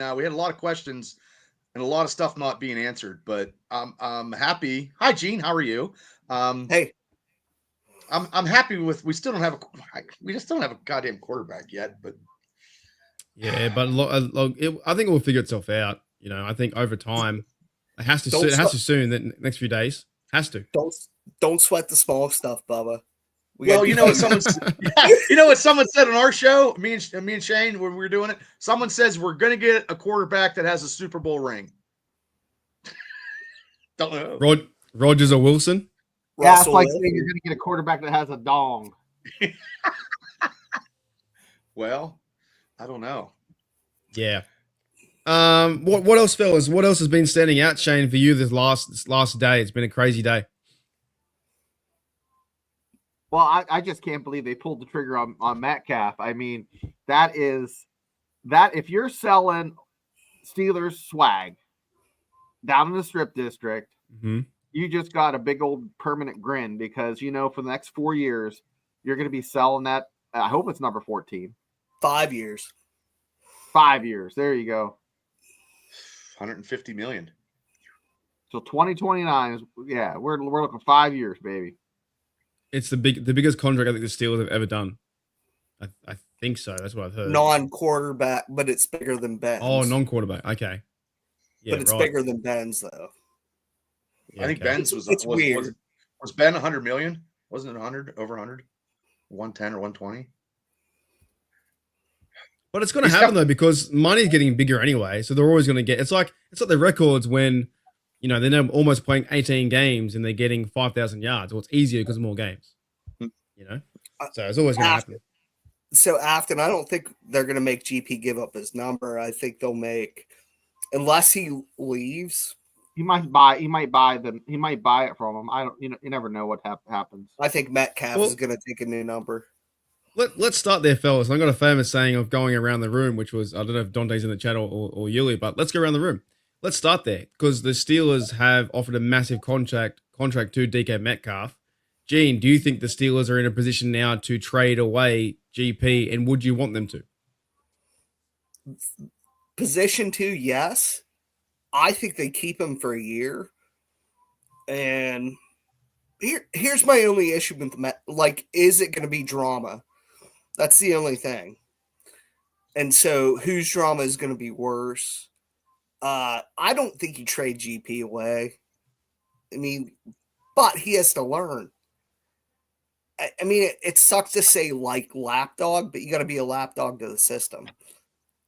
now. We had a lot of questions and a lot of stuff not being answered, but I'm happy. Hi, Gene. How are you? Um, Hey, I'm happy with. We still don't have a. We just don't have a goddamn quarterback yet. But Yeah, but I think it will figure itself out. I think over time, it has to. don't It has sweat, to soon. The next few days has to. don't don't sweat the small stuff, Bubba. We got well, to you be know what patient. someone. Yeah, you know what someone said on our show. Me and Shane when we were doing it. Someone says we're going to get a quarterback that has a Super Bowl ring. Don't know. Rogers or Wilson. Yeah, it's Russell like Wilson. saying you're going to get a quarterback that has a dong. Well, I don't know. Yeah. What else, fellas? What else has been standing out, Shane, for you this last day? It's been a crazy day. Well, I just can't believe they pulled the trigger on Metcalf. I mean, that if you're selling Steelers swag down in the Strip District, Mm-hmm. you just got a big old permanent grin because for the next 4 years you're going to be selling that. I hope it's number 14. 5 years. 5 years. There you go. 150 million. So 2029 is we're looking 5 years, baby. It's the biggest contract I think the Steelers have ever done. I think so. That's what I've heard. Non-quarterback, but it's bigger than Ben's. Oh, non-quarterback. Okay. Yeah, but it's right. bigger than Ben's though. Yeah, I think okay. Ben's was weird. Was Ben 100 million? Wasn't it 100 over 100? 110 or 120? But it's going to happen though because money's getting bigger anyway, so they're always going to get. It's like the records when they're now almost playing 18 games and they're getting 5,000 yards. Well, it's easier because of more games. So it's always going to happen. So Afton, I don't think they're going to make GP give up his number. I think they'll make, unless he leaves. He might buy it from him. I don't. You never know what happens. I think Metcalf is going to take a new number. Let's start there, fellas. I got a famous saying of going around the room, which was, I don't know if Dante's in the chat or Yuli, but let's go around the room. Let's start there because the Steelers have offered a massive contract to DK Metcalf. Gene, do you think the Steelers are in a position now to trade away GP, and would you want them to? Position 2, yes. I think they keep him for a year. And here's my only issue with is it going to be drama? That's the only thing. And so whose drama is going to be worse? I don't think you trade GP away. I mean, but he has to learn. I mean, it sucks to say like lapdog, but you got to be a lapdog to the system.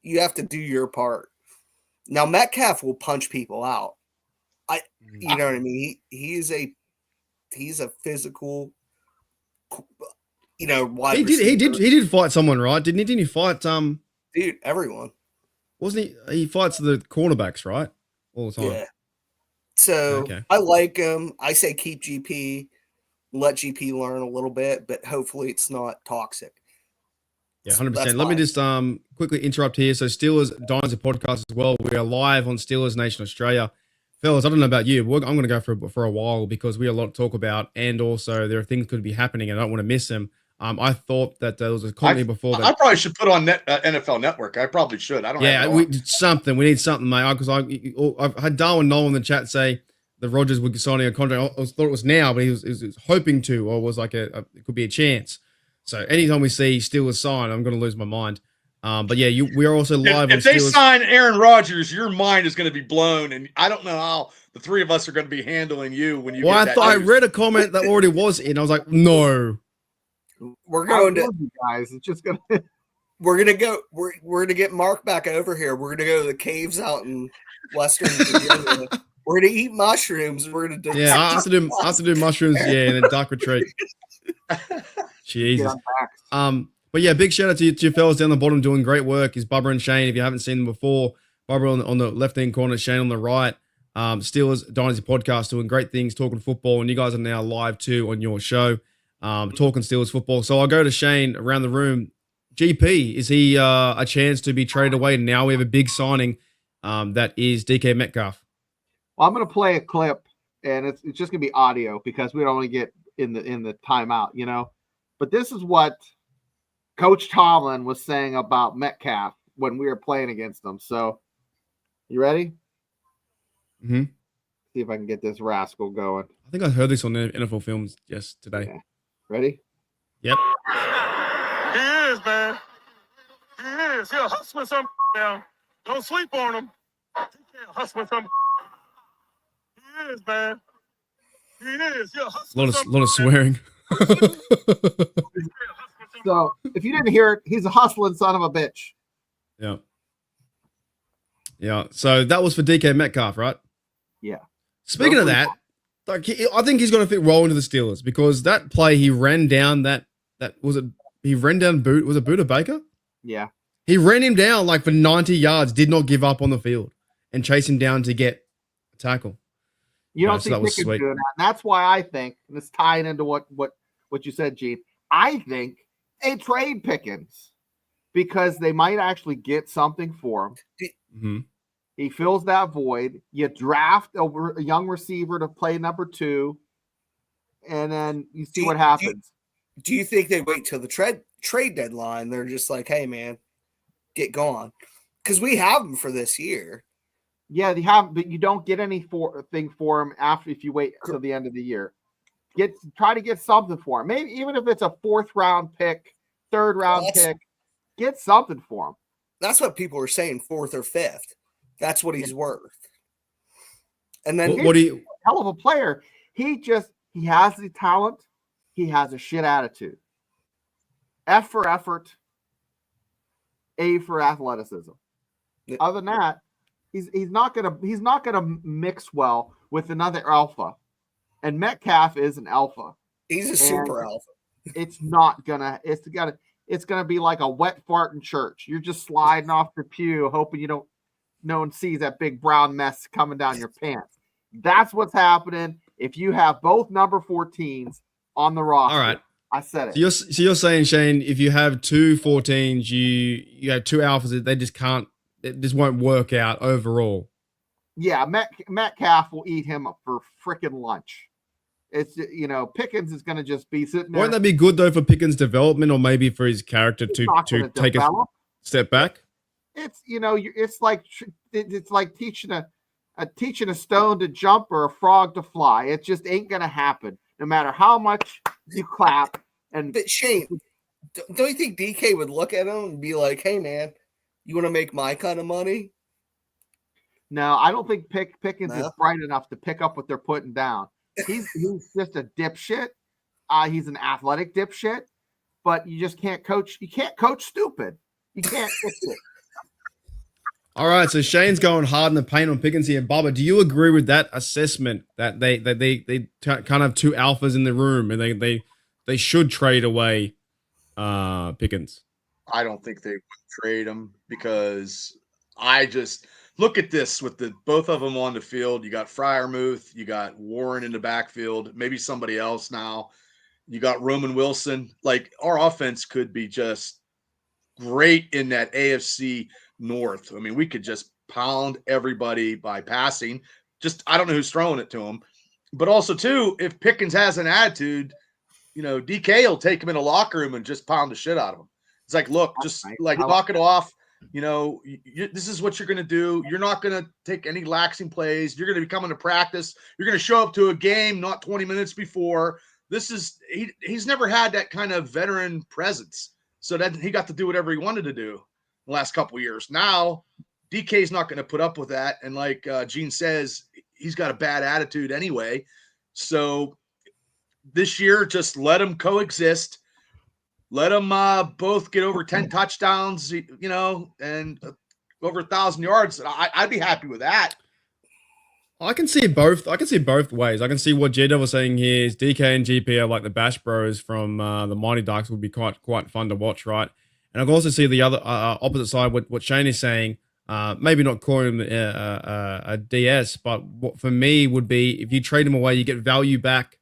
You have to do your part. Now Metcalf will punch people out. You know what I mean? He's a physical, wide receiver. He did fight someone, right? Didn't he fight Dude, everyone. Wasn't he? He fights the cornerbacks, right? All the time. Yeah. So Okay. I like him. I say keep GP, let GP learn a little bit, but hopefully it's not toxic. Yeah, 100%. That's Let me fine. just quickly interrupt here. So Steelers Dynasty podcast as well. We are live on Steelers Nation Australia. Fellas, I don't know about you. I'm going to go for a while because we have a lot to talk about, and also there are things could be happening, and I don't want to miss them. I thought that there was a comment before that. I probably should put on NFL Network. I probably should. I don't. Yeah, have we need something, mate. Because I've had Darwin Noel in the chat say that Rogers would be signing a contract. I thought it was now, but he was hoping to, or was like it could be a chance. So anytime we see Steelers sign, I'm going to lose my mind. But yeah, we are also live on If they Steelers. sign Aaron Rodgers, your mind is going to be blown, and I don't know how the three of us are going to be handling you when you. Well, get I that thought I news. read a comment that already was in. I was like, no. We're going to you guys. It's just gonna. we're gonna go. We're gonna get Mark back over here. We're gonna go to the caves out in Western Virginia. We're gonna eat mushrooms. We're gonna do. Yeah, I have to do mushrooms. Yeah, and a dark retreat. Jesus. But yeah, big shout out to you fellas down the bottom doing great work. Is Bubba and Shane. If you haven't seen them before, Bubba on the left hand corner, Shane on the right. Steelers Dynasty podcast doing great things, talking football, and you guys are now live too on your show, talking Steelers football. So I'll go to Shane around the room. GP, is he a chance to be traded away? Now we have a big signing that is DK Metcalf. Well, I'm going to play a clip, and it's just going to be audio because we don't want to get in the timeout, But this is what Coach Tomlin was saying about Metcalf when we were playing against them. So You ready? Mhm. See if I can get this rascal going. I think I heard this on the NFL Films today. Okay. Ready? Yep. He is, man. He is. He'll hustling some now. Don't sleep on him. He can't hustle some. He is, man. He is. He'll A hustling lot of some. lot of swearing. So if you didn't hear it, he's a hustling son of a bitch. Yeah. Yeah. So that was for DK Metcalf, right? Yeah. Speaking of that, like I think he's going to fit well into the Steelers because that play he ran down he ran down Buda Baker? Yeah. He ran him down like for 90 yards, did not give up on the field and chase him down to get a tackle. You don't so see that was Pickens sweet. doing that. And that's why I think, and it's tying into what you said, Gene. I think they trade Pickens because they might actually get something for him. Mm-hmm. He fills that void. You draft a young receiver to play number 2, and then you see what happens. Do you think they wait till the trade deadline? They're just like, hey, man, get gone. Because we have them for this year. Yeah, they have, but you don't get anything for him after if you wait till the end of the year. Try to get something for him. Maybe even if it's a 4th round pick, 3rd round pick, get something for him. That's what people are saying, 4th or 5th. That's what he's worth. And then What do you? Hell of a player. He has the talent. He has a shit attitude. F for effort. A for athleticism. Other than that, he's not gonna mix well with another alpha. And Metcalf is an alpha. He's a super alpha. It's gonna be like a wet fart in church. You're just sliding off the pew, hoping no one sees that big brown mess coming down your pants. That's what's happening if you have both number 14s on the roster. All right. I said it. So you're saying, Shane, if you have 2 14s, you have 2 alphas, they just can't. It just won't work out overall. Yeah, Metcalf will eat him for freaking lunch. It's Pickens is going to just be sitting there. Won't that be good though for Pickens' development, or maybe for his character to take a step back? It's it's like teaching a stone to jump or a frog to fly. It just ain't going to happen, no matter how much you clap. But Shane, don't you think DK would look at him and be like, "Hey, man, you want to make my kind of money?" No, I don't think Pickens is bright enough to pick up what they're putting down. He's just a dipshit. He's an athletic dipshit, but you just can't coach. You can't coach stupid. You can't fix it. All right, so Shane's going hard in the paint on Pickens here. Bubba, do you agree with that assessment that they kind of have 2 alphas in the room and they should trade away Pickens? I don't think they would trade him because I just look at this with both of them on the field. You got Freiermuth, you got Warren in the backfield, maybe somebody else now. You got Roman Wilson. Like, our offense could be just great in that AFC North. I mean, we could just pound everybody by passing. Just, I don't know who's throwing it to him. But also, too, if Pickens has an attitude, DK will take him in a locker room and just pound the shit out of him. It's like, look, just knock it off. This is what you're going to do. You're not going to take any laxing plays. You're going to be coming to practice. You're going to show up to a game not 20 minutes before. He's never had that kind of veteran presence. So that he got to do whatever he wanted to do the last couple of years. Now, DK's not going to put up with that. And like Gene says, he's got a bad attitude anyway. So this year, just let them coexist. Let them both get over 10 touchdowns, and over 1,000 yards. I'd be happy with that. I can see both. I can see both ways. I can see what J was saying here is DK and GP are like the Bash Bros from the Mighty Ducks would be quite fun to watch, right? And I can also see the other opposite side. What Shane is saying, maybe not calling him a DS, but what for me would be if you trade him away, you get value back,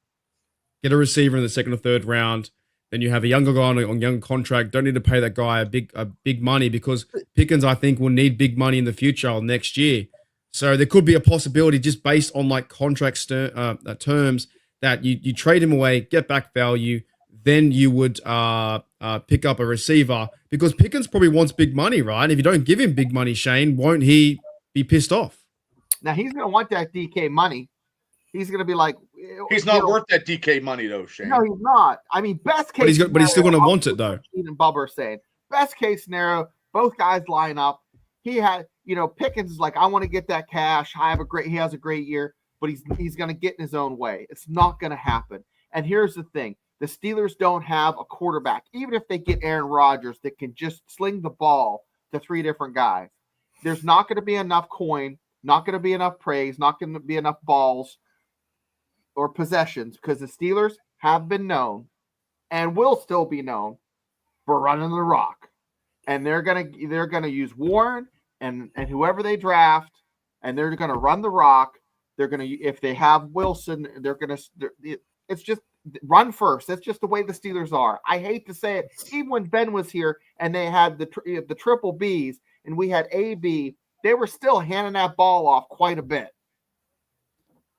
get a receiver in the 2nd or 3rd round. Then you have a younger guy on young contract. Don't need to pay that guy a big money because Pickens, I think, will need big money in the future or next year. So there could be a possibility just based on like contract terms that you trade him away, get back value, then you would pick up a receiver because Pickens probably wants big money, right? If you don't give him big money, Shane, won't he be pissed off. Now he's going to want that DK money. He's going to be like, He's not worth that DK money though, Shane. No, he's not. I mean, best case. But he's still going to want it though. And Bubba are saying best case scenario, both guys line up. He had, Pickens is like, I want to get that cash. He has a great year, but he's going to get in his own way. It's not going to happen. And here's the thing: the Steelers don't have a quarterback, even if they get Aaron Rodgers that can just sling the ball to 3 different guys. There's not going to be enough coin, not going to be enough praise, not going to be enough balls or possessions, because the Steelers have been known and will still be known for running the rock. And they're gonna use Warren and whoever they draft, and they're gonna run the rock. They're gonna, if they have Wilson, it's just run first. That's just the way the Steelers are. I hate to say it. Even when Ben was here and they had the triple Bs and we had AB, they were still handing that ball off quite a bit.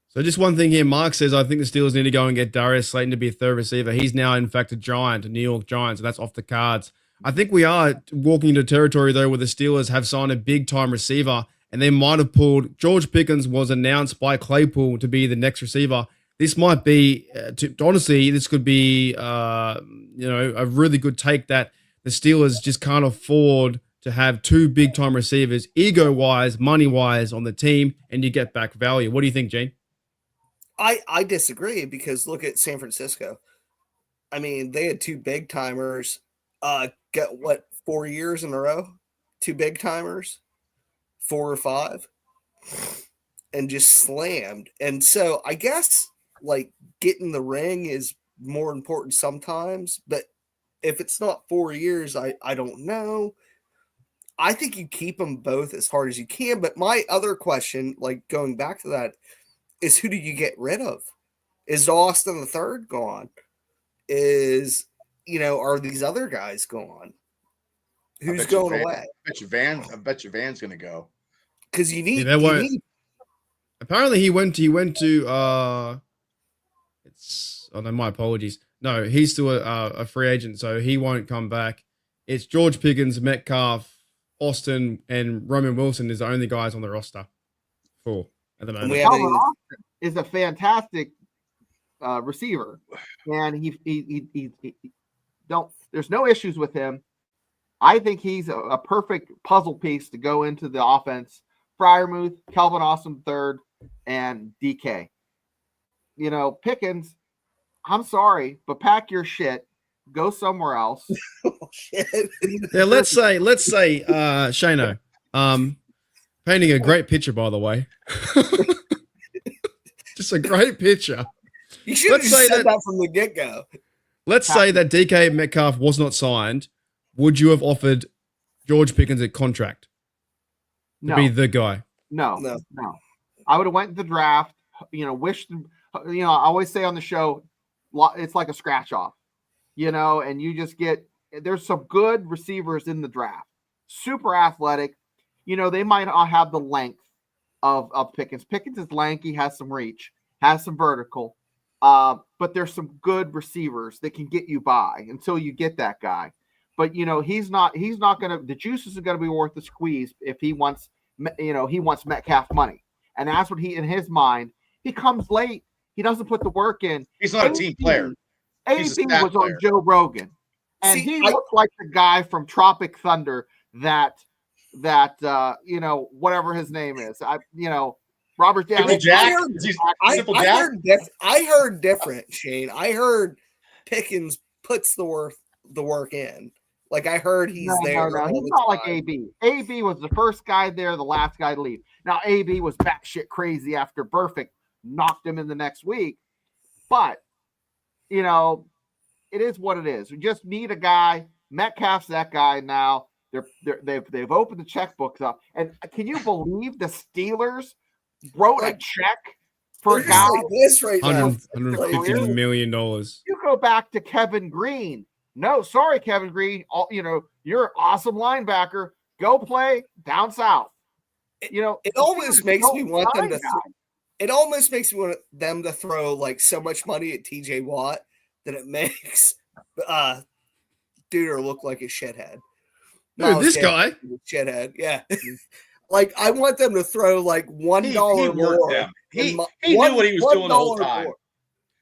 So just one thing here, Mark says, I think the Steelers need to go and get Darius Slayton to be a third receiver. He's now, in fact, a Giant, a New York Giant, so that's off the cards. I think we are walking into territory, though, where the Steelers have signed a big-time receiver, and they might have pulled. George Pickens was announced by Claypool to be the next receiver. This might be, honestly, this could be, a really good take that the Steelers just can't afford to have 2 big-time receivers, ego-wise, money-wise, on the team, and you get back value. What do you think, Gene? I disagree, because look at San Francisco. I mean, they had 2 big timers. Get 4 years in a row? 2 big timers, 4 or 5, and just slammed. And so I guess like getting the ring is more important sometimes, but if it's not 4 years, I don't know. I think you keep them both as hard as you can. But my other question, like going back to that, is who do you get rid of? Is Austin the third gone? Are these other guys gone? Who's going away? I bet you Van's gonna go. Because you need. Apparently, he went to. My apologies. No, he's still a free agent, so he won't come back. It's George Pickens, Metcalf, Austin, and Roman Wilson is the only guys on the roster. 4 at the moment. Calvin Austin is a fantastic receiver, and he there's no issues with him. I think he's a perfect puzzle piece to go into the offense. Freiermuth, Calvin Austin third, and DK. Pickens, I'm sorry, but pack your shit. Go somewhere else. Yeah, let's say, Shano, painting a great picture, by the way. Just a great picture. You should have said that from the get-go. Let's say that DK Metcalf was not signed. Would you have offered George Pickens a contract to be the guy? No. I would have went to the draft, wished, I always say on the show, it's like a scratch off, and you just there's some good receivers in the draft, super athletic. They might not have the length of Pickens. Pickens is lanky, has some reach, has some vertical, but there's some good receivers that can get you by until you get that guy. But he's not gonna. The juice isn't gonna be worth the squeeze if he wants Metcalf money, and that's what in his mind. He comes late. He doesn't put the work in. He's not a team player. AB was on Joe Rogan, and he looked like the guy from Tropic Thunder that whatever his name is. Robert Downey. I heard different, Shane. I heard Pickens puts the work in. Like I heard he's there. No, he's not like AB. AB was the first guy there, the last guy to leave. Now AB was batshit crazy after Burfict knocked him in the next week, but it is what it is. We just need a guy. Metcalf's that guy now. They've opened the checkbooks up, and can you believe the Steelers wrote a check for a guy like this right now? $150 million. You go back to Kevin Green. No, sorry, Kevin Green. You're an awesome linebacker. Go play down south. It almost makes me want them to. It almost makes me want them to throw like so much money at TJ Watt that it makes Duder look like a shithead. No, this guy, shithead. Yeah. Like I want them to throw like $1 He more. worked them. He and knew what he was doing the whole $1 time. more.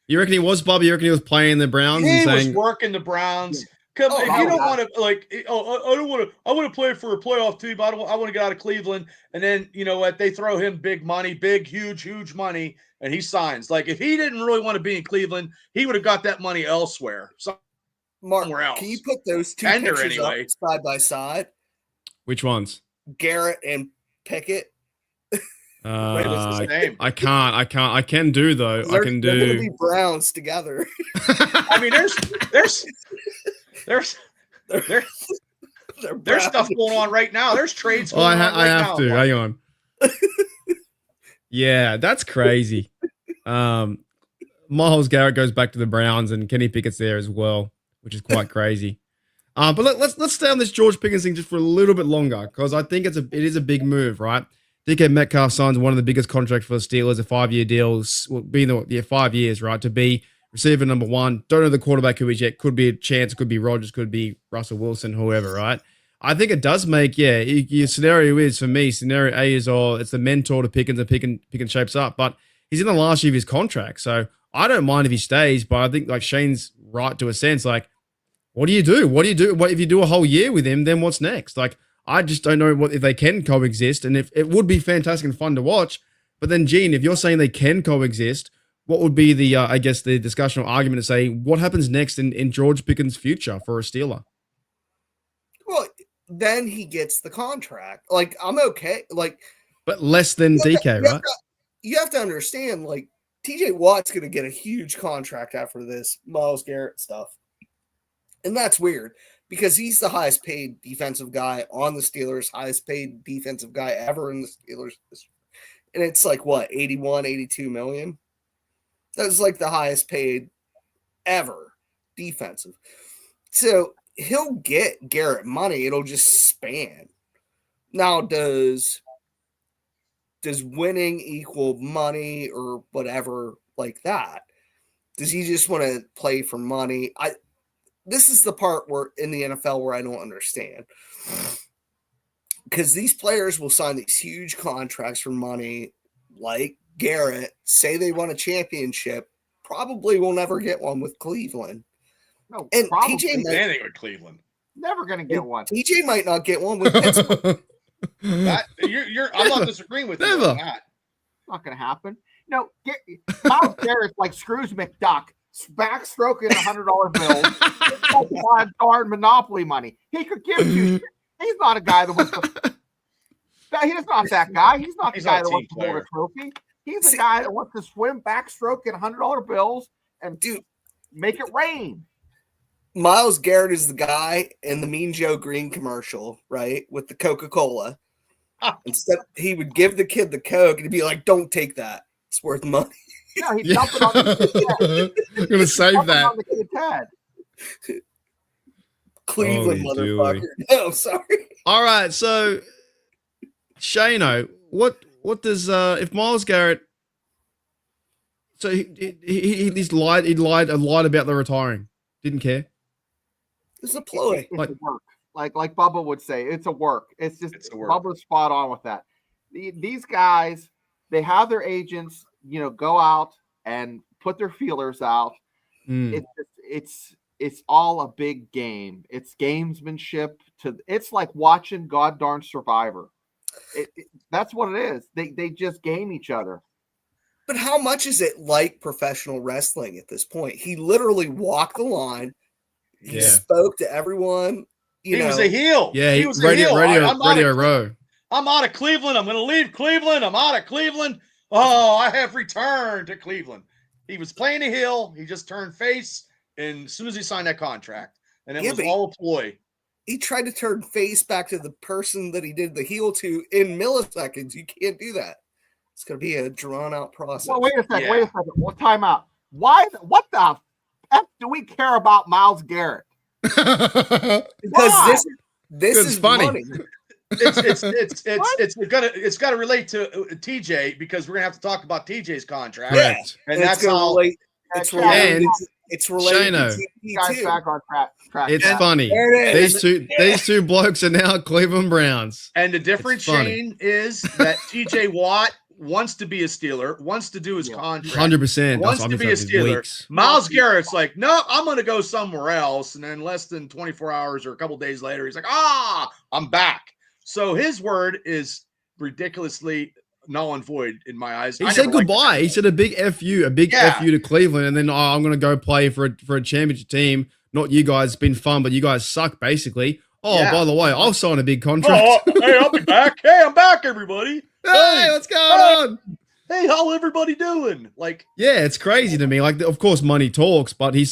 You reckon he was, Bobby? You reckon he was playing the Browns He and was saying, working the Browns. Come, Oh, if my you don't God. want to, like, I don't want to. I want to play for a playoff team. I want to get out of Cleveland. And then you know what? They throw him big money, big, huge money, and he signs. Like if he didn't really want to be in Cleveland, he would have got that money elsewhere, Mark, somewhere else. can you put those two Tender pictures anyway. up side by side? which ones? Garrett and Pickett. the same. I can't. I can do though. I can They're gonna do. be Browns together. I mean, there's They're there's stuff Browns. going on right now. There's trades Oh, going on I right have now. to. Hang on. Yeah, that's crazy. Miles Garrett goes back to the Browns, and Kenny Pickett's there as well, which is quite crazy. But let's stay on this George Pickens thing just for a little bit longer, because I think it is a big move, right? DK Metcalf signs one of the biggest contracts for the Steelers, a 5-year deal, being 5 years, right? To be receiver number one. Don't know the quarterback who is yet. Could be a chance. Could be Rodgers. Could be Russell Wilson. Whoever, right? I think it does make, your scenario is, for me, scenario A is it's the mentor to Pickens, and Pickens shapes up. But he's in the last year of his contract. So I don't mind if he stays, but I think like Shane's right to a sense, like, what do you do? What if you do a whole year with him, then what's next? Like, I just don't know if they can coexist, and if it would be fantastic and fun to watch. But then, Gene, if you're saying they can coexist, what would be the, I guess, the discussion or argument to say what happens next in George Pickens' future for a Steeler? Well, then he gets the contract. Like I'm okay. Like, but less than DK, right? You have to understand. Like TJ Watt's going to get a huge contract after this Myles Garrett stuff, and that's weird. Because he's the highest paid defensive guy on the Steelers, highest paid defensive guy ever in the Steelers. And it's like, what, 81, 82 million? That's like the highest paid ever defensive. So he'll get Garrett money. It'll just span. Now, does winning equal money or whatever like that? Does he just want to play for money? This is the part where in the NFL where I don't understand, because these players will sign these huge contracts for money, like Garrett, say they won a championship, probably will never get one with Cleveland. No, And probably TJ might, Anything with Cleveland. never going to get one. TJ might not get one with Pittsburgh. I'm not disagreeing with you Never. on that. Not going to happen. No, Myles Garrett's like Scrooge McDuck, backstroking $100 bills, buying darn Monopoly money. He could give you. He's not a guy that wants to. He's not that guy. He's not the He's guy not a that wants to team hold a trophy. He's the guy that wants to swim backstroking $100 bills and Dude, make it rain. Myles Garrett is the guy in the Mean Joe Green commercial, right? With the Coca-Cola. Instead, he would give the kid the Coke and he'd be like, "Don't take that. It's worth money." Yeah, he's dumping on the kid's head. I'm gonna save Dumping that. on the kid's head. Cleveland Holy motherfucker. No, sorry. All right, so Shano, what does if Myles Garrett? So he's lied about the retiring. Didn't care. It's a ploy. It's Like- a work. Like Bubba would say, it's a work. It's It's a work. Bubba's spot on with that. These guys, they have their agents, go out and put their feelers out. Mm. It's all a big game. It's gamesmanship. It's like watching God darn Survivor. That's what it is. They just game each other. But how much is it like professional wrestling at this point? He literally walked the line. He Yeah. spoke to everyone. He was a heel. Yeah, he was a heel. Radio I'm Row. out of Cleveland. I'm going to leave Cleveland. I'm out of Cleveland. Oh, I have returned to Cleveland. He was playing a heel. He just turned face, and as soon as he signed that contract, and it Yeah, was but all a ploy. He tried to turn face back to the person that he did the heel to in milliseconds. You can't do that. It's going to be a drawn out process. Well, wait a second. Yeah. Wait a second. Well, time out. What the F do we care about Myles Garrett? Because Why? this It's is funny. money. It's got to relate to TJ because we're gonna have to talk about TJ's contract, Correct. and that's gonna how. relate. It's And related. And It's related Shano. to TP Guys, too. back on track. It's Yeah. funny. There it is. These two blokes are now Cleveland Browns. And the difference, funny. Shane, is that TJ Watt wants to be a Steeler, wants to do his contract. 100%. Wants to be a Steeler. Weeks. Miles Garrett's like, no, I'm going to go somewhere else. And then less than 24 hours or a couple days later, he's like, I'm back. So his word is ridiculously null and void in my eyes. He I said never liked goodbye. that. He said a big FU, FU to Cleveland, and then I'm going to go play for a championship team. Not you guys. It's been fun, but you guys suck, basically. Oh, Yeah. by the way, I'll sign a big contract. Oh, hey, I'll be back. Hey, I'm back, everybody. Hey, what's going on? Hey, how everybody doing? Like, Yeah, it's crazy to me. Like, of course, money talks, but he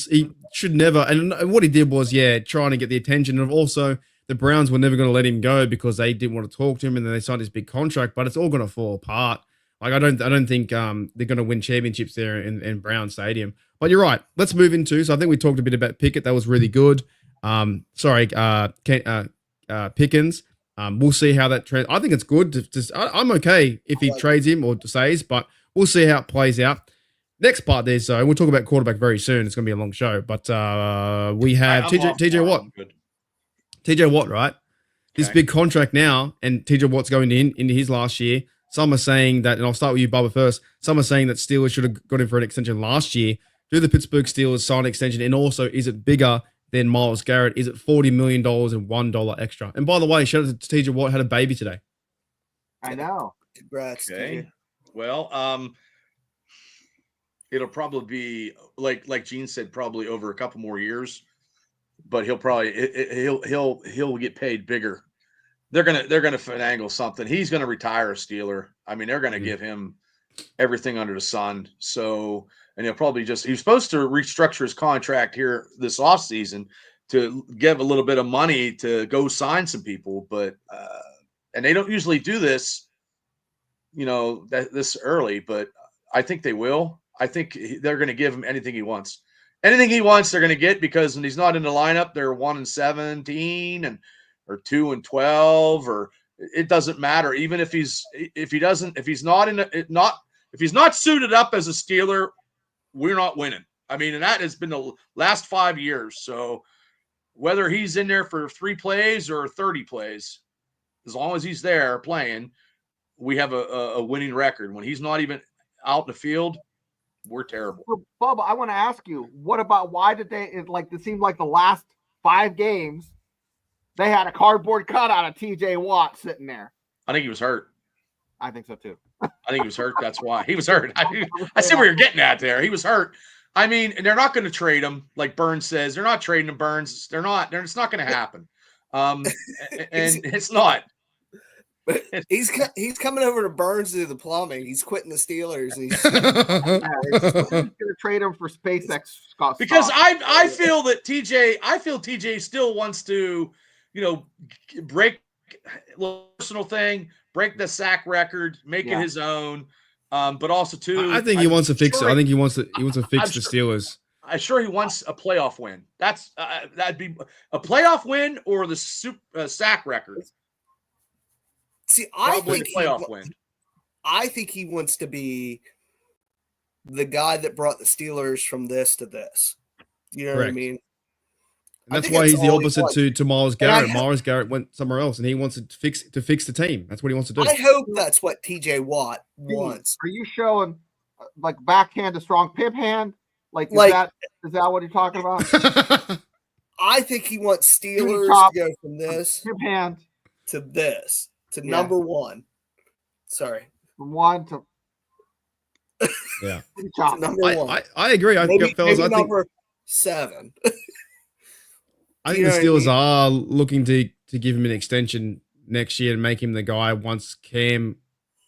should never. And what he did was, trying to get the attention. And also, the Browns were never going to let him go because they didn't want to talk to him, and then they signed this big contract. But it's all going to fall apart. Like, I don't think they're going to win championships there in Brown Stadium. But you're right. Let's move into. So I think we talked a bit about Pickett. That was really good. Pickens. We'll see how that trade. I think it's good. I'm okay if he trades him or stays, but we'll see how it plays out. Next part there, so we'll talk about quarterback very soon. It's going to be a long show, but we have I'm off TJ tomorrow. Watt. I'm good. TJ Watt, right? This Okay. big contract now, and TJ Watt's going into his last year. Some are saying that, and I'll start with you, Bubba, first. Some are saying that Steelers should have got him for an extension last year. Do the Pittsburgh Steelers sign an extension? And also, is it bigger than Myles Garrett? Is it $40 million and $1 extra? And by the way, shout out to TJ Watt, had a baby today. I know. Congrats. Okay. TJ. Well, it'll probably be like Gene said, probably over a couple more years, but he'll probably he'll get paid bigger. They're gonna finagle something. He's gonna retire a Steeler. I mean, they're gonna give him everything under the sun. So, and he'll probably he was supposed to restructure his contract here this offseason to give a little bit of money to go sign some people, but and they don't usually do this, this early, but I think they will. I think they're going to give him anything he wants. Anything he wants, they're going to get, because when he's not in the lineup, they're 1-17 or 2-12, or it doesn't matter. Even if he's not suited up as a Steeler, we're not winning. I mean, and that has been the last 5 years. So whether he's in there for 3 plays or 30 plays, as long as he's there playing, we have a winning record. When he's not even out in the field, we're terrible. So, Bubba, I want to ask you, what about why did it seemed like the last 5 games they had a cardboard cutout of TJ Watt sitting there? I think he was hurt. I think so too. I think he was hurt. That's why he was hurt. I see where you're getting at there. He was hurt. I mean, and they're not going to trade him, like Burns says. They're not trading him, Burns. They're not. It's not going to happen. And it's not. He's coming over to Burns to do the plumbing. He's quitting the Steelers. And he's He's going to trade him for SpaceX. Because stock. I feel TJ still wants to, break personal thing, break the sack record, make it his own. But also too, I think he wants to fix it. I think he wants to fix I'm the sure- Steelers. I'm sure he wants a playoff win. That'd be a playoff win or the sack record. See, I Probably think the playoff win. I think he wants to be the guy that brought the Steelers from this to this. You know what I Correct. mean? And I that's think why that's he's the all he opposite wants. to Myles And I Garrett. Myles Garrett went somewhere else, and he wants to fix the team. That's what he wants to do. I hope that's what TJ Watt wants. Are you showing like backhand to strong pimp hand? Like, is that what you're talking about? I think he wants Steelers top. to go from this Pimp hand to this to Yeah. number 1. Sorry, from 1 to Yeah. chop. to number 1. I agree. Maybe, Fellas, maybe I think number 7. I You think the know what I Steelers mean? are looking to give him an extension next year and make him the guy once Cam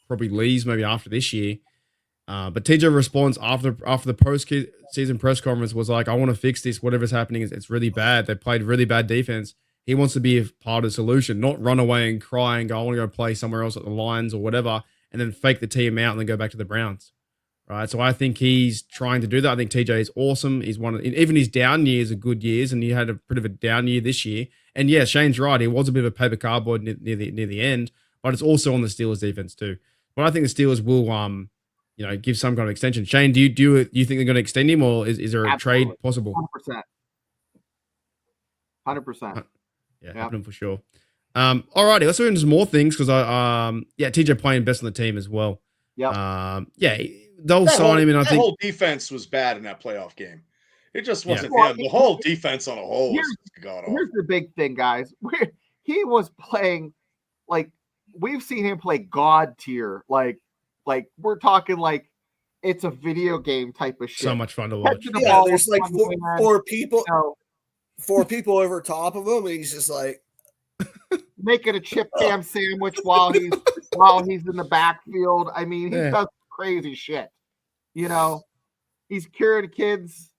probably leaves, maybe after this year. But TJ responds after the post-season press conference was like, I want to fix this. Whatever's happening, it's really bad. They played really bad defense. He wants to be a part of the solution, not run away and cry and go, I want to go play somewhere else at the Lions or whatever, and then fake the team out and then go back to the Browns. Right. So I think he's trying to do that. I think TJ is awesome. He's even his down years are good years, and he had a bit of a down year this year. And yeah, Shane's right. He was a bit of a paper cardboard near the end, but it's also on the Steelers defense too. But I think the Steelers will give some kind of extension. Shane, do you think they're going to extend him, or is there a Absolutely. trade possible? 100%. 100%. Yeah, Yep. happening for sure. Alrighty, let's move into some more things because TJ playing best on the team as well. Yep. They'll sign him, and I that think whole defense was bad in that playoff game. It just Yeah. wasn't Well, him. The whole defense on a whole was god awful. Here's the big thing, guys. He was playing like we've seen him play god tier. Like we're talking like it's a video game type of shit. so much fun to watch. Catching the Yeah, ball there's with like one hand, four people, you know, four people over top of him, and he's just like, making a chip cam sandwich while he's in the backfield. I mean, he Yeah. does crazy shit. He's curing kids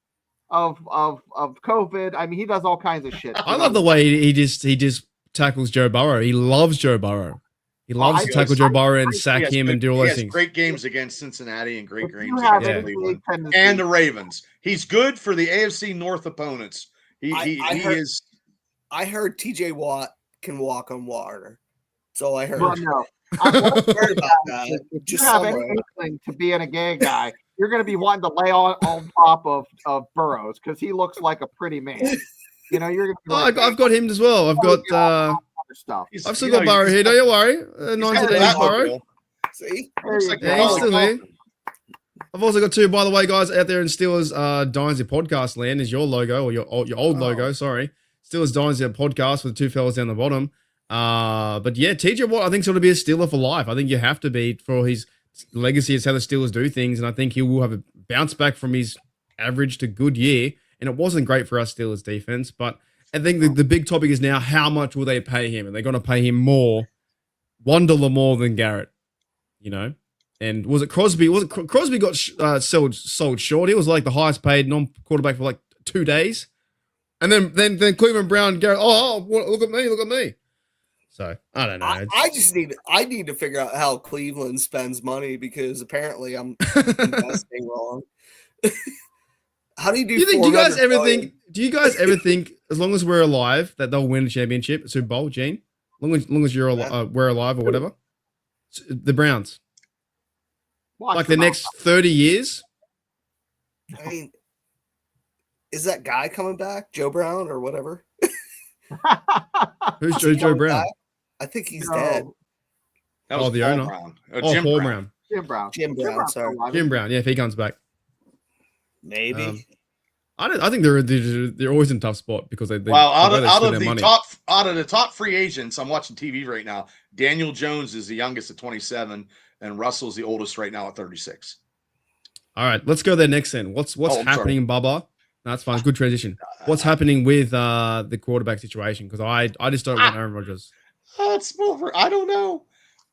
of COVID. I mean, he does all kinds of shit. I love the way he just tackles Joe Burrow. He loves Joe Burrow. He loves to tackle Joe Burrow and sack him and do all He those has things. great games against Cincinnati and great If you games have against any Cleveland tendency, and the Ravens. He's good for the AFC North opponents. He I heard- is. I heard TJ Watt can walk on water. That's all I heard. well, no. I heard about that. If you Just have any somewhere. inkling to being a gay guy, you're going to be wanting to lay on top of Burrows because he looks like a pretty man. You're going to be like, I've got him as well. I've got other stuff. He's, I've still you got know, Burrow he's- here. Don't you worry. he's 90 got days that Burrow. logo. See? There Looks you like go. Yeah, he's Macaulay still here. Culkin. I've also got two, by the way, guys, out there in Steelers Dynasty podcast land is your logo or your old logo. Sorry, Steelers Dynasty podcast with the two fellas down the bottom. But yeah, TJ Watt, I think, sort of be a Steeler for life. I think you have to be for his legacy. It's how the Steelers do things, and I think he will have a bounce back from his average to good year. And it wasn't great for us Steelers defense, but I think the big topic is now how much will they pay him? And they're going to pay him more, $1 more than Garrett, And was it Crosby? Crosby got sold short? He was like the highest paid non-quarterback for like 2 days, and then Cleveland Brown, Garrett. Look at me. So I don't know. I need to figure out how Cleveland spends money because apparently I'm investing wrong. How do you do? Do you guys 400 ever million? think? Do you guys ever think, as long as we're alive, that they'll win a championship, Super Bowl, Gene? Long as you're we're alive or whatever. The Browns, Watch like the him out. next 30 years. I mean, is that guy coming back, Joe Brown or whatever? Who's Is he Joe coming Brown? back? I think he's No, dead. That was the Paul owner. Brown. Paul Brown. Jim Brown. Jim Brown, Brown's sorry. still alive. Jim Brown. Yeah, if he comes back. Maybe. I think they're always in a tough spot because they Well, the way they out spend of their money. the top free agents, I'm watching TV right now. Daniel Jones is the youngest at 27, and Russell's the oldest right now at 36. All right, let's go there next then. What's I'm sorry. happening, Bubba? No, that's fine. Good transition. What's happening with the quarterback situation? Because I just don't want Aaron Rodgers. It's over. I don't know.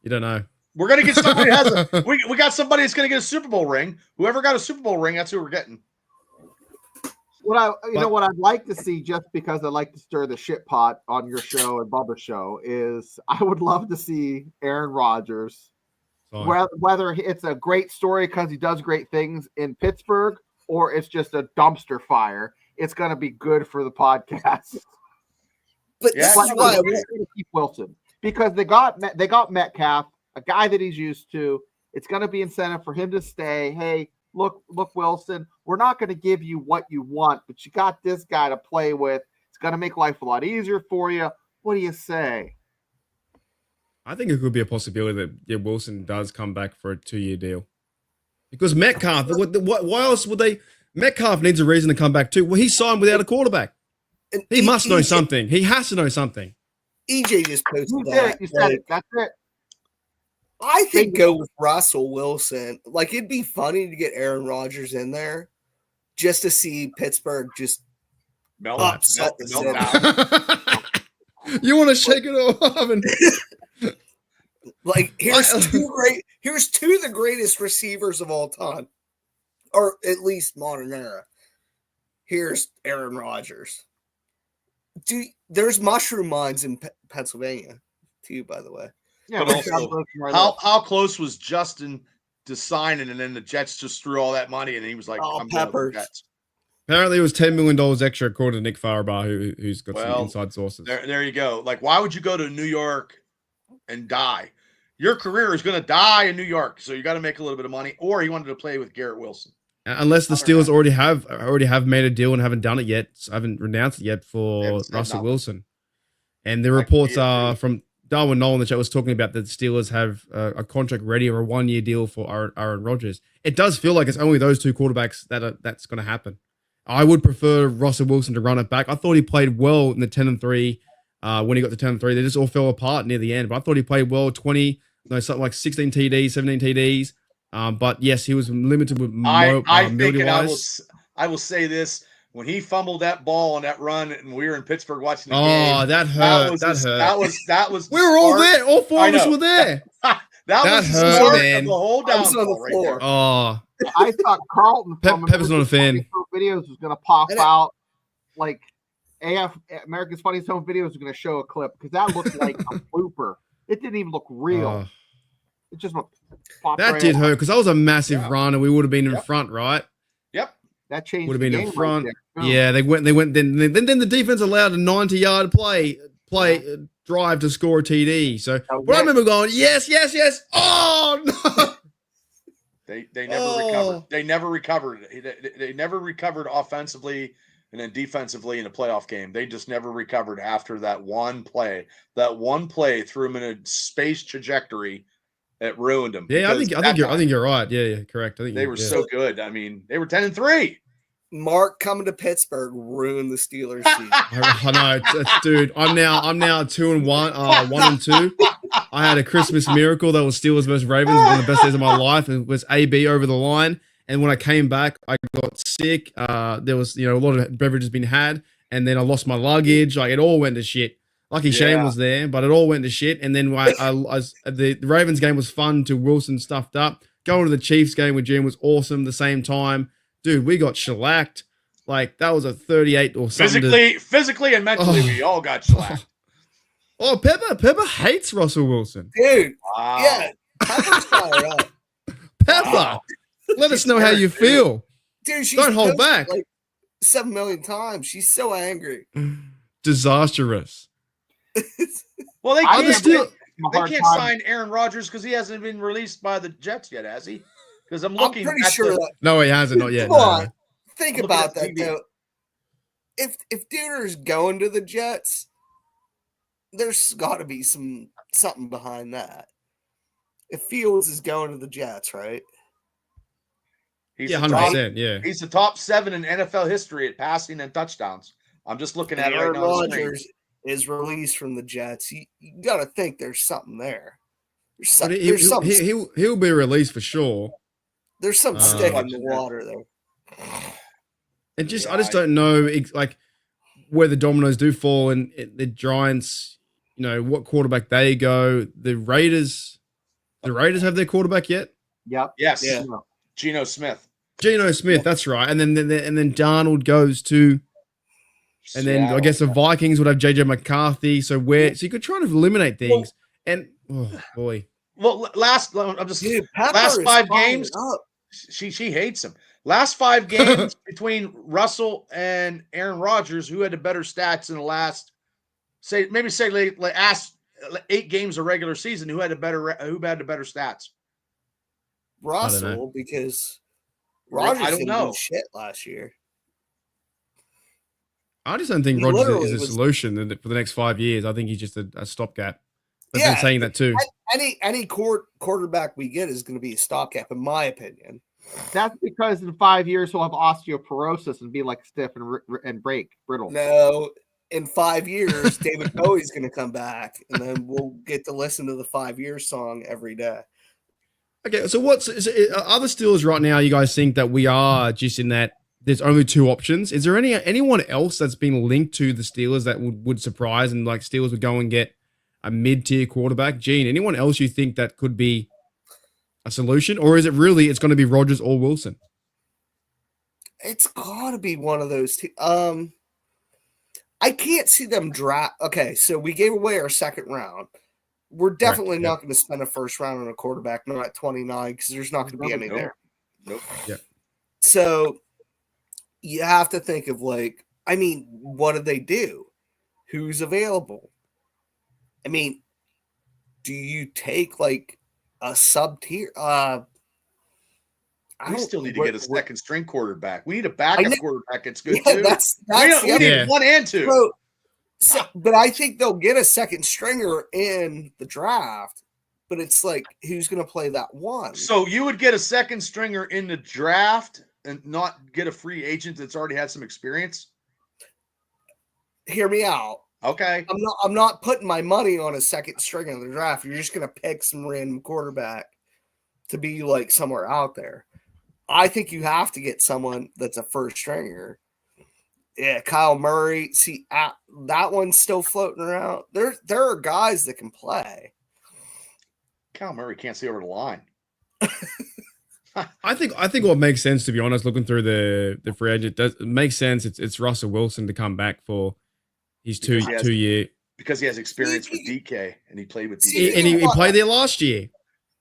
You don't know. We're gonna get somebody that has a. We got somebody that's gonna get a Super Bowl ring. Whoever got a Super Bowl ring, that's who we're getting. What I'd like to see, just because I like to stir the shit pot on your show and Bubba's show, is I would love to see Aaron Rodgers. Fine. Whether it's a great story because he does great things in Pittsburgh, or it's just a dumpster fire, it's going to be good for the podcast. But Yeah, this But is I why would like to keep Wilson because they got Metcalf, a guy that he's used to. It's going to be incentive for him to stay. Hey, look, Wilson, we're not going to give you what you want, but you got this guy to play with. It's going to make life a lot easier for you. What do you say? I think it could be a possibility that Wilson does come back for a 2-year deal. Because Metcalf, why else would they? Metcalf needs a reason to come back too. Well, he signed without a quarterback. and He must know EJ something. He has to know something. EJ just posted You did that. it. You said like, it. That's it. I think go with Russell Wilson. Like it'd be funny to get Aaron Rodgers in there just to see Pittsburgh just upset the city. You want to shake it off? And Like here's two of the greatest receivers of all time, or at least modern era. Here's Aaron Rodgers. There's mushroom mines in Pennsylvania, too, by the way. Yeah, But we're also, right how close was Justin to signing, and then the Jets just threw all that money, and he was like, Oh, "I'm going with the Peppers. Jets." apparently, it was $10 million extra, according to Nick Farabaugh, who's got some Well, inside sources. There you go. Like, why would you go to New York and die? your career is going to die in New York, so you got to make a little bit of money. Or he wanted to play with Garrett Wilson. Unless the Other Steelers than already have made a deal and haven't done it yet, haven't renounced it yet for haven't said Russell nothing. Wilson. And the That could be reports it, are too. from Darwin Nolan, the chat was talking about that the Steelers have a contract ready or a 1-year deal for Aaron Rodgers. It does feel like it's only those two quarterbacks that's going to happen. I would prefer Russell Wilson to run it back. I thought he played well in the 10-3 when he got to 10-3. They just all fell apart near the end, but I thought he played well. Something like 16 TDs, 17 TDs. But yes, he was limited with I think, and wise. I will say this: when he fumbled that ball on that run, and we were in Pittsburgh watching the game, Oh, that hurt. that was. We were all start- there. All four I of us know. were there. That That was the hurt, start man. of the whole I was on downfall the right floor. there. Oh, I thought Carlton from Pepper's not a fan. America's Funniest Home Videos was going to pop And out like America's Funniest Home Videos was going to show a clip because that looked like a blooper. It didn't even look real. oh. It just looked popped That right did out. hurt because that was a massive Yeah. run and we would have been in Yep. front, right? Yep. That changed. Would have the been in game front. Right there. Boom. Yeah, they went. Then the defense allowed a 90-yard drive to score a TD. So, but I yeah. remember going, yes. Oh no! They never Oh. recovered. They never recovered. They never recovered offensively and then defensively in a playoff game. They just never recovered after that one play. That one play threw them in a space trajectory that ruined them. Yeah, I because think that time you're right. Yeah, correct. I think they were yeah. so good. I mean, they were 10-3. Mark coming to Pittsburgh ruined the Steelers season. I know, dude. I'm now 2-1, 1-2. I had a Christmas miracle that was Steelers versus Ravens, one of the best days of my life. It was AB over the line, and when I came back, I got sick. There was a lot of beverages being had, and then I lost my luggage. Like it all went to shit. Lucky Shane Yeah. was there, but it all went to shit. And then the Ravens game was fun to Wilson stuffed up. Going to the Chiefs game with Jim was awesome. The same time. Dude, we got shellacked. Like that was a 38 or something. Physically and mentally, Oh. we all got shellacked. Oh, Pepper hates Russell Wilson. Dude, Wow. yeah. Pepper's fired up. Pepper, Wow. let us know how you feel. Dude, she's Don't hold posted, back. like 7 million times. She's so angry. Disastrous. Well, they I Are the can't, Steel- A they hard can't time. sign Aaron Rodgers because he hasn't been released by the Jets yet, has he? Because I'm I'm looking pretty at sure the, that. No, he hasn't. Not yet. Come no, on. no. Think I'm looking about at that TV. though. If Duder's going to the Jets, there's got to be something behind that. If Fields is going to the Jets, right? he's Yeah, the top- 100%. Yeah. He's the top 7 in NFL history at passing and touchdowns. I'm just looking at it right Aaron now. on the screen. Rodgers is released from the Jets. You got to think there's something there. There's But some, there's some, he'll be released for sure. there's some Uh, stick in the water there. And just Yeah, I just don't know like where the dominoes do fall and the Giants, what quarterback they go. The Raiders have their quarterback yet? Yep. Yes, Yeah. Geno Smith. Geno Smith, that's right. And then Darnold goes to, and then I Seattle. guess the Vikings would have JJ McCarthy. So you could try to eliminate things. And oh boy, Well, I'm just Dude, Pepper last is 5 fired games. up. She hates him. Last 5 games between Russell and Aaron Rodgers, who had the better stats in the last, ask 8 games of regular season, who had the better stats? Russell, because I Rodgers don't didn't know. do shit last year. I just don't think He Rodgers literally is a was- solution for the next 5 years. I think he's just a stopgap. I've Yeah. been saying that too. Any quarterback we get is going to be a stopgap, in my opinion. That's because in 5 years he'll have osteoporosis and be like stiff and break brittle. No, in 5 years, David Bowie's going to come back, and then we'll get to listen to the 5-year song every day. Okay, so other Steelers right now? You guys think that we are just in that there's only 2 options? Is there anyone else that's been linked to the Steelers that would surprise and like Steelers would go and get a mid-tier quarterback? Gene, anyone else you think that could be a solution, or is it really it's going to be Rodgers or Wilson? It's got to be one of those two. I can't see them draft. Okay, so we gave away our second round. We're definitely not going to spend a first round on a quarterback, not at 29, because there's not going to be any Nope. there. Nope. So you have to think of what do they do? Who's available? I mean, do you take like a sub tier? We still need to get a second string quarterback. We need a backup quarterback that's good Yeah, too. that's we the need other- one and two. but I think they'll get a second stringer in the draft. But it's like, who's going to play that one? So you would get a second stringer in the draft and not get a free agent that's already had some experience? Hear me out. Okay. I'm not putting my money on a second stringer in the draft. You're just going to pick some random quarterback to be like somewhere out there. I think you have to get someone that's a first stringer. Yeah, Kyle Murray. See, that one's still floating around. There are guys that can play. Kyle Murray can't see over the line. I think what makes sense, to be honest, looking through the free agent, it makes sense. It's Russell Wilson to come back for his two year, because he has experience with DK and he played with See, DK. and he played there last year.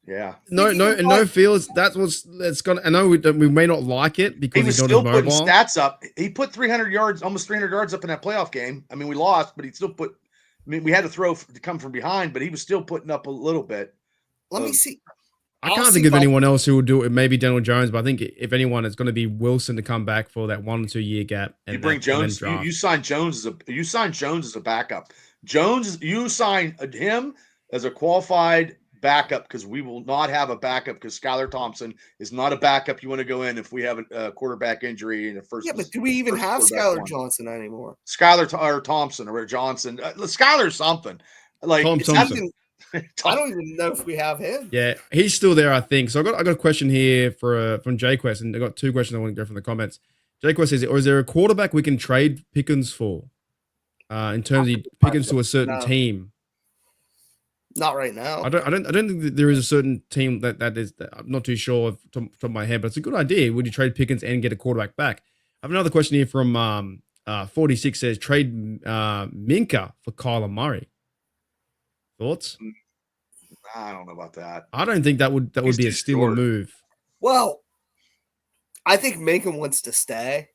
Yeah. No Fields. That's gonna. I know we may not like it He because was he's not still as putting mobile. stats up. He put 300 yards, almost 300 yards up in that playoff game. I mean, we lost, but he still put. I mean, we had to throw to come from behind, but he was still putting up a little bit. Let me see. I can't think of anyone else who would do it. Maybe Daniel Jones, but I think if anyone, it's going to be Wilson to come back for that 1 or 2 year gap. And You bring Jones. You sign Jones as a backup. Jones, you sign him as a qualified backup because we will not have a backup because Skylar Thompson is not a backup. You want to go in if we have a quarterback injury in the first. Yeah, but do we even have Skylar Skylar Johnson anymore? Skylar or Thompson or Johnson? Skylar something like Tom it's Thompson. I don't even know if we have him. Yeah, he's still there, I think. So I got a question here from JQuest, and I got 2 questions I want to go from the comments. JQuest says, or is there a quarterback we can trade Pickens for? In terms of Pickens to a certain team. Not right now. I don't think that there is a certain team that is. I'm not too sure off the top of my head, but it's a good idea. Would you trade Pickens and get a quarterback back? I have another question here from 46 says trade Minka for Kyler Murray. Thoughts? I don't know about that. I don't think that would be a stealer move. Well, I think Minka wants to stay,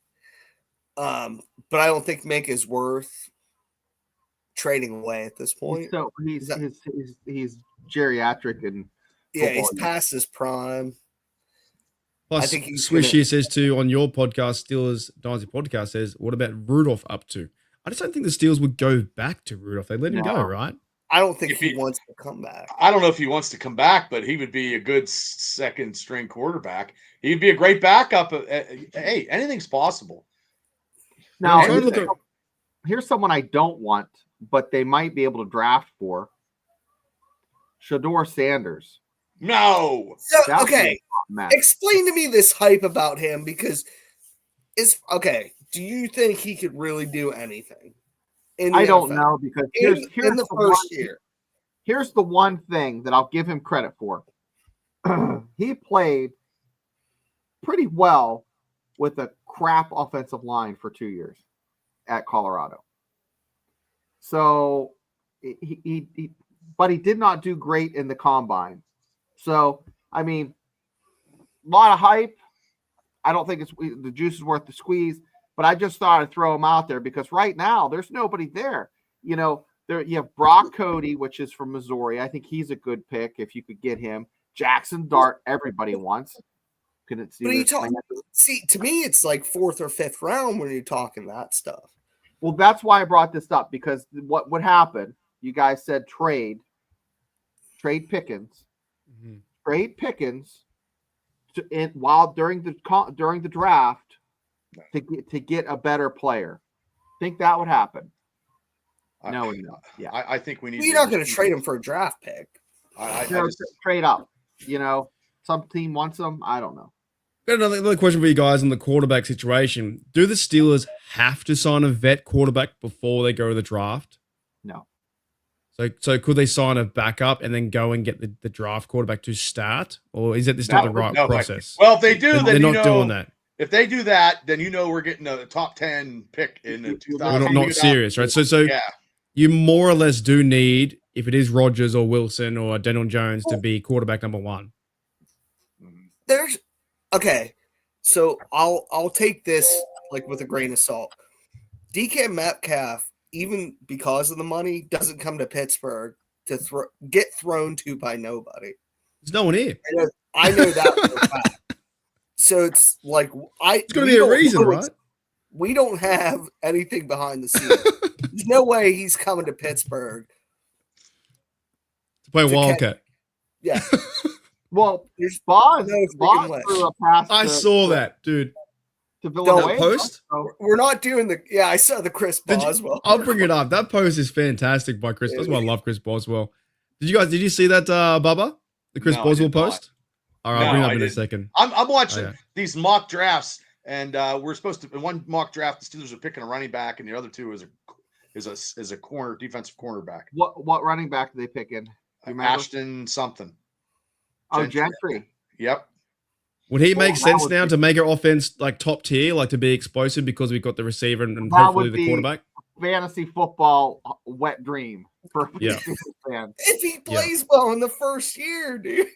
but I don't think Minka is worth trading away at this point. So he's geriatric and he's past his prime. Plus, I think he's Swish here says too on your podcast, Steelers Dynasty podcast says, what about Rudolph up to? I just don't think the Steelers would go back to Rudolph. They let him go, right? I don't think he wants to come back. I don't know if he wants to come back, but he would be a good second string quarterback. He'd be a great backup. Hey, anything's possible. Now, Yeah, here's someone I don't want, but they might be able to draft for. Shador Sanders. No. So, That would be okay, a match. explain to me this hype about him because it's okay. Do you think he could really do anything? In the I don't NFL? know because In here's the the first one- year. Here's the one thing that I'll give him credit for. He played pretty well with a crap offensive line for 2 years at Colorado. So but he did not do great in the combine. So, I mean, a lot of hype. I don't think the juice is worth the squeeze, but I just thought I'd throw him out there because right now there's nobody there. You know, there you have Brock Cody, which is from Missouri. I think he's a good pick if you could get him. Jackson Dart, everybody wants. Couldn't see. But you talk, see, to me, it's like 4th or 5th round when you're talking that stuff. Well, that's why I brought this up because what would happen? You guys said trade Pickens, trade Pickens, during the draft to get a better player. Think that would happen? No. Yeah, I think we need. You're not going to trade him for a draft pick. I No, just, trade up. You know, some team wants them. I don't know. Got another question for you guys on the quarterback situation. Do the Steelers have to sign a vet quarterback before they go to the draft? No. So could they sign a backup and then go and get the draft quarterback to start? Or is this not the right process? Well, if they do, They're then not doing that. If they do that, then we're getting a top 10 pick in the 2000. We're not serious, right? So yeah. You more or less do need, if it is Rodgers or Wilson or Daniel Jones, to be quarterback number 1. There's okay, so I'll take this like with a grain of salt. DK Metcalf, even because of the money, doesn't come to Pittsburgh to get thrown to by nobody. There's no one here. I know that for a fact. So it's like It's going to be a reason, right? We don't have anything behind the scenes. There's no way he's coming to Pittsburgh. To play to Wildcat. Yeah. Well, There's Boz no freaking Boz way. threw a pass. I saw that, dude. to That Villanueva. post? So, We're not doing the. Yeah, I saw the Chris Did you- Boswell. I'll bring it up. That post is fantastic by Chris. That's why I love Chris Boswell. Did you see that, Bubba? The Chris No, I Boswell did not. post? All right, I'll No, bring it up I in a didn't. second. I'm watching Oh, yeah. these mock drafts, and we're supposed to. In one mock draft, the Steelers are picking a running back, and the other two is a corner defensive cornerback. what running back did they pick in? Do you remember? Ashton something. Oh, Gentry. Gentry. Yep. Would he Well, make that sense would now be- to make our offense like top tier, like to be explosive because we've got the receiver and That hopefully would the be- quarterback? Fantasy football wet dream for Yeah. fans. If he plays well in the first year, dude.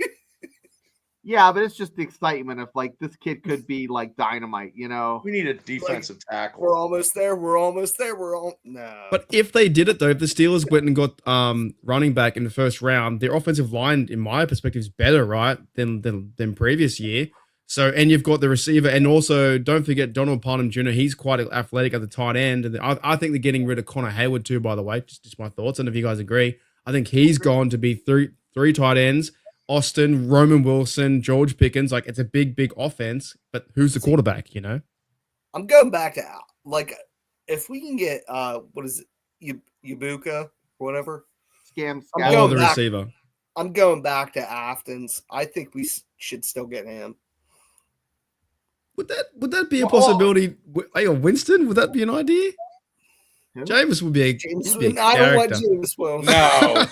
Yeah, but it's just the excitement of like this kid could be like dynamite, you know. We need a defensive tackle. We're almost there. We're almost there. We're all no. But if they did it though, if the Steelers went and got running back in the first round, their offensive line, in my perspective, is better, right, than previous year. So, and you've got the receiver, and also don't forget Donald Parham Jr. He's quite athletic at the tight end, and I think they're getting rid of Connor Hayward too. By the way, just my thoughts. I don't know if you guys agree. I think he's gone to be three tight ends: Austin, Roman Wilson, George Pickens. Like it's a big offense, but who's the quarterback? You know. I'm going back to like if we can get what is it, Ibuka or whatever. Scam. I'm Oh, going the back- receiver. I'm going back to Aftons. I think we should still get him. Would that be a Well, possibility? Hey, Winston, would that be an idea? Who? James would be a, James, he'd be a I don't want character. James Wilson. No,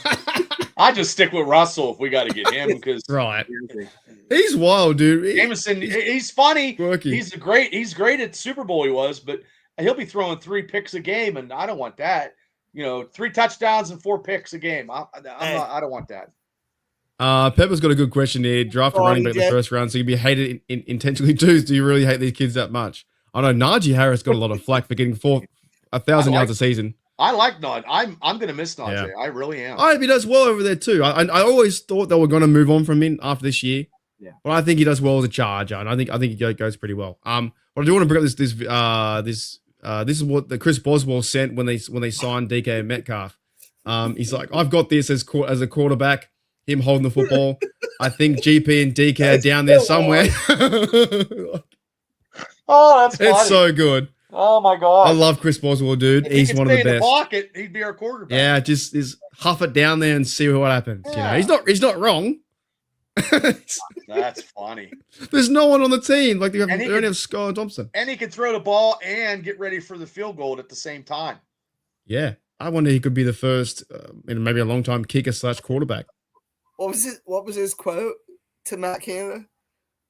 I just stick with Russell if we got to get him because Right. He's wild, dude. Jameson, he's funny. Quirky. He's great at Super Bowl he was, but he'll be throwing 3 picks a game, and I don't want that. 3 touchdowns and 4 picks a game. I don't want that. Pepper's got a good question here. Draft a Go on, running back in the EJ. first round, so you'd be hated intentionally too. Do you really hate these kids that much? I know Najee Harris got a lot of flack for getting 1,000 yards a season. I like Nod. I'm going to miss Najee. I really am. I hope he does well over there too. I always thought they were going to move on from him after this year. Yeah. But I think he does well as a Charger, and I think he goes pretty well. But I do want to bring up this is what the Chris Boswell sent when they signed DK Metcalf. He's like, I've got this as a quarterback, him holding the football. I think GP and DK are down there somewhere. Oh, that's funny. It's so good. Oh my god! I love Chris Boswell, dude. If he He's could one of stay the in best. pocket, he'd be our quarterback. Yeah, just huff it down there and see what happens. Yeah. You know, he's not wrong. That's funny. There's no one on the team. Like they And he only can- have Skylar Thompson. And he can throw the ball and get ready for the field goal at the same time. Yeah, I wonder he could be the first in maybe a long time kicker / quarterback. What was it? What was his quote to Matt Canada?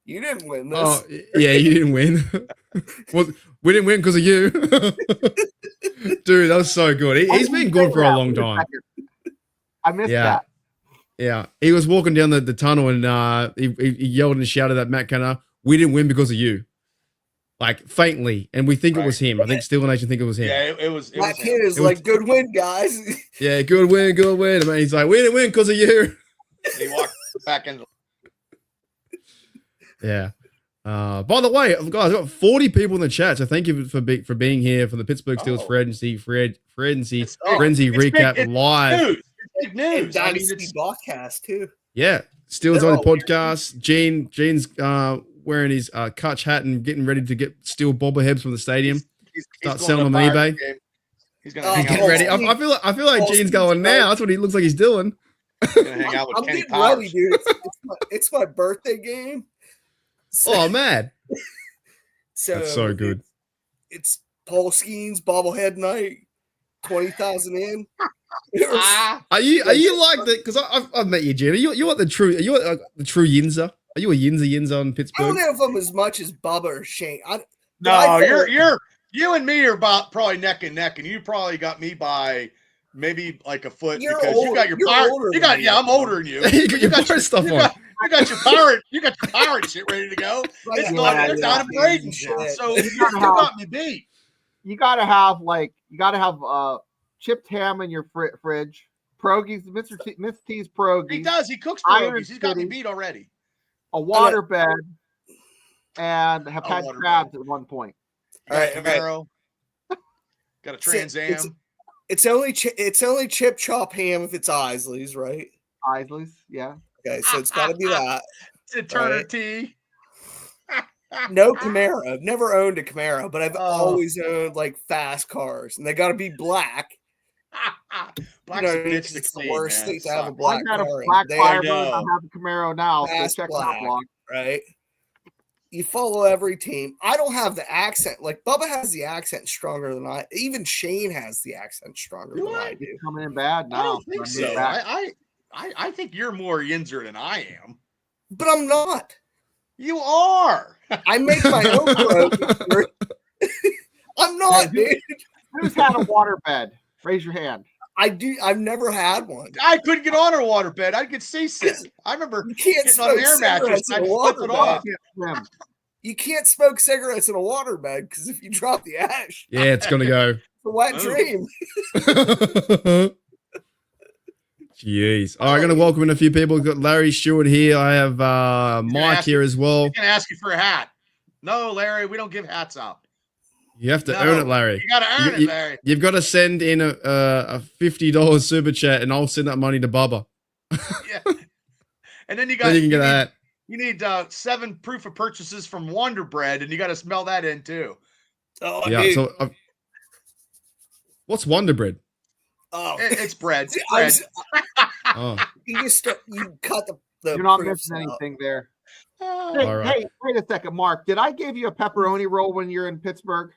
You didn't win this. Oh yeah, you didn't win. Well, we didn't win because of you, dude. That was so good. He's been good for a long time. I missed Yeah. that. Yeah, he was walking down the tunnel and he yelled and shouted at Matt Canada, "We didn't win because of you," like faintly, and we think it was him. I think Steel Nation think it was him. Yeah, it was. Matt him. Canada's it was- like, good win, guys. Yeah, good win. And he's like, "We didn't win because of you." He walked back in. Yeah. By the way, guys, I've got 40 people in the chat, so thank you for being here for the Pittsburgh Steelers Oh. Frenzy Oh, Frenzy it's recap big live. News. It's big And news. I mean, Dynasty broadcast too. Yeah, Steelers They're on the all weird. podcast. Gene's wearing his Kutch hat and getting ready to steal bobbleheads from the stadium. he's Start going selling to them on Pirates eBay. game. He's going Oh, to He's hang getting out. ready. I feel like Oh, Gene's Steve's going right. now. That's what he looks like he's doing. He's going to hang out with I'm Kenny getting ready, Powers. dude. It's my birthday game. So, Oh man, so that's so good. It's Paul Skeens bobblehead night. 20,000 in. Ah, Are you like that? Because I've met you, Gene. Are you what the true? Are you the true Yinzer? Are you a Yinzer in I don't Pittsburgh? know if I'm as much as Bubba or Shane. no, I you and me are about probably neck and neck, and you probably got me by maybe like a foot You're because you got your you're pirate. older You than got me. I'm older than you. You got your got pirate stuff you on. You got your pirate shit ready to go. It's Yeah, it's out of Braden shit. shit. So you gotta have- got me beat. You gotta have chipped ham in your fridge, pierogies, Mr. T's He pierogies, does. He cooks Iron pierogies. He's got me City. beat already. a waterbed, and have had waterbed. crabs at one point. Got All a right, all right. Camaro. Got a Trans It's- Am. It's only chip chop ham if it's Isley's, right? Isley's, yeah. Okay, so it's got to be that. It's a Turner Right. T. No Camaro. I've never owned a Camaro, but I've Oh. always owned like fast cars, and they got to be black. Black's You know, a bitch it's to the clean, worst man. thing It to have a sucks. black I got a car. and black they- Firebird. know. I have a Camaro now. So Fast check black. that blog. right? You follow every team. I don't have the accent. Like Bubba has the accent stronger than I. Even Shane has the accent stronger Do than I? I do. Coming in bad now. I don't think I'm so. getting back. I think you're more Yinzer than I am. But I'm not. You are. I make my own pierogies. I'm not, dude. Who's had a waterbed? Raise your hand. I do. I've never had one. I couldn't get on a waterbed. I'd get seasick. I remember You can't getting on an smoke air mattress. cigarettes in I'd a flip it off. waterbed. Swim. You can't smoke cigarettes in a waterbed because if you drop the ash, Yeah, it's gonna go. it's a wet Oh. dream. Jeez. All right, I'm gonna welcome in a few people. We've got Larry Stewart here. I have Mike ask- here as well. I'm gonna ask you for a hat. No, Larry, we don't give hats out. You have to No. earn it, Larry. You gotta earn You- it, Larry. You've got to send in a $50 super chat, and I'll send that money to Bubba. Yeah. And then you got Then you can get a hat. You need 7 proof of purchases from Wonder Bread, and you got to smell that in too. Oh, Yeah. dude. So, what's Wonder Bread? Oh, It's bread. See, bread. Oh, you just you cut the. You're not proofs missing out. anything there. Ah. Hey, All right. hey, wait a second, Mark. Did I give you a pepperoni roll when you're in Pittsburgh?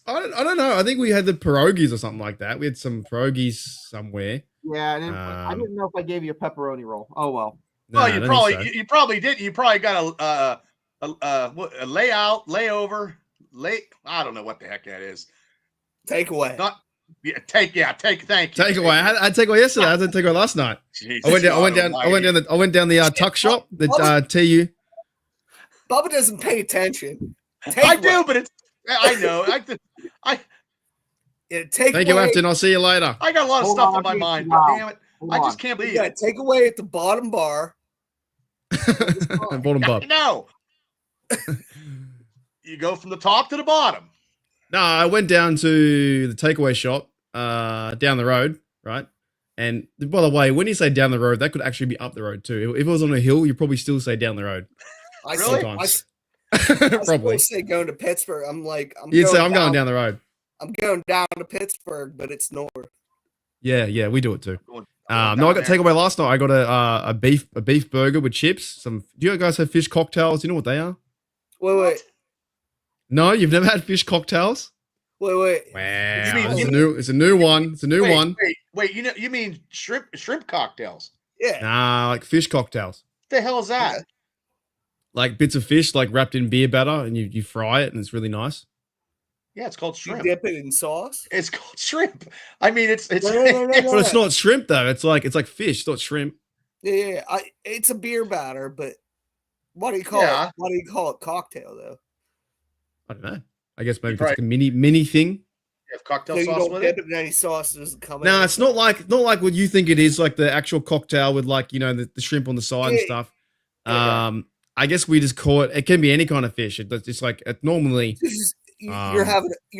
I don't know. I think we had the pierogies or something like that. We had some pierogies somewhere. Yeah, I Um, didn't know if I gave you a pepperoni roll. Oh well. No, Well, I you don't probably think so. you probably did. You probably got a layout, layover, I don't know what the heck that is. Take away. Not thank you. Take away. I had take away yesterday. I had take away last night. Jesus I went God down almighty. the tuck shop. The TU. Bubba doesn't pay attention. I do, but it's I know. Yeah, Thank you, Afton. I'll see you later. I got a lot of Hold stuff on, on my I'm mind. getting But loud. damn it, Hold I on. just can't believe Yeah, it. take away at the bottom bar. Bottom bub. No. You go from the top to the bottom. No, I went down to the takeaway shop down the road, right? And by the way, when you say down the road, that could actually be up the road too. If it was on a hill, you'd probably still say down the road. I Really? still- I, Sometimes. I Probably. still say going to Pittsburgh. You'd say I'm going down the road. I'm going down to Pittsburgh, but it's north. Yeah, we do it too. Going No, I down got there. takeaway last night. I got a beef burger with chips. Do you guys have fish cocktails? Do you know what they are? Wait. No, you've never had fish cocktails? Wow. mean- It's a new one. It's a new one. Wait. You mean shrimp cocktails? Yeah. Nah, like fish cocktails. What the hell is that? Yeah. Like bits of fish, like wrapped in beer batter, and you fry it, and it's really nice. Yeah, it's called You shrimp. dip it in sauce. It's called shrimp. I mean, it's No, no. But it's not shrimp though. It's like fish. It's not shrimp. Yeah. It's a beer batter, but what do you call Yeah. it? What do you call it? Cocktail though. I don't know. I guess maybe You it's like a mini thing. You have cocktail So you sauce don't with dip it. it in any sauce. It doesn't come. No, in. it's not like what you think it is. Like the actual cocktail with like the shrimp on the side and Yeah. stuff. Yeah. I guess we just call it. It can be any kind of fish. It's like it normally. This is- you're Um,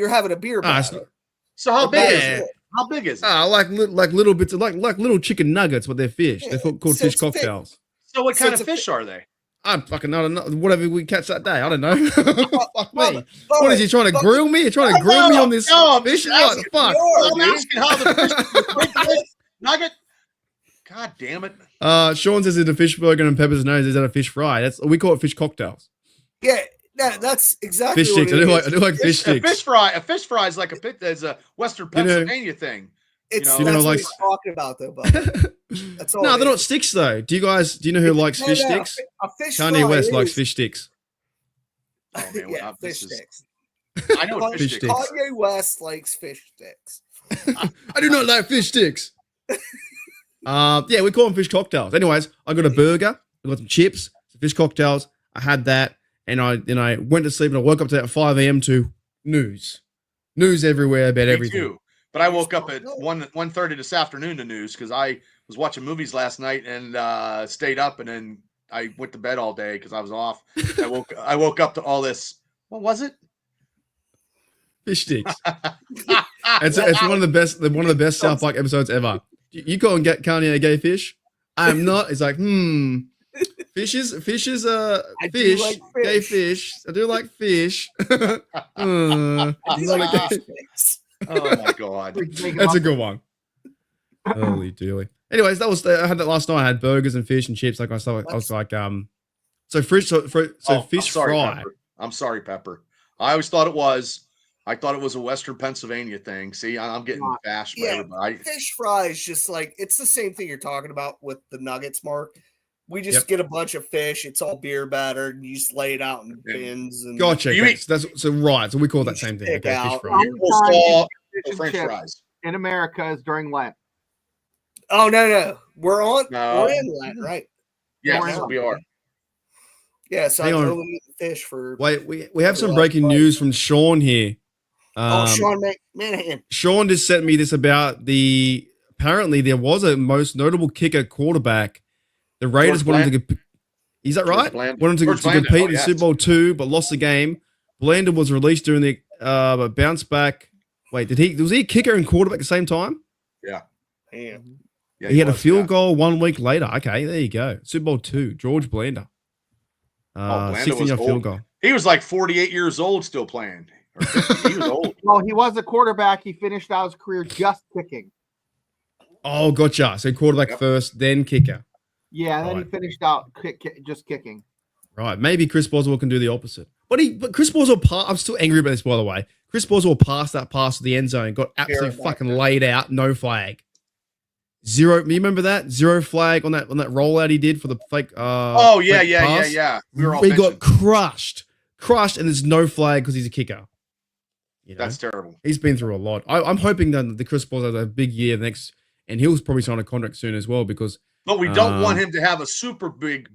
having a beer Ah, it's batter. So how big is Yeah. it? How big is it? like little bits of like little chicken nuggets, but they're fish. Yeah, They're called so fish it's fish. cocktails. So what so kind it's of a fish are they? I don't know. Whatever we catch that day. I don't know. Fuck me. Bubba, What is he trying to Bubba, grill me? You're trying to grill me on this No, I'm fish? just What the asking. fuck? You're- I'm asking how the fish nugget. God damn it! Sean says it's a fish burger and Peppers knows is that a fish fry. We call it fish cocktails. Yeah, that's exactly Fish what sticks. it I is. do like fish A sticks. fish fry is like a Western You know- Pennsylvania thing. It's you know, that's like- what we're talking about though, Bubba. That's all. No, it they're not is. sticks though. Do you know who likes No, fish no, sticks? A fish Kanye fry West is- likes fish sticks. Oh, man, yeah, well, fish this is- sticks. I know what Fish fish sticks. sticks. Kanye West likes fish sticks. I do not like fish sticks. Yeah, we call them fish cocktails. Anyways, I got a burger, I got some chips, some fish cocktails. I had that, and I went to sleep and I woke up at 5 a.m. to news everywhere about Me everything. too. But I woke up at 1:30 this afternoon to news because I was watching movies last night and stayed up, and then I went to bed all day because I was off. I woke up to all this. What was it? Fish sticks. It's one of the best South Park episodes ever. You call Kanye a gay fish? I'm not. It's like, fish is fish, like gay fish. fish. I do like fish. I do like Ah. fish sticks. Oh my god! That's a good one. Holy dooly. Anyways, I had that last night. I had burgers and fish and chips. Like I was like, so fish, I'm fish sorry, fry. Pepper. I'm sorry, Pepper. I always thought it was. I thought it was a Western Pennsylvania thing. See, I'm getting bashed by Yeah. everybody. Fish fry is just like it's the same thing you're talking about with the nuggets, Mark. We just get a bunch of fish. It's all beer battered, and you just lay it out in bins. And Gotcha. You Okay, eat- so right. So we call that same thing. Stick Okay, fish out. fry. Coleslaw Fish or and French chips fries. in America is during Lent. Oh no, we're No. in that, right? Yes, Wow. we are. Yeah, so Hang I'm on. only eating fish for. Wait, we have some breaking news from Sean here. Sean Manahan. Sean just sent me this about apparently there was a most notable kicker quarterback. The Raiders George wanted to compete. Is that George right? Blanda. Wanted to George Blanda. compete Oh, in yes. Super Bowl II, but lost the game. Blanda was released during the bounce back. Wait, was he a kicker and quarterback at the same time? Yeah. Yeah, he had a was, field yeah. goal 1 week later. Okay, there you go. Super Bowl II, George Blanda. Blanda 16-yard was field old. goal. He was like 48 years old still playing. Or 50. He was old. Well, he was a quarterback. He finished out his career just kicking. Oh, gotcha. So quarterback Yep. first, then kicker. Yeah, and then Right. he finished out just kicking. Right. Maybe Chris Boswell can do the opposite. But Chris Boswell I'm still angry about this, by the way. Chris Boswell passed that pass to the end zone, got absolutely fucking laid out, no flag. Zero. You remember that? Zero flag on that rollout he did for the fake Oh yeah, fake pass? We were all He got benching. crushed, and there's no flag because he's a kicker. You know? That's terrible. He's been through a lot. I'm hoping that the Chris Boswell has a big year next, and he'll probably sign a contract soon as well because But we don't want him to have a super big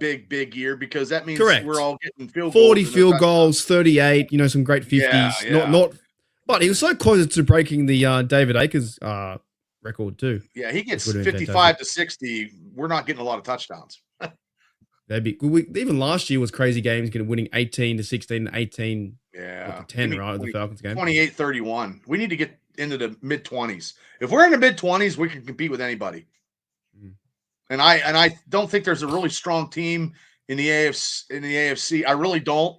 year because that means Correct. we're all getting field 40 goals. field goals, 38, some great 50s. Yeah. Not but he was so close to breaking the David Akers record too. Yeah, he gets Which would've been 55 to 60. We're not getting a lot of touchdowns. Even last year was crazy games, winning 18 to 16 and 18 Yeah. to 10, Give me right? The 20 Falcons game. 28-31. We need to get into the mid 20s. If we're in the mid 20s, we can compete with anybody. Mm. And I don't think there's a really strong team in the AFC. I really don't.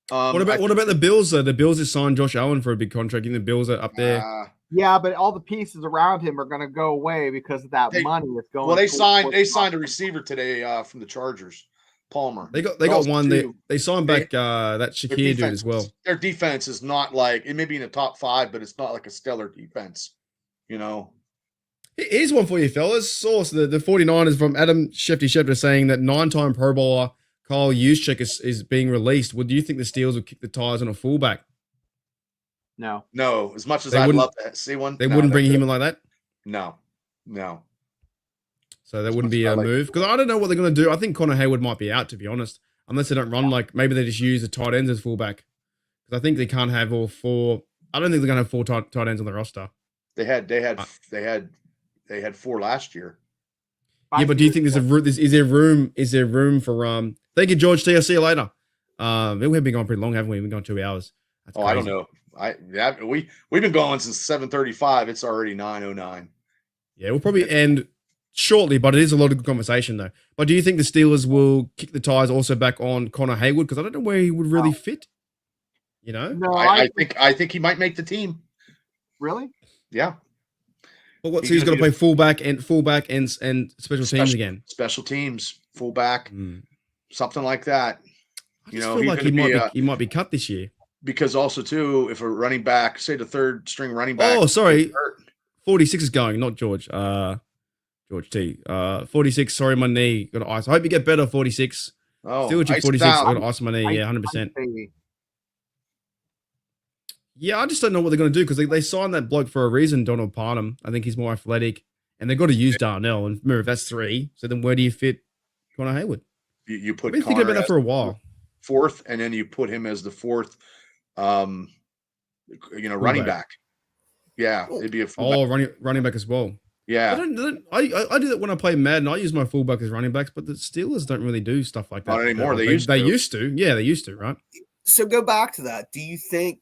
What about the Bills though? The Bills just signed Josh Allen for a big contract. The Bills are up there. Yeah, but all the pieces around him are going to go away because of that money that's going. Well, they towards- signed a receiver today from the Chargers, Palmer. They got Also, one. too, They signed back that their Shakir dude defense- as well. Their defense is not like it may be in the top 5, but it's not like a stellar defense. Here's one for you, fellas. Source, the 49ers from Adam Shefty Shepard saying that 9-time Pro Bowler Kyle Juszczyk is being released. Would you think the Steelers would kick the tires on a fullback? No. No, as much as They I'd wouldn't- love to see one, They no, wouldn't bring they're him good. in like that? No. So that wouldn't much be as I a like- move. Because I don't know what they're going to do. I think Connor Hayward might be out, to be honest. Unless they don't run maybe they just use the tight ends as fullback. Because I think they can't have all four. I don't think they're going to have four tight ends on the roster. They had 4 last year. Yeah, but do you think is there room for thank you, George T. I'll see you later. We've been going pretty long, haven't we? We've been going 2 hours. That's I don't crazy. know. We've been going since 7:35. It's already 9:09. Yeah, we'll probably end shortly, but it is a lot of good conversation though. But do you think the Steelers will kick the tires also back on Connor Hayward? Because I don't know where he would really fit. No, I think he might make the team. really. Yeah. But what? So He's he's got to gonna play fullback and special teams again. Special teams, fullback, Mm. something like that. I You just know, feel he's like gonna he might be cut this year. Because also too, if a running back, say the third string running back, Oh, sorry. gets hurt, 46 is going, not George. George T. 46. Sorry, my knee got ice. I hope you get better. 46. Still at your ice 46. down. I got ice on my knee. Yeah, 100%. Baby. Yeah, I just don't know what they're going to do because they signed that bloke for a reason, Donald Parham. I think he's more athletic, and they've got to use Darnell. And remember, if that's 3, so then where do you fit Connor Hayward? You I've put been thinking about Connor that for a as while. 4th, and then you put him as the 4th, running Fullback. back. Yeah, it'd be a fullback. Oh, running back as well. Yeah, I do that when I play Madden. I use my fullback as running backs, but the Steelers don't really do stuff like that. Not anymore. They They used to. Yeah, they used to, right? So go back to that. Do you think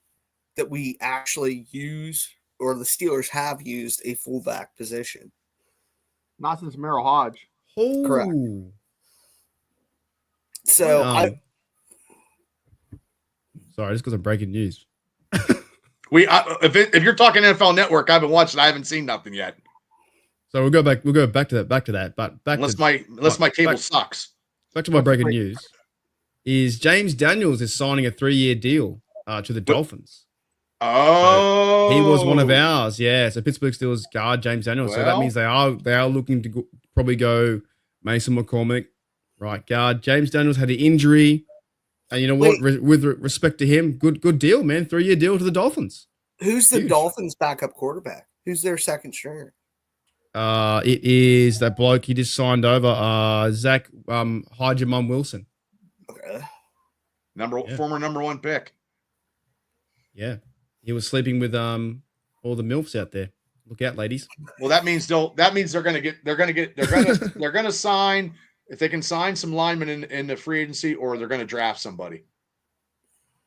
that we actually use, or the Steelers have used, a fullback position? Not since Merrill Hodge. Oh, Correct. So sorry, just because I'm breaking news. If you're talking NFL Network, I haven't watched it. I haven't seen nothing yet. So we'll go back to that. But Unless my cable sucks. Back to my breaking news is James Daniels is signing a 3-year deal to the Dolphins. Oh, He was one of ours. Yeah. So Pittsburgh Steelers guard James Daniels. So that Well- means they are looking to probably go Mason McCormick, right guard. James Daniels had an injury. And you know what? With respect to him, good deal, man. 3-year deal to the Dolphins. who's the Huge. Dolphins' backup quarterback? Who's their second stringer? It is that bloke he just signed over, Zach Hajimon Wilson. Okay. former number 1 pick. Yeah, he was sleeping with all the milfs out there. Look out, ladies. Well, that means they're gonna sign, if they can sign some linemen in the free agency, or they're gonna draft somebody.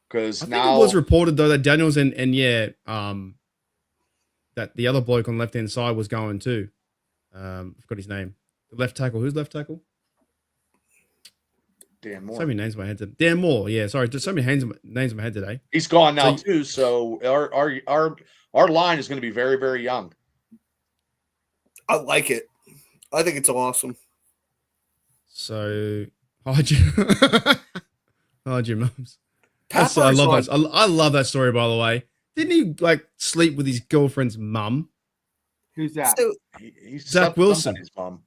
Because I think now it was reported though that Daniels and that the other bloke on the left hand side was going too. I forgot his name. The left tackle. Who's left tackle? Dan Moore. So many names in my head. Dan Moore. Yeah, sorry. Just so many names in my head today. He's gone now So- too. So our line is going to be very, very young. I like it. I think it's awesome. So, hide your mums. Pepper's I love on- that. I love that story. By the way, didn't he like sleep with his girlfriend's mum? Who's that? So, He Zach slept with Wilson. somebody's mom.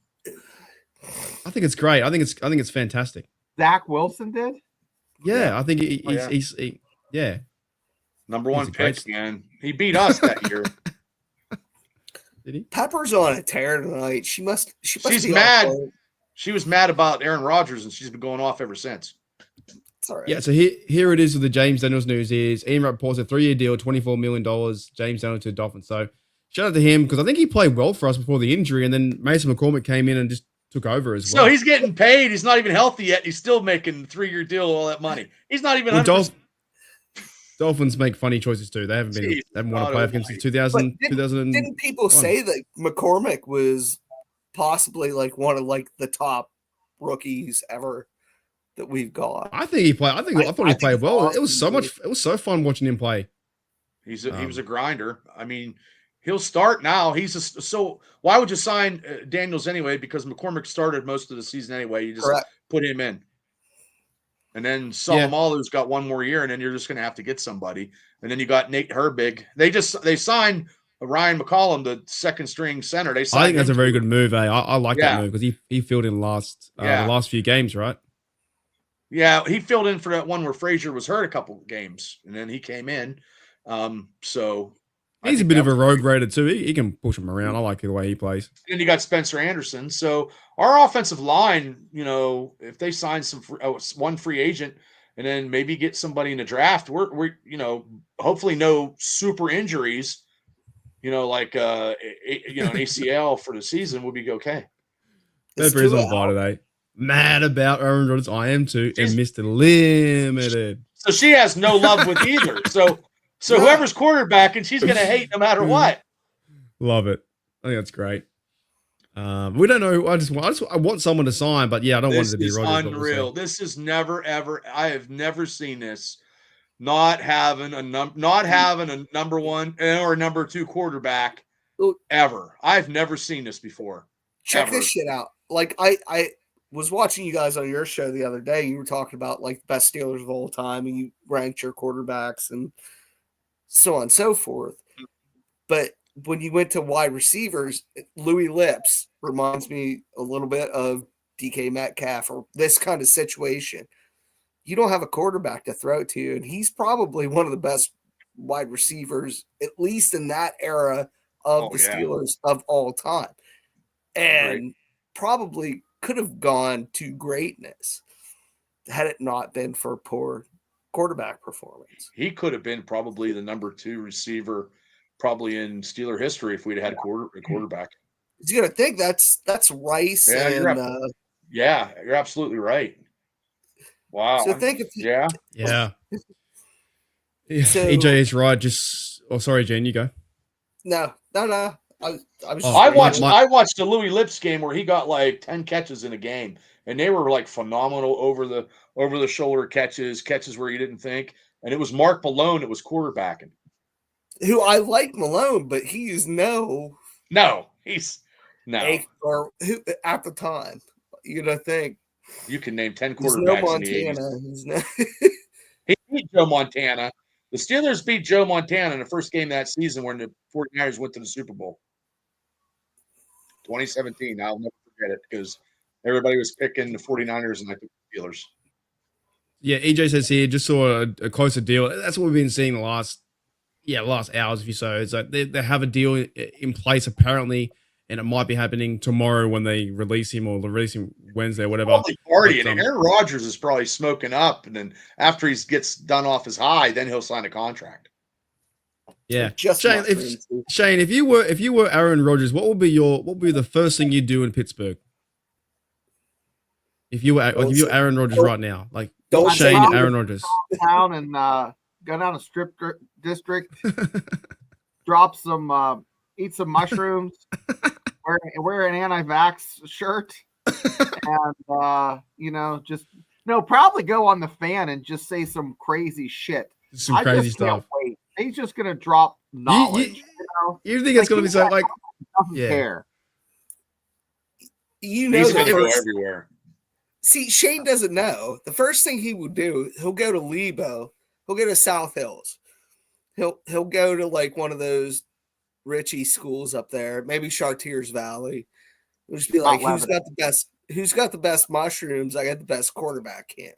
I think it's great. I think it's fantastic. Zach Wilson did? Yeah, I think Oh, yeah. he's yeah. Number He's 1 a great- pick, man. He beat us that year. Did he? Pepper's on a tear tonight. She must She's be mad. off. She was mad about Aaron Rodgers, and she's been going off ever since. It's all right. Yeah, so here it is with the James Daniels news is Ian Rappaport's a 3-year deal, $24 million, James Daniels to the Dolphins. So shout out to him because I think he played well for us before the injury, and then Mason McCormick came in and just took over as well. So he's getting paid. He's not even healthy yet. He's still making a 3-year deal, all that money. He's not even. Well, 100%. Dolphins make funny choices too. They haven't Jeez, won a playoff game since 2000. But Didn't people One. say that McCormick was possibly like one of like the top rookies ever that we've got? I think he played. I thought he played he's well. awesome, It was so dude. much. It was so fun watching him play. He was a grinder. I mean, he'll start now. So why would you sign Daniels anyway? Because McCormick started most of the season anyway. You just Correct. put him in. And then Yeah. Salomalu's got one more year, and then you're just going to have to get somebody. And then you got Nate Herbig. They signed Ryan McCollum, the second string center. I think that's a very good move. I like Yeah. that move because he filled in the last few games, right? Yeah, he filled in for that one where Frazier was hurt a couple games, and then he came in. So I He's a think bit that of a was rogue grader too. He can push him around. I like the way he plays. And you got Spencer Anderson. So our offensive line, if they sign one free agent and then maybe get somebody in the draft, we're hopefully no super injuries, like an ACL for the season, we'll be okay. It's Pepper is too on fire today. Mad about Aaron Rodgers. I am too. And Mr. Limited. So she has no love with either. So Yeah. whoever's quarterback, and she's going to hate no matter what. Love it. I think that's great. We don't know. I want someone to sign, but yeah, I don't want it This to be is Rodgers. unreal. This is never ever. I have never seen this. Not having a number 1 or number 2 quarterback Look. ever. I've never seen this before. Check ever. this shit out. Like I was watching you guys on your show the other day. You were talking about like the best Steelers of all time, and you ranked your quarterbacks and so on and so forth. But when you went to wide receivers, Louis Lips reminds me a little bit of DK Metcalf or this kind of situation. You don't have a quarterback to throw to, and he's probably one of the best wide receivers, at least in that era of the yeah. Steelers of all time. And probably could have gone to greatness had it not been for poor quarterback performance. He could have been probably the number 2 receiver probably in Steeler history if we'd had a quarterback. He's gonna think that's Rice Yeah, and you're absolutely right. Wow. so think if Yeah. Yeah. So- EJ is right. Sorry, Gene, you go. no. I was Oh, I just watched the Louis Lips game where he got like 10 catches in a game, and they were like phenomenal over the shoulder catches where you didn't think. And it was Mark Malone that was quarterbacking. who I like Malone, but he's no No, he's no. or who at the time. You gotta think You can name 10 he's no quarterbacks in the 80s. Montana. He's no He beat Joe Montana. The Steelers beat Joe Montana in the first game that season when the 49ers went to the Super Bowl. 2017. I'll never forget it because everybody was picking the 49ers and I took the Steelers. Yeah, EJ says here, just saw a closer deal. That's what we've been seeing the last hours, if you so. It's like they have a deal in place apparently, and it might be happening tomorrow when they release him or release him Wednesday or whatever. Probably partying. But, Aaron Rodgers is probably smoking up, and then after he gets done off his high, then he'll sign a contract. Yeah, just Shane, if you were Aaron Rodgers, what would be the first thing you'd do in Pittsburgh? If you were Aaron Rodgers right now, like Don't Shane say- Aaron Rodgers. Town and go down to strip district, drop some, eat some mushrooms, wear an anti-vax shirt, and probably go on the fan and just say some crazy shit. Some crazy just can't stuff. wait. He's just gonna drop knowledge. You think it's gonna be so like? Doesn't Yeah. care. You know He's the going to go first, everywhere. see, Shane doesn't know. The first thing he would do, he'll go to Lebo. He'll go to South Hills. He'll go to like one of those Richie schools up there, maybe Chartiers Valley. He'll just be like, Mount who's got the best mushrooms? I got the best quarterback camp.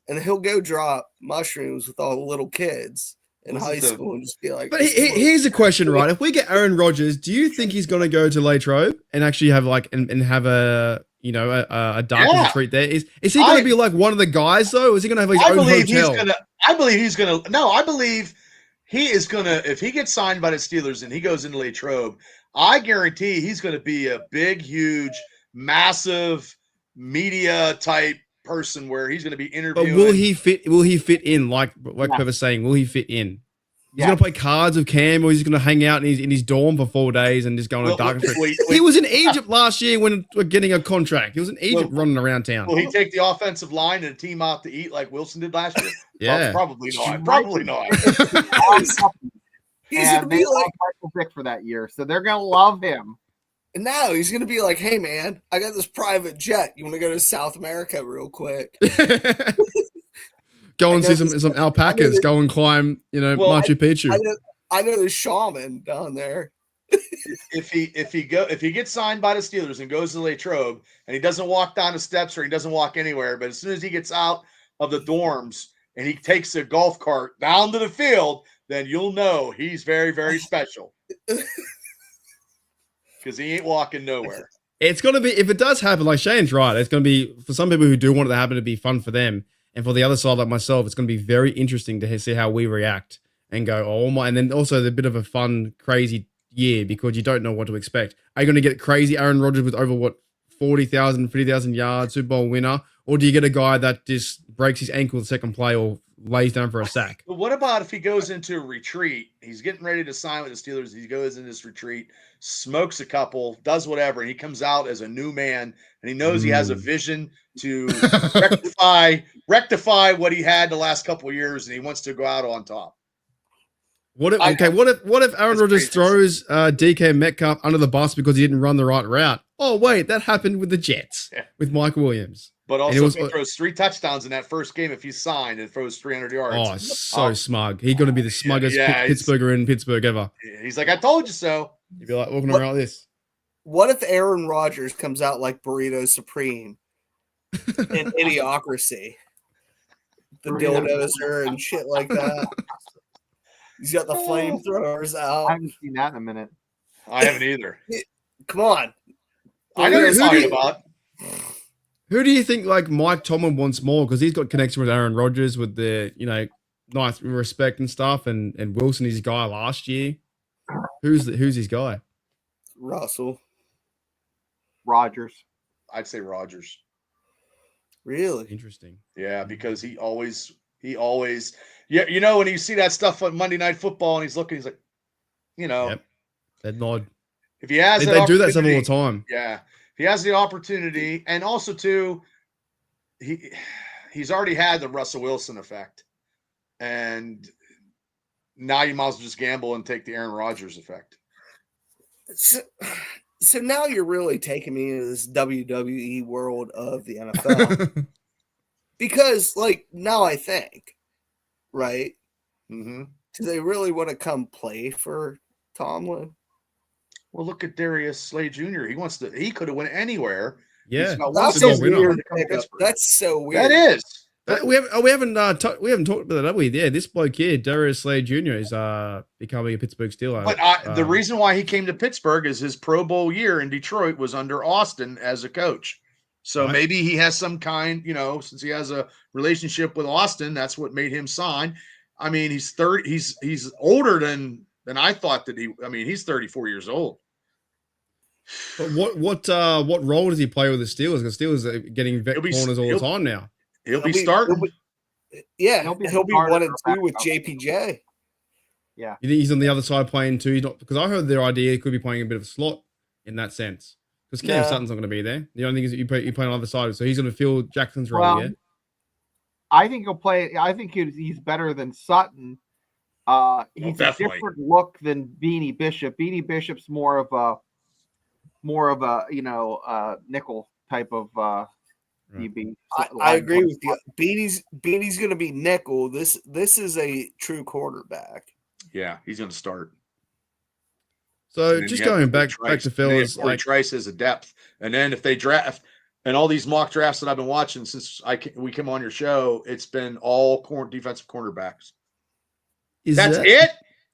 And he'll go drop mushrooms with all the little kids in This high is the- school and just be like, But here's a question, right? If we get Aaron Rodgers, do you think he's going to go to Latrobe and actually have like and have a dark Yeah. retreat there? Is he going to be like one of the guys though? Or is he going to have his I own believe hotel? I believe he is gonna. If he gets signed by the Steelers and he goes into Latrobe, I guarantee he's gonna be a big, huge, massive media type person where he's gonna be But interviewing. will he fit? Will he fit in? Like Yeah. Trevor's saying, will he fit in? He's Yeah. gonna play cards with Cam, or he's gonna hang out in his dorm for 4 days and just go on a Will- dark retreat. will- He was in Egypt last year when we're getting a contract. He was in Egypt Will- running around town. Will he take the offensive line and team out to eat like Wilson did last year? Yeah. Probably not. Probably not. he's gonna And be they like, love Michael Vick for that year, so they're gonna love him. no, he's gonna be like, hey man, I got this private jet. You want to go to South America real quick? Go I and know see this- some alpacas. Go and climb, Well, Machu Picchu. I know the shaman down there. If he gets signed by the Steelers and goes to Latrobe and he doesn't walk down the steps or he doesn't walk anywhere, but as soon as he gets out of the dorms and he takes a golf cart down to the field, then you'll know he's very, very special. Because he ain't walking nowhere. It's going to be, if it does happen, like Shane's right, it's going to be, for some people who do want it to happen, to be fun for them. And for the other side, like myself, it's going to be very interesting to see how we react and go, oh my. And then also the bit of a fun, crazy year because you don't know what to expect. Are you going to get crazy Aaron Rodgers with over 40,000, 50,000 yards, Super Bowl winner? Or do you get a guy that just breaks his ankle the second play or lays down for a sack? But what about if he goes into a retreat? He's getting ready to sign with the Steelers. He goes in this retreat, smokes a couple, does whatever, and he comes out as a new man. And he knows he has a vision to rectify what he had the last couple of years, and he wants to go out on top. What if Aaron That's Rodgers crazy. throws DK Metcalf under the bus because he didn't run the right route? Oh wait, that happened with the Jets Yeah. with Mike Williams. But And also, it was- if he throws 3 touchdowns in that first game, if he's signed and throws 300 yards. Oh, so smug. He's going to be the smuggest yeah, he's- Pittsburgher in Pittsburgh ever. He's like, I told you so. You'd be like walking What- around like this. What if Aaron Rodgers comes out like Burrito Supreme in Idiocracy? The Burrito. dildozer and shit like that. He's got the flamethrowers I out. haven't seen that in a minute. I haven't either. Come on. I know what you're Who do talking you- about. Who do you think like Mike Tomlin wants more? Because he's got connection with Aaron Rodgers with the, nice respect and stuff. And Wilson, his guy last year. Who's his guy? Russell. Rodgers. I'd say Rodgers. Really? Interesting. Yeah, because he always, yeah, you know, when you see that stuff on Monday Night Football and he's looking, he's like, you know, Yep. That nod. if he has, They do that stuff all the opportunity- time. Yeah, if he has the opportunity, and also too, he's already had the Russell Wilson effect, and now you might as well just gamble and take the Aaron Rodgers effect. So now you're really taking me into this WWE world of the NFL. Because, like, now I think, right? Mm-hmm. Do they really want to come play for Tomlin? Well, look at Darius Slay Jr. He could have went anywhere. Yeah. He's got one That's so so season winner. weird. to come to Pittsburgh. That's so weird. That is. We haven't talked about that, have we? Yeah, this bloke here, Darius Slade Jr. is becoming a Pittsburgh Steeler. But the reason why he came to Pittsburgh is his Pro Bowl year in Detroit was under Austin as a coach. So Right. maybe he has some kind, you know, since he has a relationship with Austin, that's what made him sign. I mean, he's 30. He's older than I thought that he. I mean, he's 34 years old. But what role does he play with the Steelers? Because Steelers are getting vet He'll be- corners all the he'll- time now. He'll be starting. Yeah, He'll be he'll be starter 1 and or 2 with backup. JPJ. You think he's on the other side playing too? He's not, because I heard their idea he could be playing a bit of a slot in that sense. Because Cam No. Sutton's not going to be there. The only thing is that you play on the other side, so he's going to fill Jackson's role. Well, Yeah, I think he'll play. I think he's better than Sutton. He's a definitely. different look than Beanie Bishop. Beanie Bishop's more of a nickel type of DB. I agree with you. Beanie's going to be nickel. This is a true quarterback. Yeah, he's going to start. So And then just you have going Corey back to Trice. And then you have fellas, Corey like Trice as a depth, and then if they draft and all these mock drafts that I've been watching since we came on your show, it's been all defensive cornerbacks. is That's that, it.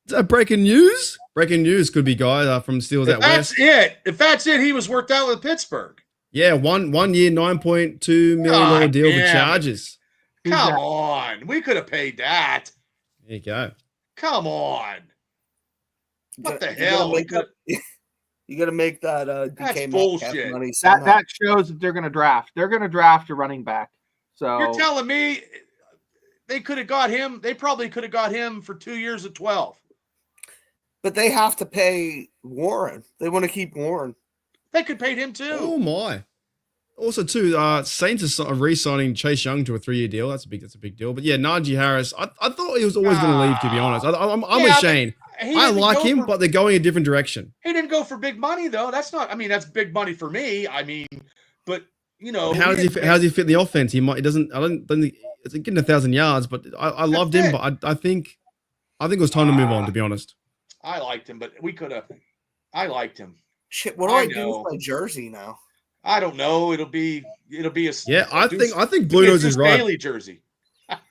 Is that breaking news? Breaking news could be guy from Steelers If out that's west. if that's it, he was worked out with Pittsburgh. Yeah, one year, $9.2 million God deal for damn it. Chargers. Who's Come that? on, we could have paid that. There you go. Come on, what the You gotta hell? We make could- You got to make that That's DK Metcalf bullshit. money That somehow. that shows that they're going to draft. They're going to draft a running back. So You're telling me they could have got him? They probably could have got him for 2 years at 12. But they have to pay Warren. They want to keep Warren. They could pay him too. Oh my! Also, too, Saints are re-signing Chase Young to a 3-year deal. That's a big deal. But yeah, Najee Harris. I thought he was always going to leave. To be honest, I'm Yeah, with but Shane. He I didn't like go him, for- but they're going a different direction. he didn't go for big money though. That's not. I mean, that's big money for me. I mean, but you know, How does he fit in the offense? He doesn't. I don't think it's getting 1,000 yards, but I loved him. it. But I think it was time to move on. To be honest. I liked him, but we could have. I liked him. Shit, what do I I do know. with my jersey now? I don't know. It'll be a. Yeah, I Deuce- think Blue Nose is Deuce right. Bailey jersey.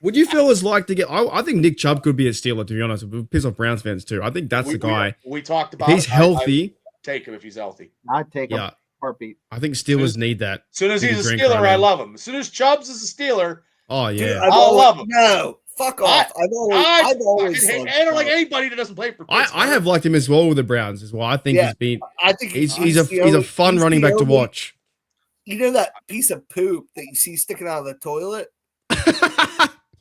Would you fellas like to get? I think Nick Chubb could be a Steeler. To be honest, it would piss off Browns fans too. I think that's the guy. We talked If about. he's it. healthy, I'd take him if he's healthy. I'd take yeah, a heartbeat. I think Steelers need that. As soon as Take a he's a drink Steeler, right I now. love him. As soon as Chubbs is a Steeler, Oh Dude, yeah, I'll love him. No, fuck off. I've I always fucking hate. loved I don't like Chubb. anybody that doesn't play for. I Pittsburgh. have liked him as well with the Browns as well. I think Yeah. he's been I think he's the a only- fun he's running the back to only- watch. You know that piece of poop that you see sticking out of the toilet?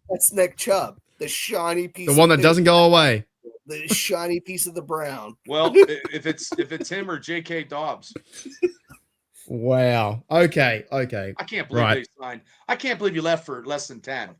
That's Nick Chubb. The shiny piece. The one of that poop. doesn't go away. The shiny piece of the brown. Well, if it's him or J.K. Dobbs, Wow. Okay. I can't believe Right. they signed. I can't believe you left for less than 10.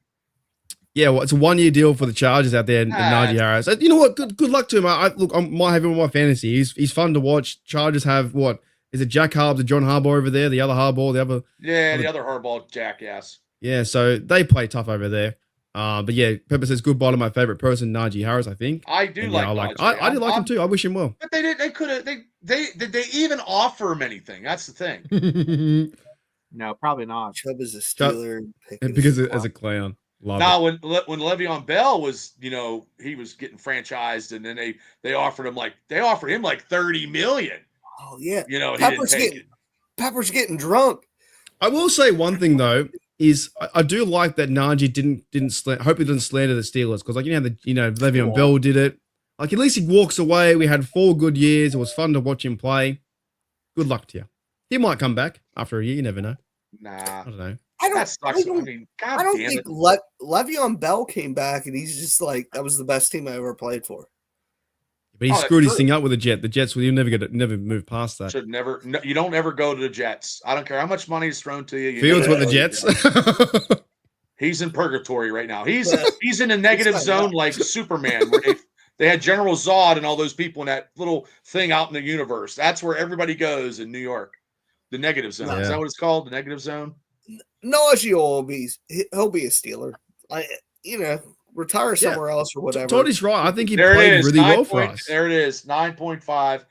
Yeah, well, it's a 1-year deal for the Chargers out there, and Ah. Najee Harris. You know what? Good luck to him. I might have him on my fantasy. He's fun to watch. Chargers have what? Is it Jack Harbs, John Harbaugh over there? The other Harbaugh, the other. Yeah, the other hardball jackass. Yeah, so they play tough over there. But yeah, Pepper says goodbye to my favorite person, Najee Harris. I think. I do And like. yeah, Najee. I do like him too. I wish him well. But they did. They could have. They did. They even offer him anything? That's the thing. No, probably not. Chubb is a Chubb- Steeler. because as a clown, love Now, when Le'Veon Bell was, he was getting franchised, and then they offered him like $30 million. Oh yeah, And he didn't Pepper's take it. Pepper's getting drunk. I will say one thing though is I do like that Najee didn't hope he didn't slander the Steelers because Le'Veon Bell did it. Like, at least he walks away. We had 4 good years. It was fun to watch him play. Good luck to you. He might come back after a year. You never know. Nah, I don't know. that sucks. I mean, I God don't damn think it. Le'Veon Bell came back and he's just like, that was the best team I ever played for. But he Oh, that's screwed his true. thing up with the Jet. The Jets will never move past that. Should never. No, you don't ever go to the Jets. I don't care how much money is thrown to you. You Fields never with the go to Jets. He's in purgatory right now. He's But- in a negative not zone that. like Superman, where they had General Zod and all those people in that little thing out in the universe. That's where everybody goes in New York. The negative zone. Yeah. Is that what it's called? The negative zone? Najee will be, he'll be a Steeler. Retire Yeah. somewhere else or whatever. Toddy's right. I think he There it played is. really 9 well for point- us. There it is. 9.5.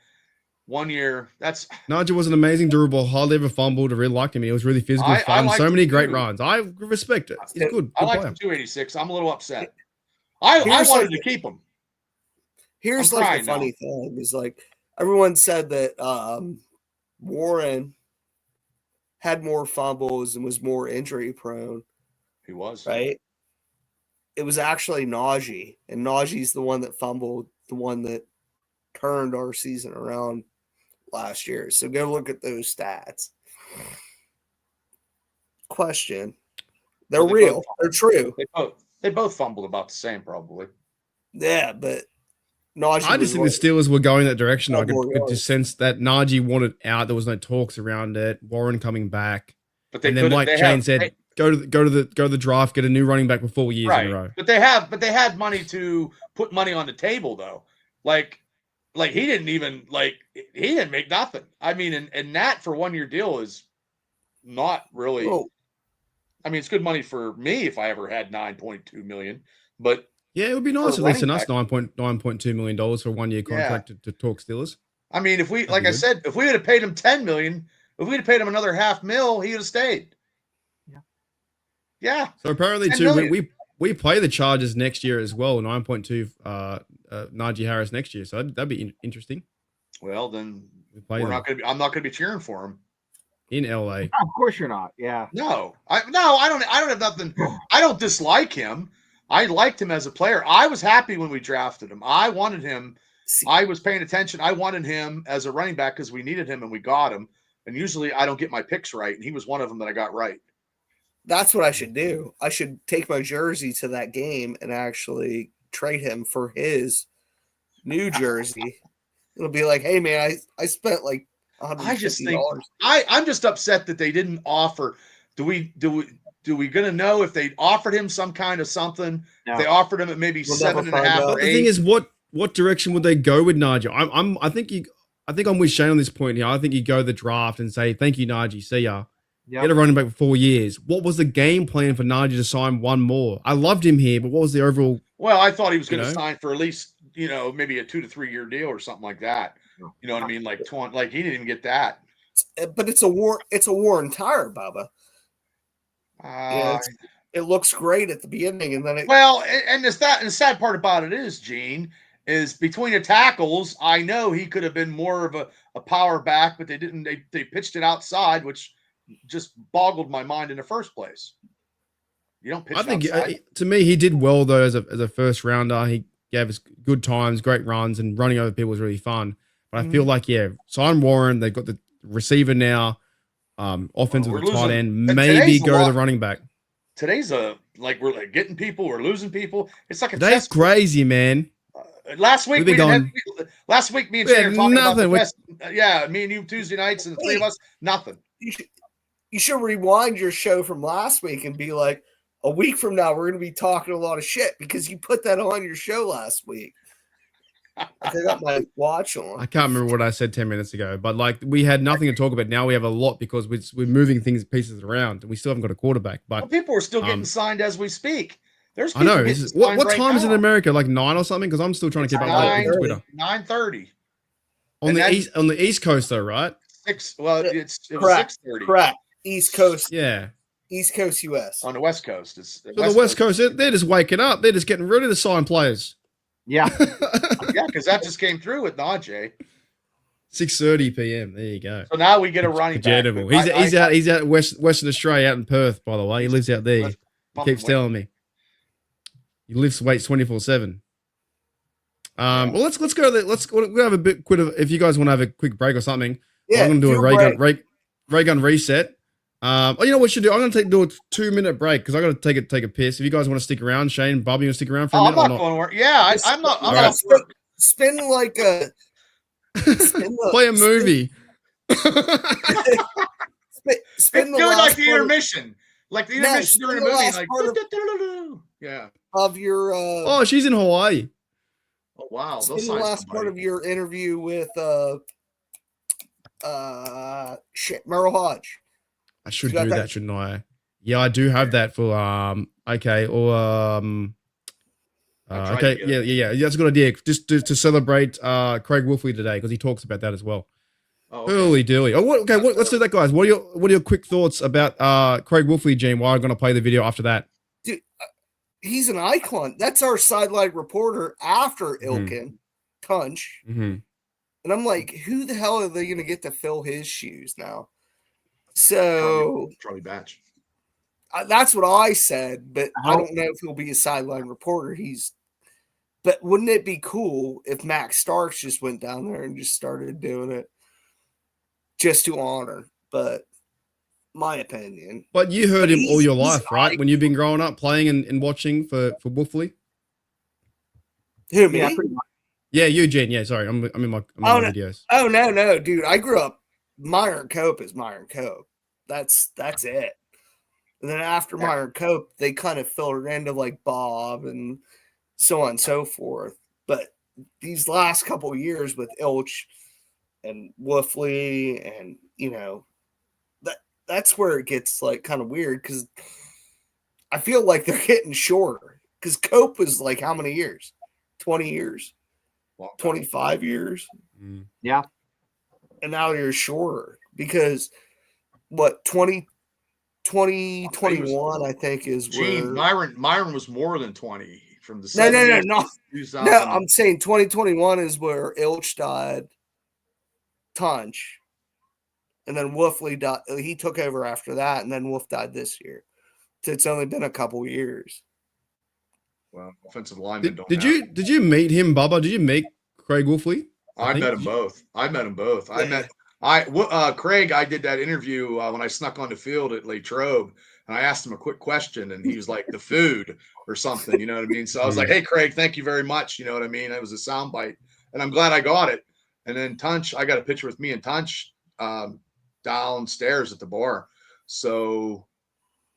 1 year. That's Najee was an amazing, durable, hardly ever fumbled. I really liked him. He was really physical, I fun. liked So many him great too. runs. I respect it. He's good. I Good like player. him 286. I'm a little upset. I Here's wanted like- to keep him. Here's I'm like crying the funny thing is like everyone said that Warren had more fumbles and was more injury prone, He was. right? It was actually Najee, and Najee's the one that fumbled, the one that turned our season around last year. So go look at those stats. Question. They're Well, they real. both They're true. They both fumbled about the same, probably. Yeah, but Najee I was just think the Steelers were going that direction. I More could yards. just sense that Najee wanted out. There was no talks around it. Warren coming back, But they and then could've- Mike they Shane have- said, they- "Go to the draft, get a new running back for 4 years in a row." But they had money to put money on the table though. Like he didn't even he didn't make nothing. I mean, and that for 1 year deal is not really. Oh, I mean, it's good money for me if I ever had 9.2 million. But Yeah, it would be For nice a at least in running us $9.2 million for a 1 year contract to talk Steelers. I mean, if we That'd like be I good. said, if we would have paid him 10 million, if we'd have paid him another $500,000, he would have stayed. Yeah. Yeah. So apparently, 10 too, million. we play the Chargers next year as well. 9.2 Najee Harris next year, so that'd be interesting. Well, then We play them I'm not gonna be cheering for him. in LA. Of course you're not. Yeah. No, I don't have nothing. I don't dislike him. I liked him as a player. I was happy when we drafted him. I wanted him. see, I was paying attention. I wanted him as a running back because we needed him and we got him. And usually I don't get my picks right, and he was one of them that I got right. that's what I should do. I should take my jersey to that game and actually trade him for his new jersey. It'll be like, hey man, I spent like I just think $150. I'm just upset that they didn't offer. Do we gonna know if they offered him some kind of something? No. They offered him at maybe We'll never 7.5 find out. or But the thing 8. is, what direction would they go with Najee? I think I'm with Shane on this point here. I think you go the draft and say, "Thank you, Najee. See ya." Yeah. Get a running back for 4 years. What was the game plan for Najee to sign one more? I loved him here, but what was the overall? Well, I thought he was going You to know? sign for at least maybe a 2 to 3 year deal or something like that. You know what I mean? Like 20. Like he didn't even get that. But it's a Warren tire, Bubba. Uh, It looks great at the beginning, and then it Well, and the sad part about it is, Gene, is between the tackles, I know he could have been more of a power back, but they didn't. They pitched it outside, which just boggled my mind in the first place. You don't pitch I think outside. to me, he did well though as a first rounder. He gave us good times, great runs, and running over people was really fun. But I feel like sign Warren. They've got the receiver now, offensive We're with the tight losing- end. and Maybe today's a go to lot- the running back. Today's we're like getting people, we're losing people. It's like a Today's chess. crazy, man. Last week, We've been last week, me and We Shane had were talking about the nothing. best. Yeah, me and you Tuesday nights, and the three of us, nothing. you should rewind your show from last week and be like, a week from now, we're going to be talking a lot of shit because you put that on your show last week. I got my watch I on. can't remember what I said 10 minutes ago, but like we had nothing to talk about. Now we have a lot because we're moving pieces around, and we still haven't got a quarterback. Well, But people are still getting um, signed as we speak. There's I people know. getting What signed right time is it in now. America? Like 9 or something? Because I'm still trying to keep up with 9:30. Twitter. 9:30. On And the that's- east East Coast though, right? 6. Well, Yeah, it was correct. 6:30 Correct. East Coast, Yeah. US. on the West Coast. It's So the West Coast, they're just waking up. They're just getting ready to sign players. Yeah. Yeah, because that just came through with Najee. 6:30 p.m. There you go. So now we get a running back. Incredible. He's out Western Australia, out in Perth, by the way. He lives out there. He keeps telling me. He lifts weights 24/7. Well, let's go. We'll have a bit quick of, if you guys want to have a quick break or something. Yeah, I'm gonna do a feel ray gun reset. Oh, you know what we should do? I'm gonna do a 2-minute break because I got to take a piss. If you guys want to stick around, Shane, Bobby, you want to stick around for a Oh, I'm minute or not not? going to work. Yeah, I'm not. I'm All not. right. Work. spin like a Play a movie. Spin the Do it last like the part of- intermission, like the No, intermission during a spin the movie. last Like, part of- yeah. of your Oh, she's in Hawaii. Oh wow, they'll spin the sign last part somebody. of your interview with Merrill Hodge. I should You got do that? that, shouldn't I? Yeah, I do have that for okay, or I tried to okay, get yeah, that's a good idea. Just to celebrate Craig Wolfley today because he talks about that as well. Oh, okay. Holy dilly! Oh, let's do that, guys. What are your quick thoughts about Craig Wolfley, Gene? Why I'm going to play the video after that? Dude, he's an icon. That's our sideline reporter after Ilkin, Tunch. Mm-hmm. And I'm like, who the hell are they going to get to fill his shoes now? So Charlie Batch. that's what I said, but I How- don't know if he'll be a sideline reporter. But wouldn't it be cool if Max Starks just went down there and just started doing it just to honor? But my opinion. But you heard But him all your he's life, right? an When you've been growing up playing and watching for Wolfley. Who, me? Yeah, pretty much. Yeah, you, Gene. Yeah, sorry, I'm in my Oh, no. videos. Oh no, dude! I grew up. Myron Cope is Myron Cope. That's it. And then after Myron Cope, they kind of filtered into like Bob and so on and so forth. But these last couple of years with Ilch and Wolfley, and that's where it gets like kind of weird because I feel like they're getting shorter. Because Cope was like how many years? 20 years. Long time. 25 years, Mm. Yeah. and now you're shorter because what 2021 I think is Gene, where Myron was more than 20 from the no 70s to 2000. no I'm saying 2021 is where Ilch died, Tunch, and then Wolfley died. He took over after that, and then Wolf died this year. So it's only been a couple years. Well, offensive linemen Did you meet him, Bubba? Did you meet Craig Wolfley? I met them both. Craig. I did that interview when I snuck on the field at Latrobe, and I asked him a quick question, and he was like, "The food or something," you know what I mean? So I was like, "Hey, Craig, thank you very much." You know what I mean? It was a soundbite, and I'm glad I got it. And then Tunch, I got a picture with me and Tunch downstairs at the bar. So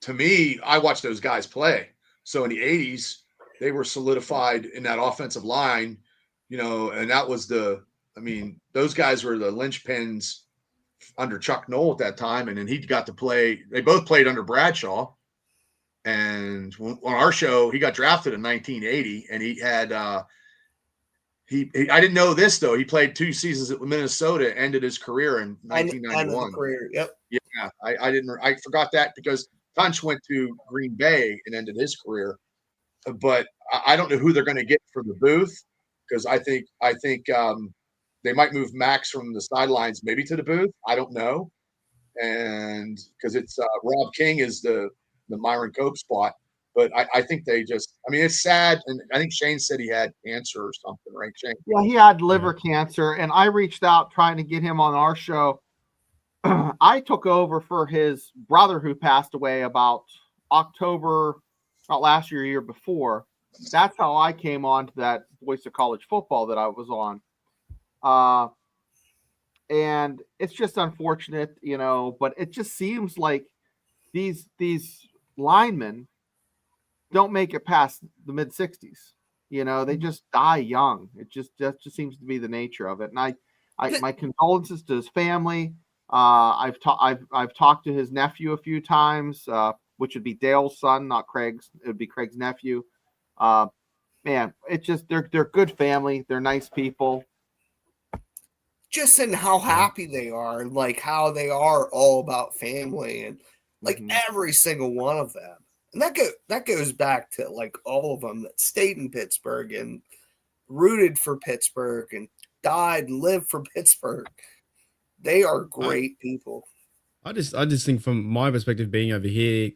to me, I watched those guys play. So in the 80s, they were solidified in that offensive line, and that was those guys were the linchpins under Chuck Noll at that time. And then he got to play, they both played under Bradshaw. And on our show, he got drafted in 1980, and he had, I didn't know this though. He played 2 seasons at Minnesota, ended his career in 1991. Career. Yep. Yeah, I forgot that because Tunch went to Green Bay and ended his career. But I don't know who they're going to get for the booth because I think they might move Max from the sidelines maybe to the booth. I don't know, and because it's Rob King is the Myron Cope spot. But I think they just, it's sad, and I think Shane said he had cancer or something, right, Shane? Yeah, he had liver cancer, and I reached out trying to get him on our show. I took over for his brother who passed away about October, not last year before. That's how I came on to that Voice of College Football that I was on. And it's just unfortunate, but it just seems like these linemen don't make it past the mid 60s. They just die young. It just seems to be the nature of it. And my condolences to his family. I've talked to his nephew a few times, which would be Dale's son, not Craig's. It would be Craig's nephew. Man, it's just they're good family. They're nice people. Just in how happy they are, and like how they are all about family, and like every single one of them. And that goes back to like all of them that stayed in Pittsburgh and rooted for Pittsburgh and died and lived for Pittsburgh. They are great people. I just think from my perspective, being over here,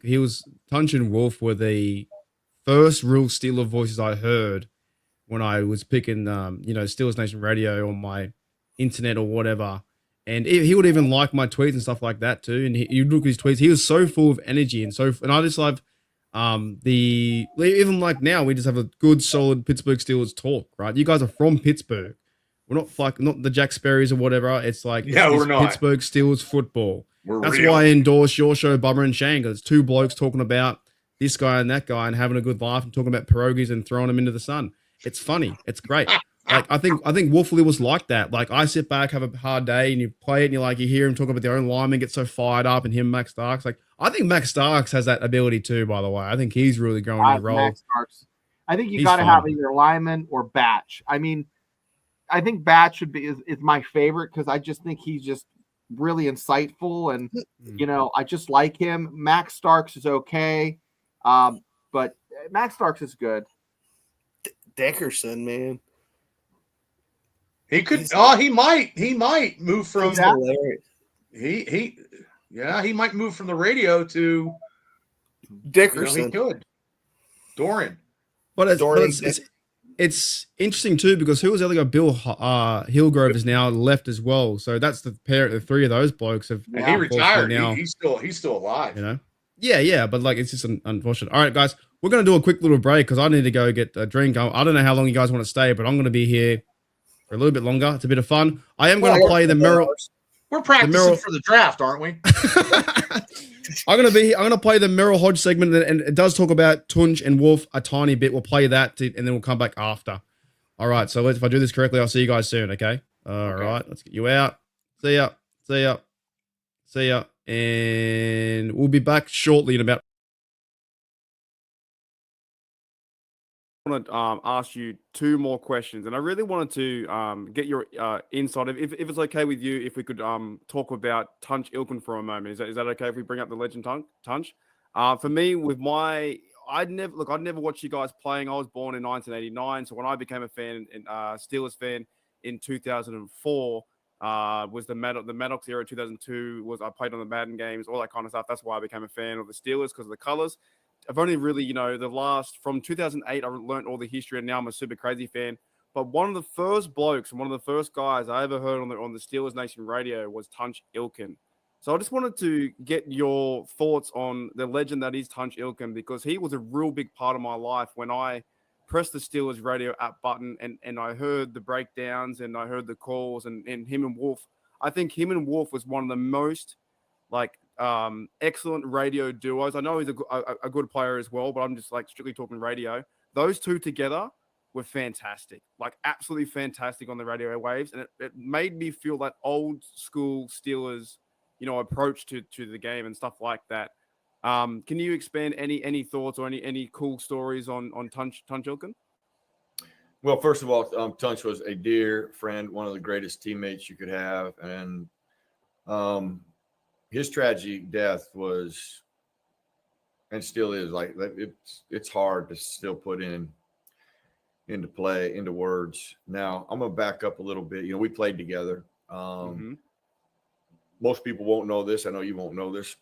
Tunch and Wolf were the first real Steeler voices I heard when I was picking, Steelers Nation Radio on my internet or whatever. And he would even like my tweets and stuff like that too. And you look at his tweets, he was so full of energy and I just love even like now we just have a good solid Pittsburgh Steelers talk, right? You guys are from Pittsburgh. We're not the Jack Sperry's or whatever. It's like we're not. Pittsburgh Steelers football. That's real. why I endorse your show, Bubba and Shane, because it's two blokes talking about this guy and that guy and having a good laugh and talking about pierogies and throwing them into the sun. It's funny. It's great. Like I think Wolfley was like that. Like I sit back, have a hard day, and you play it, and you hear him talk about their own linemen, get so fired up, and him, Max Starks. Like I think Max Starks has that ability too. By the way, I think he's really growing his role. Max Starks. I think you He's got to fun. have either Lyman or Batch. I mean, I think Batch is my favorite because I just think he's just really insightful, and I just like him. Max Starks is okay, but Max Starks is good. Dickerson, man. He could. He might move from. He's hilarious. He might move from the radio to. Dickerson. He could. Dorian. But it's interesting too because who was the other guy? Bill Hillgrove is now left as well. So that's the three of those blokes have. And he retired. Now. He's still alive. Yeah. But like it's just unfortunate. All right, guys, we're gonna do a quick little break because I need to go get a drink. I don't know how long you guys want to stay, but I'm gonna be here for a little bit longer. It's a bit of fun. I am going to play the Merrill. We're practicing for the draft, aren't we? I'm going to play the Merrill Hodge segment, and it does talk about Tunch and Wolf a tiny bit. We'll play that, and then we'll come back after. All right. So if I do this correctly, I'll see you guys soon. Okay. All right. Let's get you out. See ya. And we'll be back shortly in about. I want to ask you two more questions, and I really wanted to get your insight. If it's okay with you, if we could talk about Tunch Ilkin for a moment, is that okay if we bring up the legend Tunch? For me, I'd never watched you guys playing. I was born in 1989, so when I became a fan and Steelers fan in 2004 was the Maddox era. 2002 was I played on the Madden games, all that kind of stuff. That's why I became a fan of the Steelers because of the colors. I've only really, from 2008, I learned all the history, and now I'm a super crazy fan. But one of the first blokes and one of the first guys I ever heard on the Steelers Nation radio was Tunch Ilkin. So I just wanted to get your thoughts on the legend that is Tunch Ilkin because he was a real big part of my life when I pressed the Steelers radio app button and I heard the breakdowns and I heard the calls and him and Wolf. I think him and Wolf was one of the most excellent radio duos. I know he's a good player as well, but I'm just strictly talking radio. Those two together were fantastic, absolutely fantastic on the radio waves, and it made me feel that old school Steelers, approach to the game and stuff like that. Can you expand any thoughts or any cool stories on Tunch Ilkin? Well, first of all, Tunch was a dear friend, one of the greatest teammates you could have, and his tragic death was, and still is, it's hard to still put into words. Now, I'm going to back up a little bit. We played together. Most people won't know this. I know you won't know this.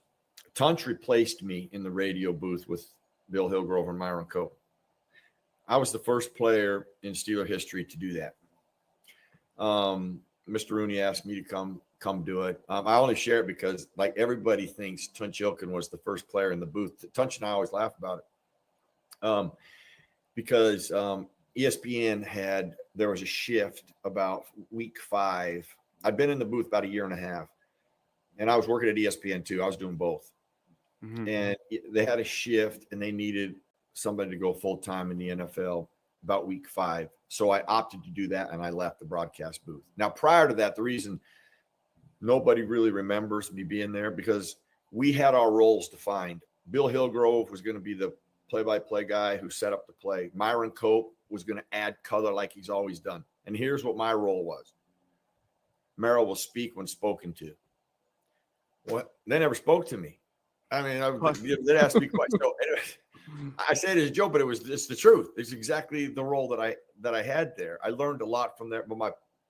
Tunch replaced me in the radio booth with Bill Hillgrove and Myron Cope. I was the first player in Steeler history to do that. Mr. Rooney asked me to come do it. I only share it because everybody thinks Tunch Ilkin was the first player in the booth. Tunch and I always laugh about it because ESPN there was a shift about week 5. I'd been in the booth about a year and a half, and I was working at ESPN too. I was doing both. And they had a shift, and they needed somebody to go full-time in the NFL about week 5. So I opted to do that, and I left the broadcast booth. Now, prior to that, the reason nobody really remembers me being there because we had our roles defined. Bill Hillgrove was going to be the play-by-play guy who set up the play. Myron Cope was going to add color like he's always done. And here's what my role was. Merrill will speak when spoken to. What? They never spoke to me. I mean, they asked me questions. So anyway, I say it as a joke, but it's the truth. It's exactly the role that I had there. I learned a lot from there. But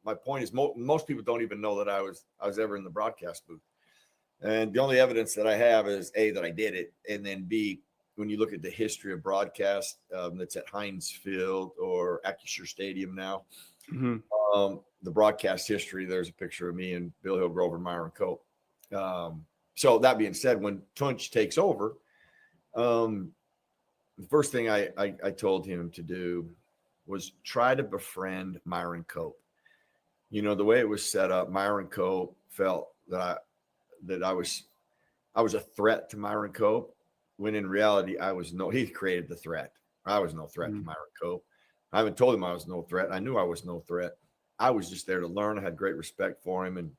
my point is, most people don't even know that I was ever in the broadcast booth. And the only evidence that I have is A, that I did it, and then B, when you look at the history of broadcast that's at Heinz Field or Acrisure Stadium now, the broadcast history, there's a picture of me and Bill Hillgrove and Myron Cope. So that being said, when Tunch takes over, the first thing I told him to do was try to befriend Myron Cope. You know, the way it was set up, Myron Cope felt that I was a threat to Myron Cope, when in reality he created the threat. I was no threat to Myron Cope. I haven't told him I was no threat. I knew I was no threat. I was just there to learn. I had great respect for him, and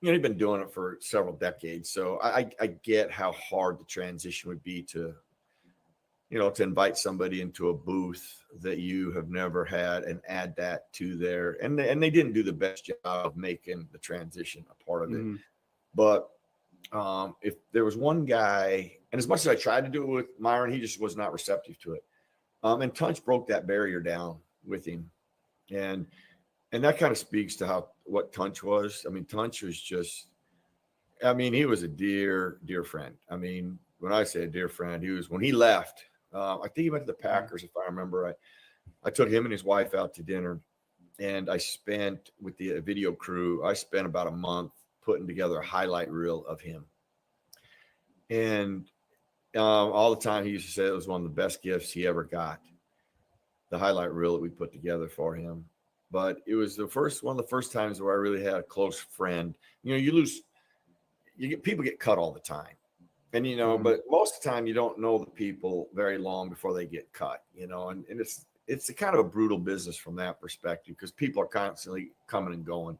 he'd been doing it for several decades. So I get how hard the transition would be to invite somebody into a booth that you have never had and add that to there. And they didn't do the best job of making the transition a part of it. But if there was one guy, and as much as I tried to do it with Myron, he just was not receptive to it. And Tunch broke that barrier down with him. And that kind of speaks to what Tunch was. I mean, Tunch was he was a dear, dear friend. I mean, when I say a dear friend, when he left, I think he went to the Packers, if I remember right. I took him and his wife out to dinner, and I spent with the video crew, about a month putting together a highlight reel of him. And all the time he used to say it was one of the best gifts he ever got, the highlight reel that we put together for him. But it was one of the first times where I really had a close friend. People get cut all the time. And, but most of the time you don't know the people very long before they get cut, and it's a kind of a brutal business from that perspective, because people are constantly coming and going.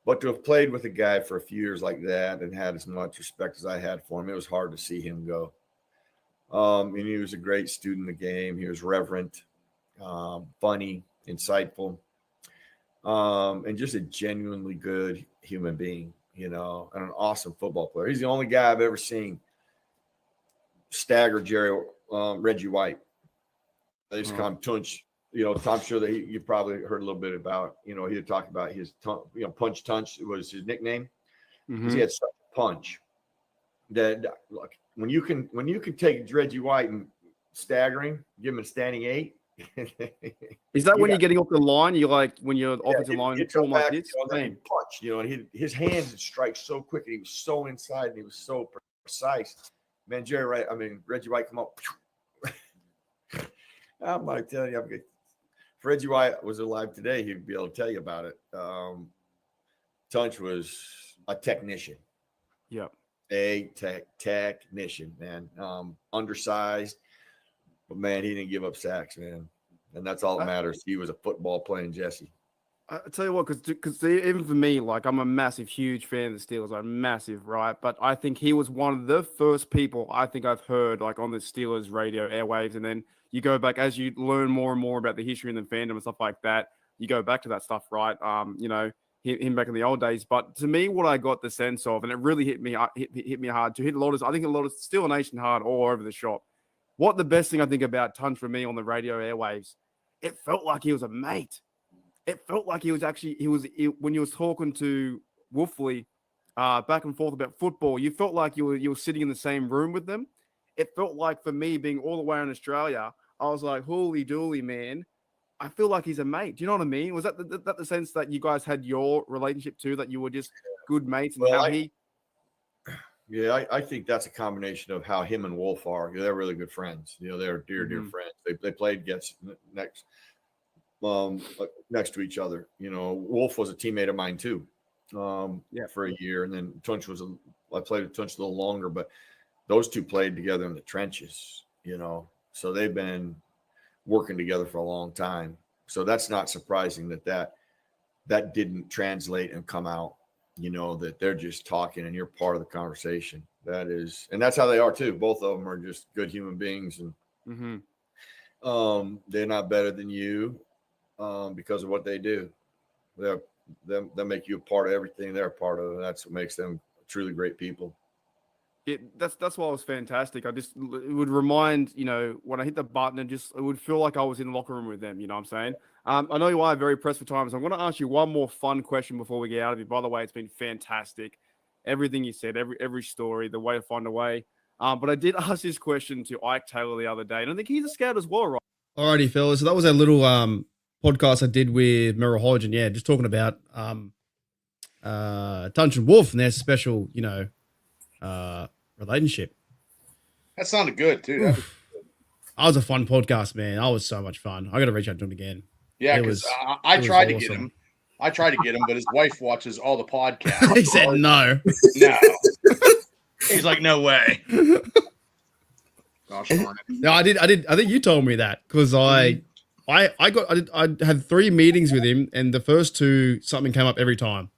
But to have played with a guy for a few years like that and had as much respect as I had for him, it was hard to see him go. And he was a great student of the game. He was reverent, funny, insightful, and just a genuinely good human being, and an awesome football player. He's the only guy I've ever seen stagger Reggie White. They just call him Tunch. I'm sure that you probably heard a little bit about, he would talk about his, Punch Tunch was his nickname. Because he had such a punch that, look, when you can take Reggie White and staggering, give him a standing 8. Is that when you're getting off the line? You when you're offensive line, you form like this? And punch, and his hands would strike so quick, and he was so inside, and he was so precise. Man, Reggie White come up. I'm not telling you, if Reggie White was alive today, he'd be able to tell you about it. Tunch was a technician. Yep. A technician, man. Undersized, but man, he didn't give up sacks, man. And that's all that matters. He was a football playing Jesse. I tell you what, because even for me, I'm a massive, huge fan of the Steelers. I'm massive, right? But I think he was one of the first people I think I've heard on the Steelers radio airwaves. And then you go back as you learn more and more about the history and the fandom and stuff like that. You go back to that stuff, right? Him back in the old days. But to me, what I got the sense of, and it really hit me hard to hit a lot of Steeler Nation hard all over the shop. What the best thing I think about Tunch for me on the radio airwaves, it felt like he was a mate. It felt like he was when you was talking to Wolfley back and forth about football, you felt like you were sitting in the same room with them. It felt like, for me, being all the way in Australia, I was like, holy dooly, man. I feel like he's a mate. Do you know what I mean? Was that the sense that you guys had your relationship too, that you were just good mates? And Yeah, I think that's a combination of how him and Wolf are. They're really good friends. They're dear friends. They played next to each other. Wolf was a teammate of mine too, for a year, and then Tunch I played with Tunch a little longer, but those two played together in the trenches. So they've been working together for a long time. So that's not surprising that didn't translate and come out. That they're just talking and you're part of the conversation. And that's how they are too. Both of them are just good human beings, and they're not better than you because of what they do. They make you a part of everything they're a part of, and that's what makes them truly great people. That's why it was fantastic. It would remind, when I hit the button, it would feel like I was in the locker room with them. You know what I'm saying? I know you are very pressed for time, so I'm going to ask you one more fun question before we get out of here. By the way, it's been fantastic. Everything you said, every story, the way to find a way. But I did ask this question to Ike Taylor the other day, and I think he's a scout as well, right? Alrighty, fellas. So that was a little podcast I did with Merrill Hodge, and yeah, just talking about Tunch and Wolf and their special, relationship. That sounded good too. That was a fun podcast, man. That was so much fun. I got to reach out to him again. Yeah, It because was- I it was tried to get awesome. him. I tried to get him, but his wife watches all the podcasts. He said no. No. He's like, no way. Gosh darn it. No, I did. I think you told me that because I had 3 meetings with him, and the first 2 something came up every time,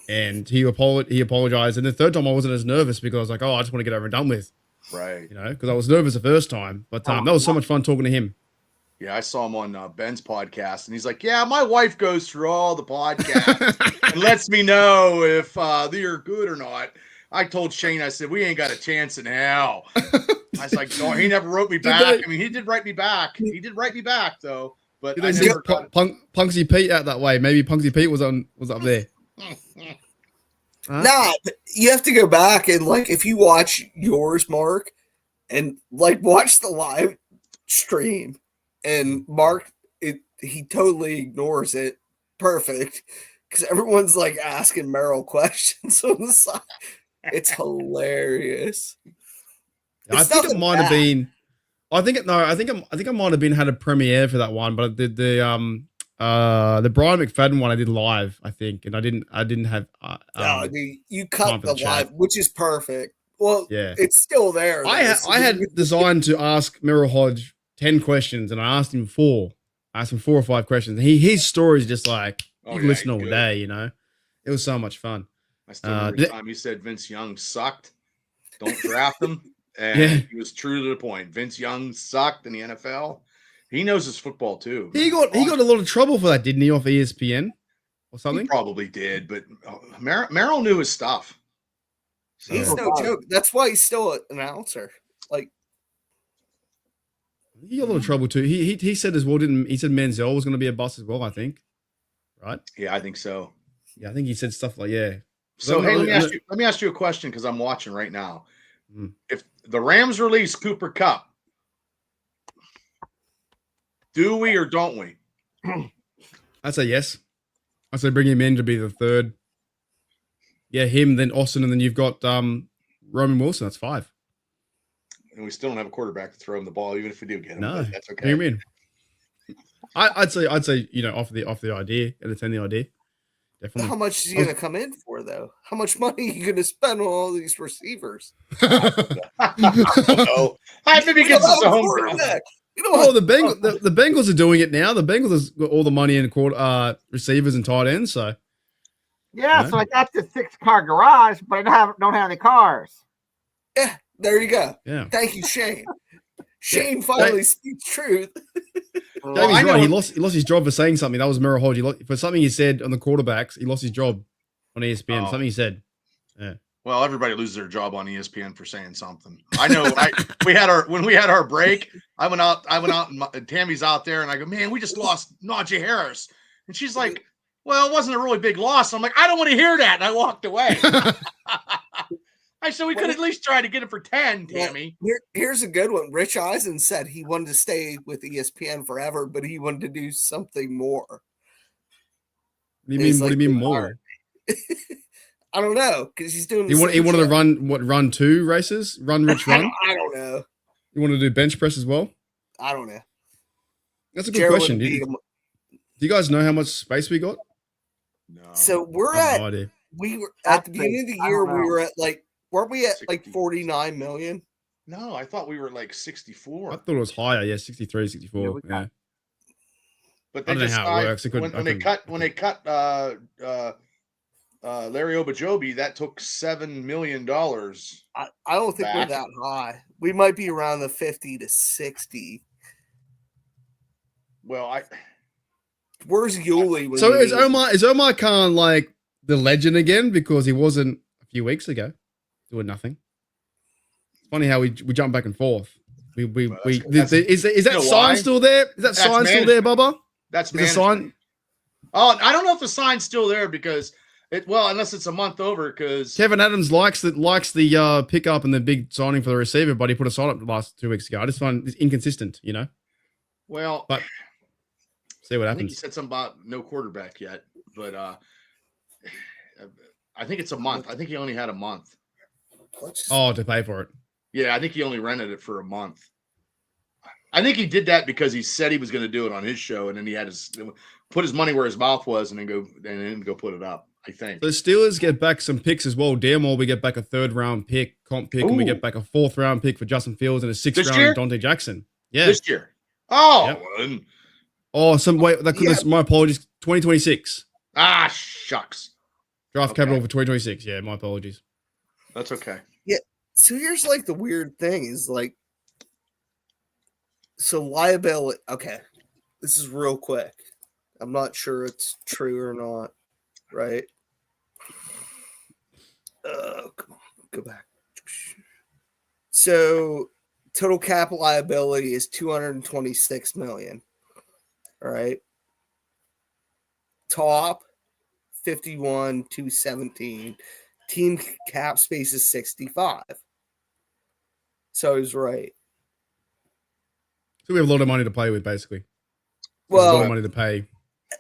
and he apologized, and the third time I wasn't as nervous because I was like, oh, I just want to get over and done with, Right. because I was nervous the first time, but that was so much fun talking to him. Yeah, I saw him on Ben's podcast, and he's like, yeah, my wife goes through all the podcasts and lets me know if they're good or not. I told Shane, I said, we ain't got a chance in hell. I was like, no, he never wrote me back. they- I mean, he did write me back. He did write me back, though. But Did I they never send got Punksy Pete out that way? Maybe Punksy Pete was up there. Huh? Nah, but you have to go back and like if you watch yours, Mark, and like watch the live stream, and Mark, he totally ignores it. Perfect, because everyone's like asking Merrill questions on the side. It's hilarious. I It's think it nothing might have bad. been. I think I might have been had a premiere for that one, but the Brian McFadden one I did live, I think, and I didn't have. No, dude, you time cut for the the chat. live, which is perfect. Well, Yeah. it's still there. I though, so I had you- designed to ask Merrill Hodge 10 questions, and I asked him 4. I asked him 4 or 5 questions. His story is just like Oh, you yeah, can listen he's all good. day. It was so much fun. I still remember the did- time he said Vince Young sucked. Don't draft him. And Yeah. he was true to the point. Vince Young sucked in the NFL. He knows his football too. He got a lot of trouble for that, didn't he, off ESPN or He something? probably did, but Merrill knew his stuff. So, He's no joke. That's why he's still an announcer. Like, He got a lot of trouble too. He said as well, didn't he? Said Manziel was going to be a bust as well. I think, right? yeah, I think so. Yeah, I think he said stuff like yeah. So Let hey, me- let me ask you a question because I'm watching right now. Hmm. If the Rams release Cooper Kupp, do we or don't we? I'd say yes. I'd say bring him in to be the third. Yeah, him, then Austin, and then you've got Roman Wilson. That's 5. And we still don't have a quarterback to throw him the ball, even if we do get him. No, but that's bring okay. him in. I'd say off the idea, entertain the idea. how Definitely. much is he going to come in for, though? How much money are you going to spend on all these receivers? I don't know. Maybe We gets don't us have a a home ground. quarterback. You know Oh, what? the Bengals are doing it now. The Bengals has got all the money in receivers and tight ends. So Yeah, Yeah. so I got this 6-car garage, but I don't have any cars. Yeah, there you go. yeah, Thank you, Shane. Shane finally speaks truth. Well, I Jamie's right. know- He lost his job for saying something. That was Merrill Hodge. For something he said on the quarterbacks, he lost his job on ESPN. Oh. Something he said. Well, everybody loses their job on ESPN for saying something. I know. When we had our break, I went out and Tammy's out there, and I go, man, we just lost Najee Harris, and she's like, well, it wasn't a really big loss. I'm like, I don't want to hear that, and I walked away. I said we could at least try to get it for 10, Tammy. Here's a good one. Rich Eisen said he wanted to stay with ESPN forever, but he wanted to do something more. What do you It's mean? What do like you mean the more? art. I don't know because he's doing. He the wanted same to shit. run 2 races, run Rich I run. don't know. You want to do bench press as well? I don't know. That's a good Gerald question. Do beat you, him. do you guys know how much space we got? No. So we're I have at no idea. we were at the That's beginning of the I year. don't We know. were at like weren't we at like 60. 49 million? No, I thought we were like I 64. thought it was higher. Yeah, 63, 64. Yeah, Yeah. we got- But I they don't know just how it works. I couldn't- when they cut Larry Obajobi, that took $7 million. I don't think Back. we're that high. We might be around the 50 to 60. Well, Where's Yuli? when So you is need him? Omar Khan like the legend again because he wasn't a few weeks ago doing nothing? It's funny how we jump back and forth. Well, Is that you know sign why? still there? Is that That's sign still there, Bubba? that's Is the management. sign? Oh, I don't know if the sign's still there because Well, unless it's a month over, because Kevin Adams likes the pickup and the big signing for the receiver, but he put a sign up the last 2 weeks ago. I just find it's inconsistent, well, But see what I think he happens. said something about no quarterback yet, but I think it's a month. I think he only had a month. Oh, to pay for it. Yeah, I think he only rented it for a month. I think he did that because he said he was going to do it on his show, and then he had to put his money where his mouth was, and then go put it up. I think. The Steelers get back some picks as well. Damn well, we get back a 3rd round pick, comp pick, and we Ooh. get back a 4th round pick for Justin Fields and a 6th This round year? Dante Jackson. Yeah. This year. Oh, Yep. and- My apologies. 2026 shucks. draft Okay. capital for 2026. Yeah, my apologies. That's okay. So here's like the weird thing is like, so liability. Okay, this is real quick. I'm not sure it's true or not. Right? Come on, go back. So total cap liability is 226 million. All right. Top 51 217. Team cap space is 65. So he's right. So we have a lot of money to play with, basically. There's a lot of Well, money to pay.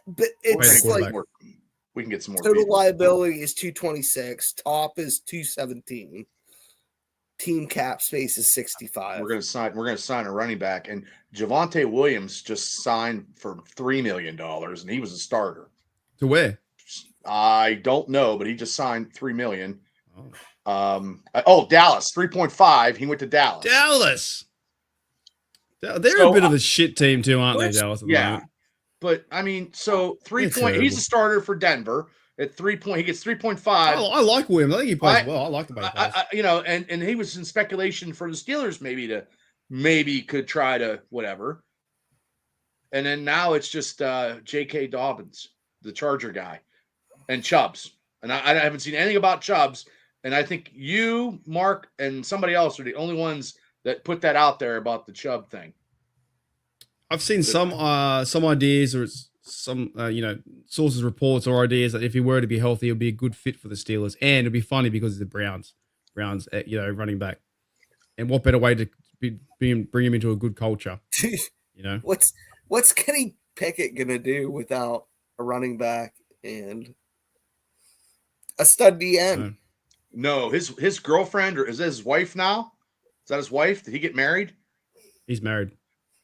but Wait, it's quarterback. like We can get some more. total people. liability is 226. Top is 217. Team cap space is 65. We're gonna sign a running back, and Javonte Williams just signed for $3 million, and he was a starter. To where? I don't know, but he just signed $3 million. Oh. Dallas 3.5. He went to Dallas. Dallas. They're So, a bit of a shit team too, aren't they, which- Dallas? At the Yeah, moment? but I mean, so 3 They're point. He's terrible. a starter for Denver at 3 point. He gets 3.5. I like Williams. I think he plays I- well. I like the way he plays. And he was in speculation for the Steelers maybe could try to whatever. And then now it's just J.K. Dobbins, the Charger guy, and Chubbs. And I haven't seen anything about Chubbs. And I think you, Mark, and somebody else are the only ones that put that out there about the Chubb thing. I've seen some ideas or some sources, reports, or ideas that if he were to be healthy, he'll be a good fit for the Steelers, and it'd be funny because of the Browns, running back, and what better way to bring him into a good culture, What's Kenny Pickett gonna do without a running back and a stud DN? No, his girlfriend, or is that his wife now? Is that his wife? Did he get married? He's married.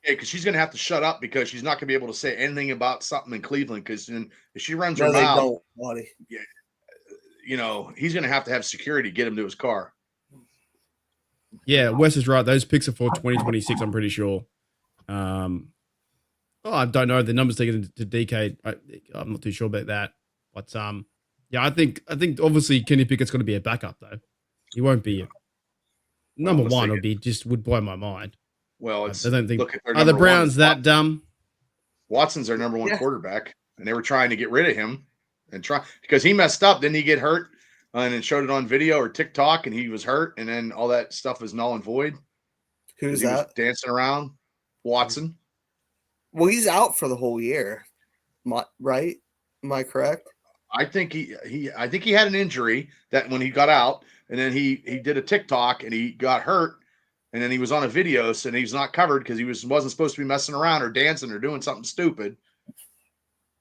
Yeah, because she's going to have to shut up because she's not going to be able to say anything about something in Cleveland. Because if she runs her No, they mouth, don't, buddy. he's going to have security get him to his car. Yeah, Wes is right. Those picks are for 2026. I'm pretty sure. I don't know the numbers taken to DK. I'm not too sure about that. But I think obviously Kenny Pickett's going to be a backup though. He won't be number one. Would blow my mind. Well, I don't think. look at their Are the number one Browns is that dumb? Watson's their number one Yeah. quarterback, and they were trying to get rid of him because he messed up. Didn't he get hurt and then showed it on video or TikTok, and he was hurt, and then all that stuff is null and void. Who's He was that? dancing around. Watson. Well, he's out for the whole year. Right? Am I correct? I think he had an injury that when he got out, and then he did a TikTok and he got hurt, and then he was on a video, so he's not covered because he wasn't supposed to be messing around or dancing or doing something stupid.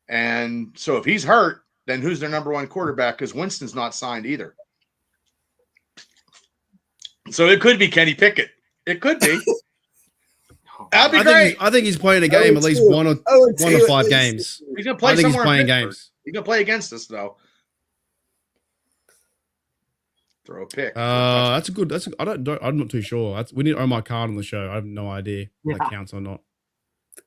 And so if he's hurt, then who's their number one quarterback? Because Winston's not signed either. So it could be Kenny Pickett. It could be. That'd be great. I think he's playing a game at least 1 or 5 games. He's gonna play I think he's somewhere in playing Pittsburgh. games. He's gonna play against us though. Throw a pick. That's a good. I'm not too sure. We need Omar Khan on the show. I have no idea if that counts or not.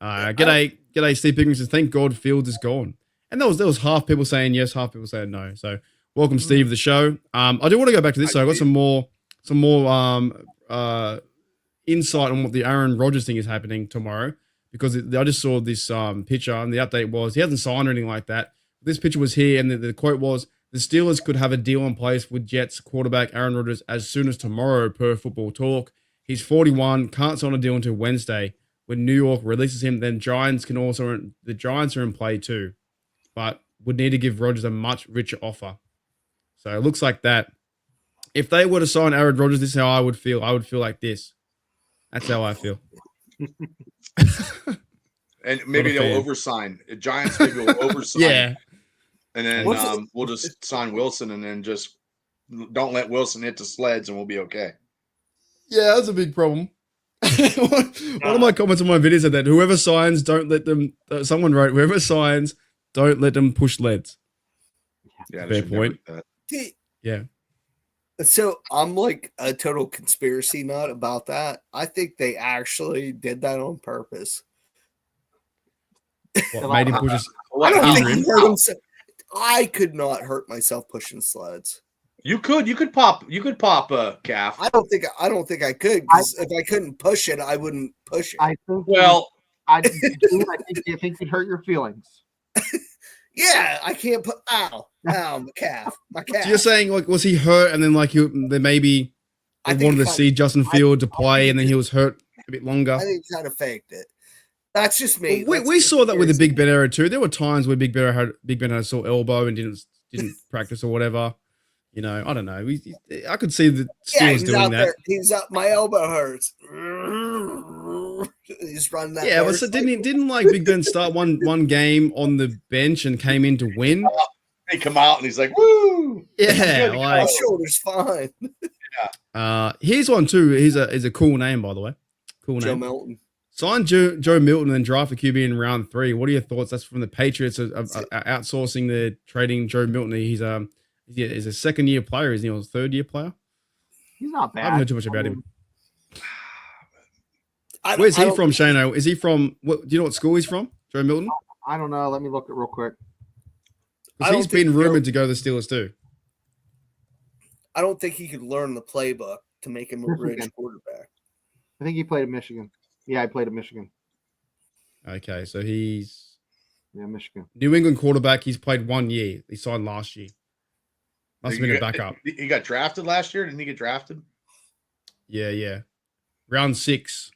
G'day, Steve Pickering says, thank God Fields is gone. And there was half people saying yes, half people saying no. So welcome, Steve, to the show. I do want to go back to this. So I got some more insight on what the Aaron Rodgers thing is happening tomorrow, because I just saw this picture, and the update was he hasn't signed or anything like that. This picture was here, and the quote was, the Steelers could have a deal in place with Jets quarterback Aaron Rodgers as soon as tomorrow, per Football Talk. He's 41, can't sign a deal until Wednesday. When New York releases him, then the Giants are in play too, but would need to give Rodgers a much richer offer. So it looks like that. If they were to sign Aaron Rodgers, this is how I would feel. I would feel like this. That's how I feel. And maybe Not a they'll fan. oversign. The Giants maybe will oversign. Yeah. And then What's it- we'll just sign Wilson and then just don't let Wilson hit the sleds and we'll be okay. Yeah, that's a big problem. One of my comments on my video said that whoever signs, don't let them. Someone wrote, whoever signs, don't let them push leads. Yeah, Fair they should never point. do that. Yeah. So I'm like a total conspiracy nut about that. I think they actually did that on purpose. What made him push his I don't think injury? he hurt himself. I could not hurt myself pushing sleds. You could pop a calf. I don't think I could, because if I couldn't push it, I wouldn't push it. I think. Well, I think you'd hurt your feelings. Yeah, I can't put. Ow, my calf, my calf. So you're saying like was he hurt and then like they maybe I they think wanted to he see Justin Field to I play think and then he was hurt a bit longer. I think he kind of faked it. That's just me. Well, That's we saw that with the conspiracy. Big Ben era too. There were times where Big Ben had a sore elbow and didn't practice or whatever. You know, I don't know. I could see the Yeah, he Steelers was doing out that. there. He's up. My elbow hurts. He's running that. Yeah, but so didn't like Big Ben start one game on the bench and came in to win? he come out and he's like, "Woo!" Yeah, Good like My shoulder's fine. here's one too. He's a cool name by the way. Cool Joe name. Milton. Sign Joe Milton and then draft a QB in round 3. What are your thoughts? That's from the Patriots outsourcing the trading Joe Milton. He's a second year player. Is he a third year player? He's not I bad. haven't heard too much about him. I Where's he don't- from, Shano? Is he from? What? Do you know what school he's from? Joe Milton. I don't know. Let me look it real quick. I 'Cause don't he's been think Joe- rumored to go to the Steelers too. I don't think he could learn the playbook to make him a bridge Michigan. quarterback. I think he played at Michigan. Yeah, I played at Michigan. Okay, so he's Yeah, Michigan. New England quarterback. He's played 1 year. He signed last year. Must have been a backup. He got drafted last year. Didn't he get drafted? Yeah. Round 6.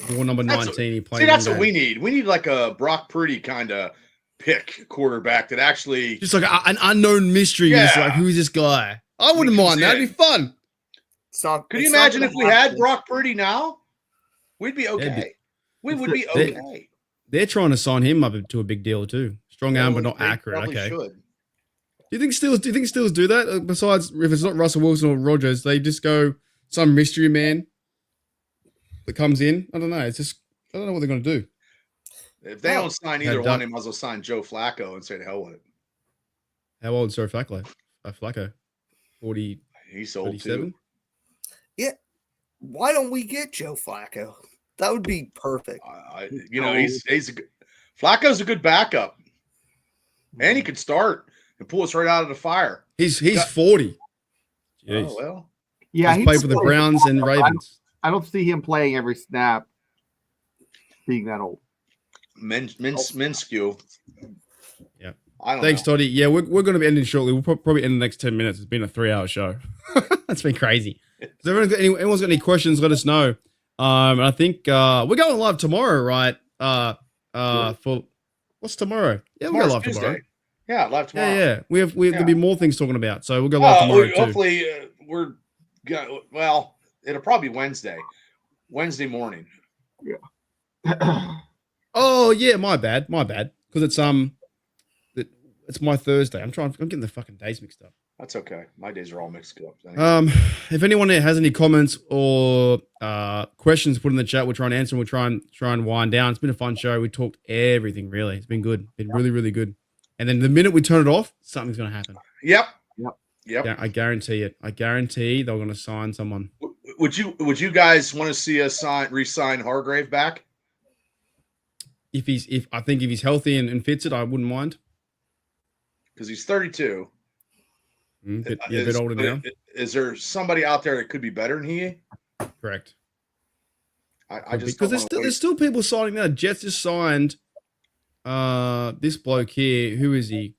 Door number That's 19. He played. See, that's one what we game. need. We need like a Brock Purdy kind of pick quarterback that actually. Just like an unknown mystery. Yeah. Just like, who's this guy? I wouldn't Because, mind. That'd be fun. It's not. Could you it's not imagine gonna if we had happen. Brock Purdy now? We'd be That'd okay. be- We would be They- okay. They're trying to sign him up to a big deal too. Strong arm, but not They accurate. probably Okay. should. Do you think Steelers do that? Besides, if it's not Russell Wilson or Rodgers, they just go some mystery man that comes in. I don't know. It's just I don't know what they're going to do. If they don't sign either Yeah, one, Doug- they might as well sign Joe Flacco and say the hell with it. How old is Joe Flacco? Flacco, 40, He's old 37? too. Why don't we get Joe Flacco? That would be perfect. He's a good, Flacco's a good backup, and he could start and pull us right out of the fire. He's Yeah. 40. Jeez. Oh well, Yeah, He's played for the Browns and Ravens. I don't see him playing every snap. Being that old. Minshew. Yeah. I don't Thanks, know. Toddy. Yeah, we're going to be ending shortly. We'll probably end in the next 10 minutes. It's been a 3-hour show. That's been crazy. So anyone's got any questions, let us know. I think we're going live tomorrow, right? For what's tomorrow? Yeah, we'll go Tomorrow's live Tuesday. tomorrow. Yeah, live tomorrow. Yeah. There'll Yeah. be more things talking about. So we'll go live tomorrow too. Hopefully, it'll probably be Wednesday morning. Oh yeah, my bad. Because it's it's my Thursday. I'm getting the fucking days mixed up. That's okay. My days are all mixed up. If anyone has any comments or questions, put in the chat. We'll try and answer them. We'll try and wind down. It's been a fun show. We talked everything. It's been good. Been really, really good. And then the minute we turn it off, something's gonna happen. Yep. Yeah, I guarantee it. I guarantee they're gonna sign someone. Would you guys want to see us re-sign Hargrave back? If he's healthy and fits it, I wouldn't mind. Because he's 32. A bit older now. Is there somebody out there that could be better than he? Correct. I just because there's still people signing now. Jets just signed this bloke here. Who is he?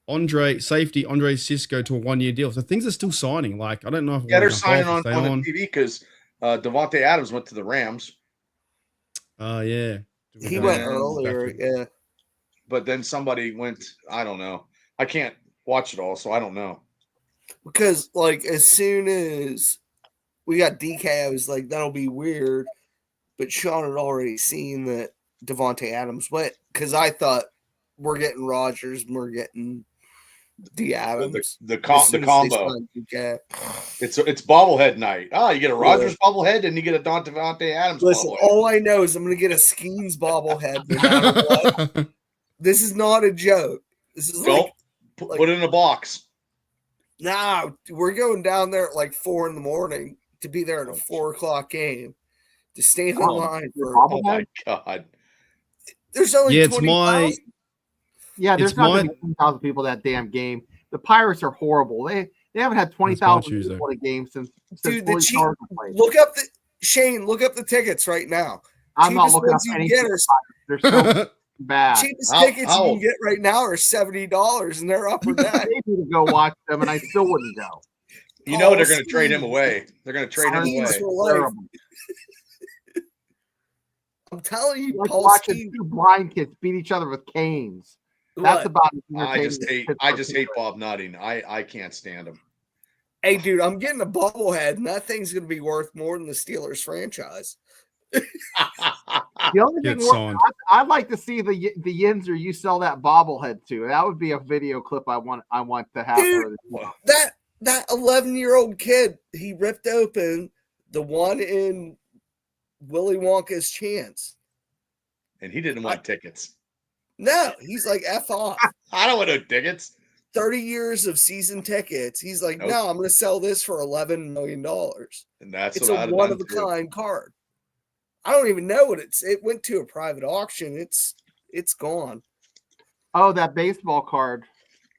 Andre Cisco to a 1-year deal. So things are still signing. Like I don't know if they're signing on stay the TV because Devontae Adams went to the Rams. Yeah. He went Yeah. earlier. Yeah. But then somebody went. I don't know. I can't watch it all, so I don't know. Because like as soon as we got DK, I was like, that'll be weird. But Sean had already seen that Devontae Adams went because I thought we're getting Rodgers and we're getting D Adams. The as soon as they combo. signed DK. It's bobblehead night. You get a Rodgers bobblehead and you get a Devontae Adams Listen, bobblehead. all I know is I'm going to get a Skeens bobblehead no matter what. This is not a joke. This is Don't like put it in a box. nah, we're going down there at like 4 a.m. to be there at a 4:00 game to stand in line for. Oh my god! There's only Yeah, it's 20,000. Yeah, there's It's not my- going to be 20,000 people that damn game. The Pirates are horrible. They haven't had 20,000 Tuesday. people at a game since Dude, Willie the cheap, Stargell played. look up the Shane. Look up the tickets right now. I'm not cheapest looking up ones you can anything. get are They're so bad. cheapest How- tickets how- you can get right now are $70, and they're upper I deck. paid me to go watch them, and I still wouldn't go. You know Oh, they're going to trade him Skeens. away. They're going to trade him Skeens away. for life. Terrible. I'm telling you, Like Paul watching Skeens. two blind kids beat each other with canes. That's What? about as I entertaining just as hate Pittsburgh Bob Nutting. I can't stand him. Hey, dude, I'm getting a bobblehead, and that thing's going to be worth more than the Steelers franchise. The only Get thing signed. I'd like to see the Yinzer you sell that bobblehead to. That would be a video clip I want to have. Dude. That 11-year-old kid, he ripped open the one in Willy Wonka's Chance. And he didn't want tickets. No, he's like F off. I don't want no tickets. 30 years of season tickets. He's like, Nope. no, I'm going to sell this for $11 million. And that's It's what a I'd one have of a done too. kind card. I don't even know what it went to a private auction. It's gone. Oh, that baseball card.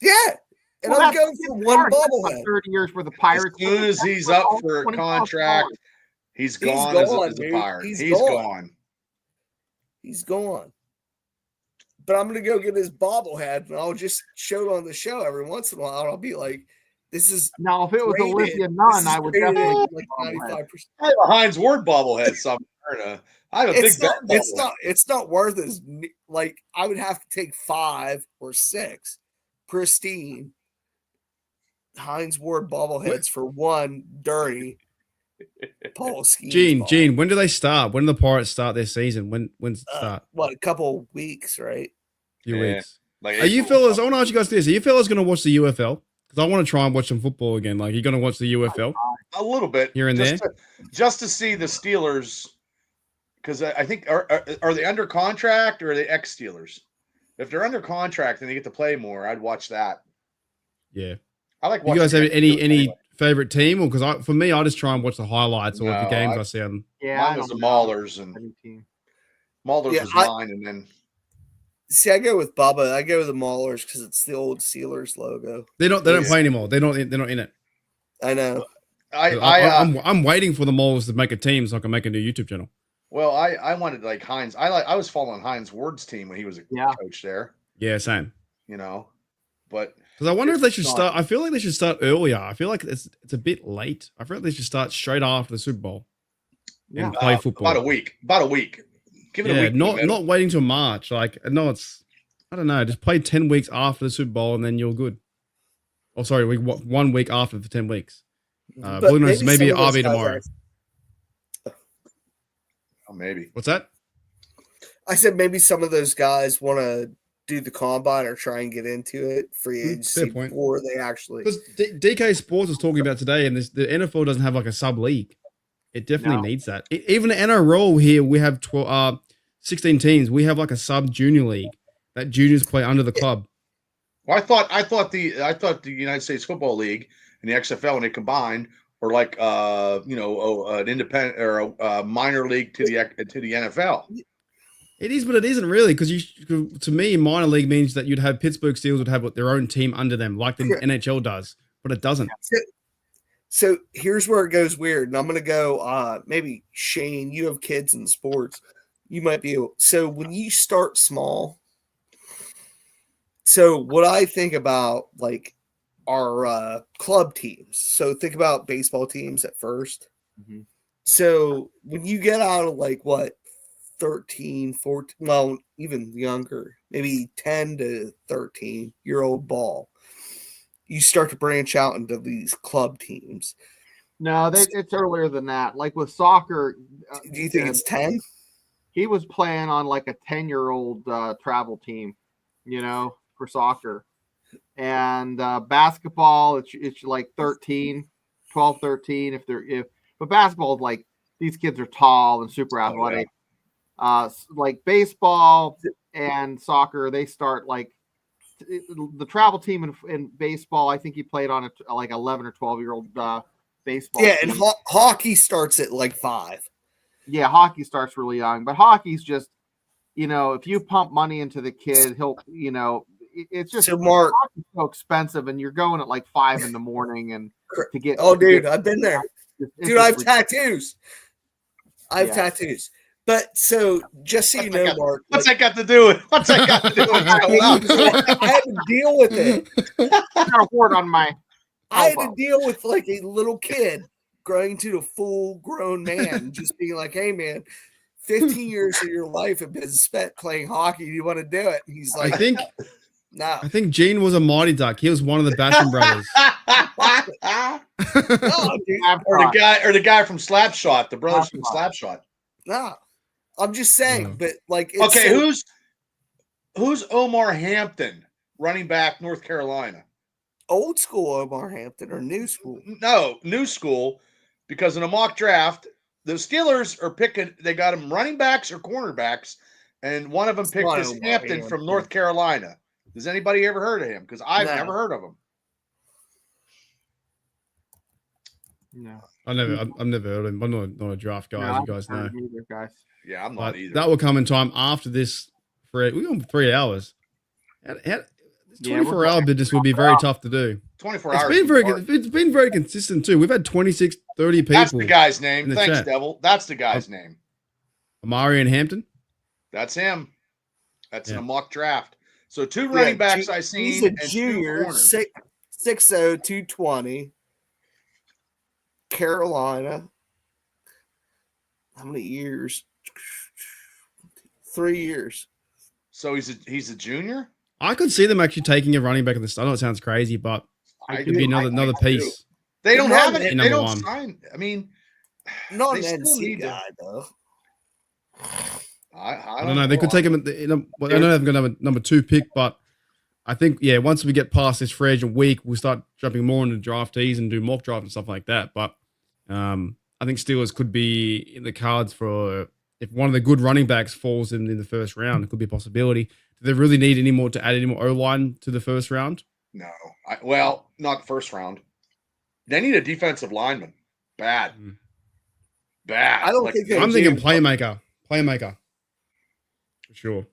Yeah. And Well, I'm that's going a for good one card. That's like bobblehead. 30 years for the As Pirates. soon as That's he's like up all for a $20,000. contract, he's gone, gone, as a dude. Pirate. He's He's gone. gone. He's gone. But I'm going to go get his bobblehead, and I'll just show it on the show every once in a while. And I'll be like, this is Now, if it was rated. Olivia This Nunn, is I would rated definitely like get a bobblehead. 95%. I have a Heinz Ward bobblehead somewhere. I have a It's big not, Ben it's bobblehead. not it's not worth as like I would have to take 5 or 6 pristine Heinz Ward bobbleheads for one dirty Paul Skeens ball. Gene, when do they start? When do the Pirates start their season? When's it start? What, a couple weeks, right? Few Yeah. weeks. Like Are you April or fellas? I something. want to ask you guys this: are you fellas going to watch the UFL? Because I want to try and watch some football again. Like, you're going to watch the UFL A little bit here and there. just to see the Steelers, because I think are they under contract or are they ex Steelers? If they're under contract and they get to play more, I'd watch that. Yeah. I like. You watching guys have the any ex-Steelers anyway. favorite team? Or because for me, I just try and watch the highlights or the No, games I- I see on. Yeah, Mine I was the don't know. Maulers, and Any team. Maulers Yeah, was I- mine, and then See, I go with Bubba. I go with the Maulers because it's the old Steelers logo. They don't Yeah. play anymore. They're not in it. I know. I'm waiting for the Moles to make a team so I can make a new YouTube channel. I wanted like Heinz. I was following Heinz Ward's team when he was a Yeah. coach there. Yeah, same. You know, but Because I wonder if they should It's start. I feel like they should start earlier. I feel like it's a bit late. I feel like they should start straight after the Super Bowl and Yeah. play football. about a week. About a week. Give it a Yeah, week. in the not middle. waiting till March. Like, no, it's I don't know. Just play 10 weeks after the Super Bowl and then you're good. Oh, sorry, 1 week after for 10 weeks. But Blue knows, maybe some of I'll those be guys tomorrow. Oh, maybe. What's that? I said maybe some of those guys want to do the combine or try and get into it free agency fair point. before they actually. Because DK Sports was talking about today, and the NFL doesn't have like a sub league. It definitely No. needs that. Even the NRL here, we have 16 teams. We have like a sub junior league that juniors play under the club. Well, I thought the United States Football League and the XFL when they combined were like an independent or a minor league to the NFL. It is, but it isn't really because to me, minor league means that you'd have Pittsburgh Steelers would have their own team under them, like the Yeah. NHL does, but it doesn't. So here's where it goes weird, and I'm gonna go. Maybe Shane, you have kids in sports, you might be able. So when you start small, so what I think about like our club teams. So think about baseball teams at 1st. Mhm. So when you get out of like what 13, 14, well, even younger, maybe 10 to 13-year-old ball, you start to branch out into these club teams. No, it's earlier than that. Like with soccer, Do you think it's 10? he was playing on like a 10-year-old travel team, for soccer. And basketball, it's like 12, 13. But basketball, like these kids are tall and super athletic. Like baseball and soccer, they start like the travel team in baseball. I think he played on a like 11 or 12-year-old baseball. Yeah, team. and hockey starts at like 5. Yeah, hockey starts really young, but hockey's just, if you pump money into the kid, he'll, it's just So Mark, hockey's so expensive, and you're going at like 5 a.m. and to get. oh to dude, get- I've been there. it's Dude, I have just ridiculous. tattoos. I have Yeah. tattoos. But so just so you know, Mark, What's that got to do with? What's that got to do with? I had to deal with it. I got a wart on my. I had to elbow. deal with like a little kid growing to a full grown man, just being like, hey man, 15 years of your life have been spent playing hockey. Do you want to do it? And he's I like, think no. I think Gene was a Mighty Duck. He was one of the Basham brothers. No, dude. or the guy from Slapshot, the brothers from Slapshot. No. I'm just saying, No. but like it's Okay, so- who's Omar Hampton, running back, North Carolina? old school Omar Hampton or new school? No, new school, because in a mock draft, the Steelers are picking. They got them running backs or cornerbacks, and one of them picked not this Omar Hampton Hampton. from North Carolina. Has anybody ever heard of him? Because I've No. never heard of him. No, I've never heard of him. I'm not a draft guy, as you guys know. Neither, guys. Yeah, I'm But not either. that will come in time after this. We're on 3 hours. This Yeah, we're 24-hour business would be very tough to do. 24 It's hours. been very apart. it's been very consistent too. We've had 26, 30 people. That's the guy's in name. the Thanks, chat. Devil. That's the guy's name. Amari and Hampton. That's him. That's in Yeah. a mock draft. So two Yeah, running backs Ju- I seen. He's a and two junior, corners. 6'0", 220. Carolina. How many years? 3 years. So he's a junior. I could see them actually taking a running back at the start. I know it sounds crazy, but I it'd be another I do. piece. They don't They're have not it. in They number don't one. sign. I mean, Not They an still NC need to- guy, though. I I don't know. They could take him. I know they're going to have a number 2 pick, but I think once we get past this free agent week, we'll start jumping more into draftees and do mock draft and stuff like that. But I think Steelers could be in the cards for if one of the good running backs falls in the first round. It could be a possibility. Do they really need to add any more O-line to the first round? No. Well, not the first round. They need a defensive lineman. Bad. Mm. Bad. I don't think they I'm do. thinking playmaker. For sure.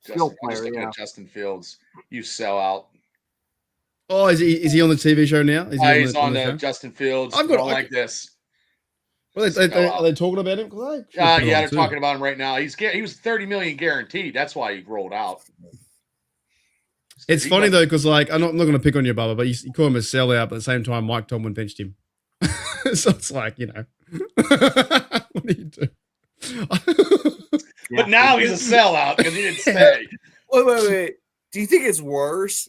Skill I'm just player, looking yeah. at Justin Fields. You sell out. Oh, is he on the TV show now? Is he He's on the the show? Justin Fields. I've got- Going like this. Well, are they talking about him? 'Cause I should Yeah, put it on they're too. talking about him right now. He was 30 million guaranteed. That's why he rolled out. It's He funny got- though, because like I'm not going to pick on you, Bubba, but you call him a sellout, but at the same time, Mike Tomlin benched him. So it's like, what do you do? But now he's a sellout because he didn't stay. Wait. Do you think it's worse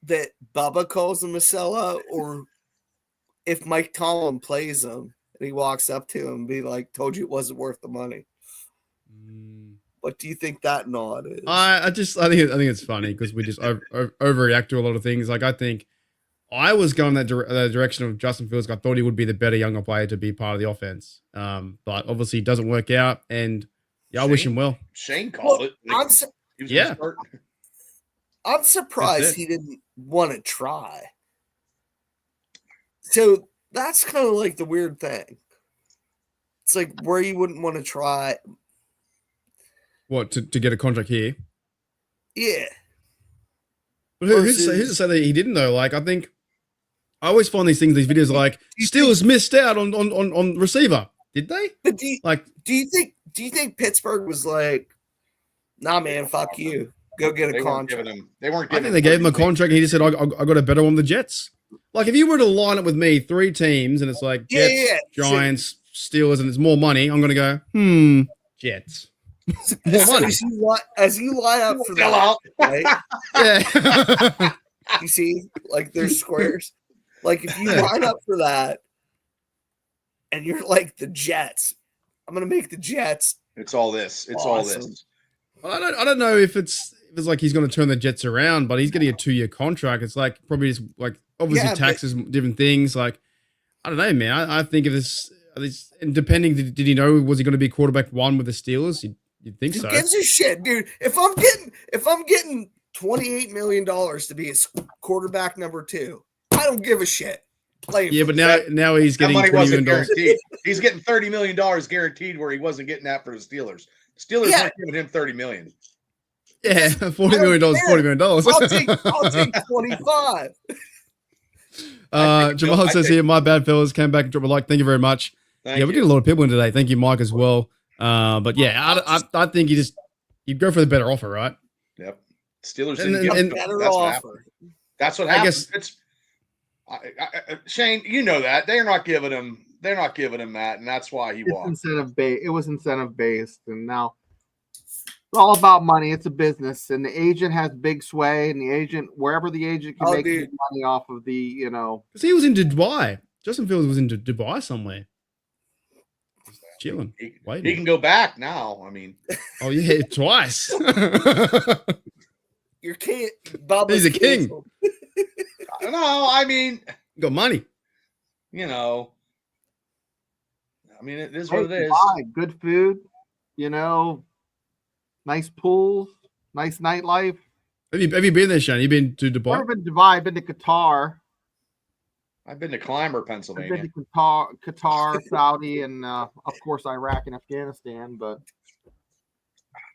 that Bubba calls him a sellout, or if Mike Tomlin plays him and he walks up to him and be like, "Told you it wasn't worth the money"? What do you think that nod is? I think it's funny because we just overreact to a lot of things. Like I think I was going that direction of Justin Fields. I thought he would be the better younger player to be part of the offense, but obviously it doesn't work out. And I wish him well. Shane called Well, it. I'm su- He was Yeah. gonna start. I'm surprised That's it. he didn't want to try. So that's kind of like the weird thing. It's like where you wouldn't want to try. What to get a contract here? Yeah. But who's to Versus- say that he didn't though? Like I think I always find these videos like you Steelers missed out on receiver. Did they? But Like do you think Pittsburgh was like, nah, man, fuck you. Go get They a weren't giving contract. him. They weren't I giving. think they gave him a contract and he just said, I got a better one, the Jets. Like, if you were to line up with me 3 teams and it's like Yeah, Jets, yeah. Giants, Steelers, and it's more money, I'm going to go, Jets. More So money. as you line up for Sell that, out. right? Yeah. You see, like there's squares. Like if you line up for that, and you're like the Jets, I'm gonna make the Jets. It's all this. It's Awesome. all this. I don't know if it's like he's going to turn the Jets around, but he's getting a 2-year contract. It's like probably just like obviously Yeah, but- taxes, different things. Like I don't know, man. I think of this, and depending, did he know, was he going to be quarterback 1 with the Steelers? You'd think Who so. gives a shit, dude? If I'm getting $28 million to be a quarterback number 2, I don't give a shit. Play Yeah, for but me. now he's That getting money $20 wasn't million. guaranteed. He's getting $30 million guaranteed where he wasn't getting that for the Steelers. Steelers Yeah. weren't giving him $30 million. Yeah, $40 million, $40 million. I'll take 25. Jamal says here, my bad, fellas. Came back and dropped a like. Thank you very much. Thank Yeah, we you. get a lot of people in today. Thank you, Mike, as well. But yeah, I think you go for the better offer, right? Yep. Steelers And- didn't give and- him. Better That's what offer. happened. That's what I happened. guess- It's Shane, you know that they're not giving him. They're not giving him that, and that's why he It's walked. incentive based. It was incentive based, and now it's all about money. It's a business, and the agent has big sway, and the agent, wherever the agent can Oh, make dude. big money off of the, you know, Because he was in Dubai. Justin Fields was in Dubai somewhere, chilling. He Waiting. can go back now. I mean, Oh yeah, twice. You can't. Bubba's He's a king. canceled. I don't know. I mean, Got money. you know. I mean, it is hey, what it is. Dubai, good food, you know, nice pools, nice nightlife. Have you been there, Shane? You been to I've Dubai? never been to Dubai. I've been to Qatar. I've been to Clymer, I've Pennsylvania. been to Qatar, Saudi, and of course Iraq and Afghanistan. But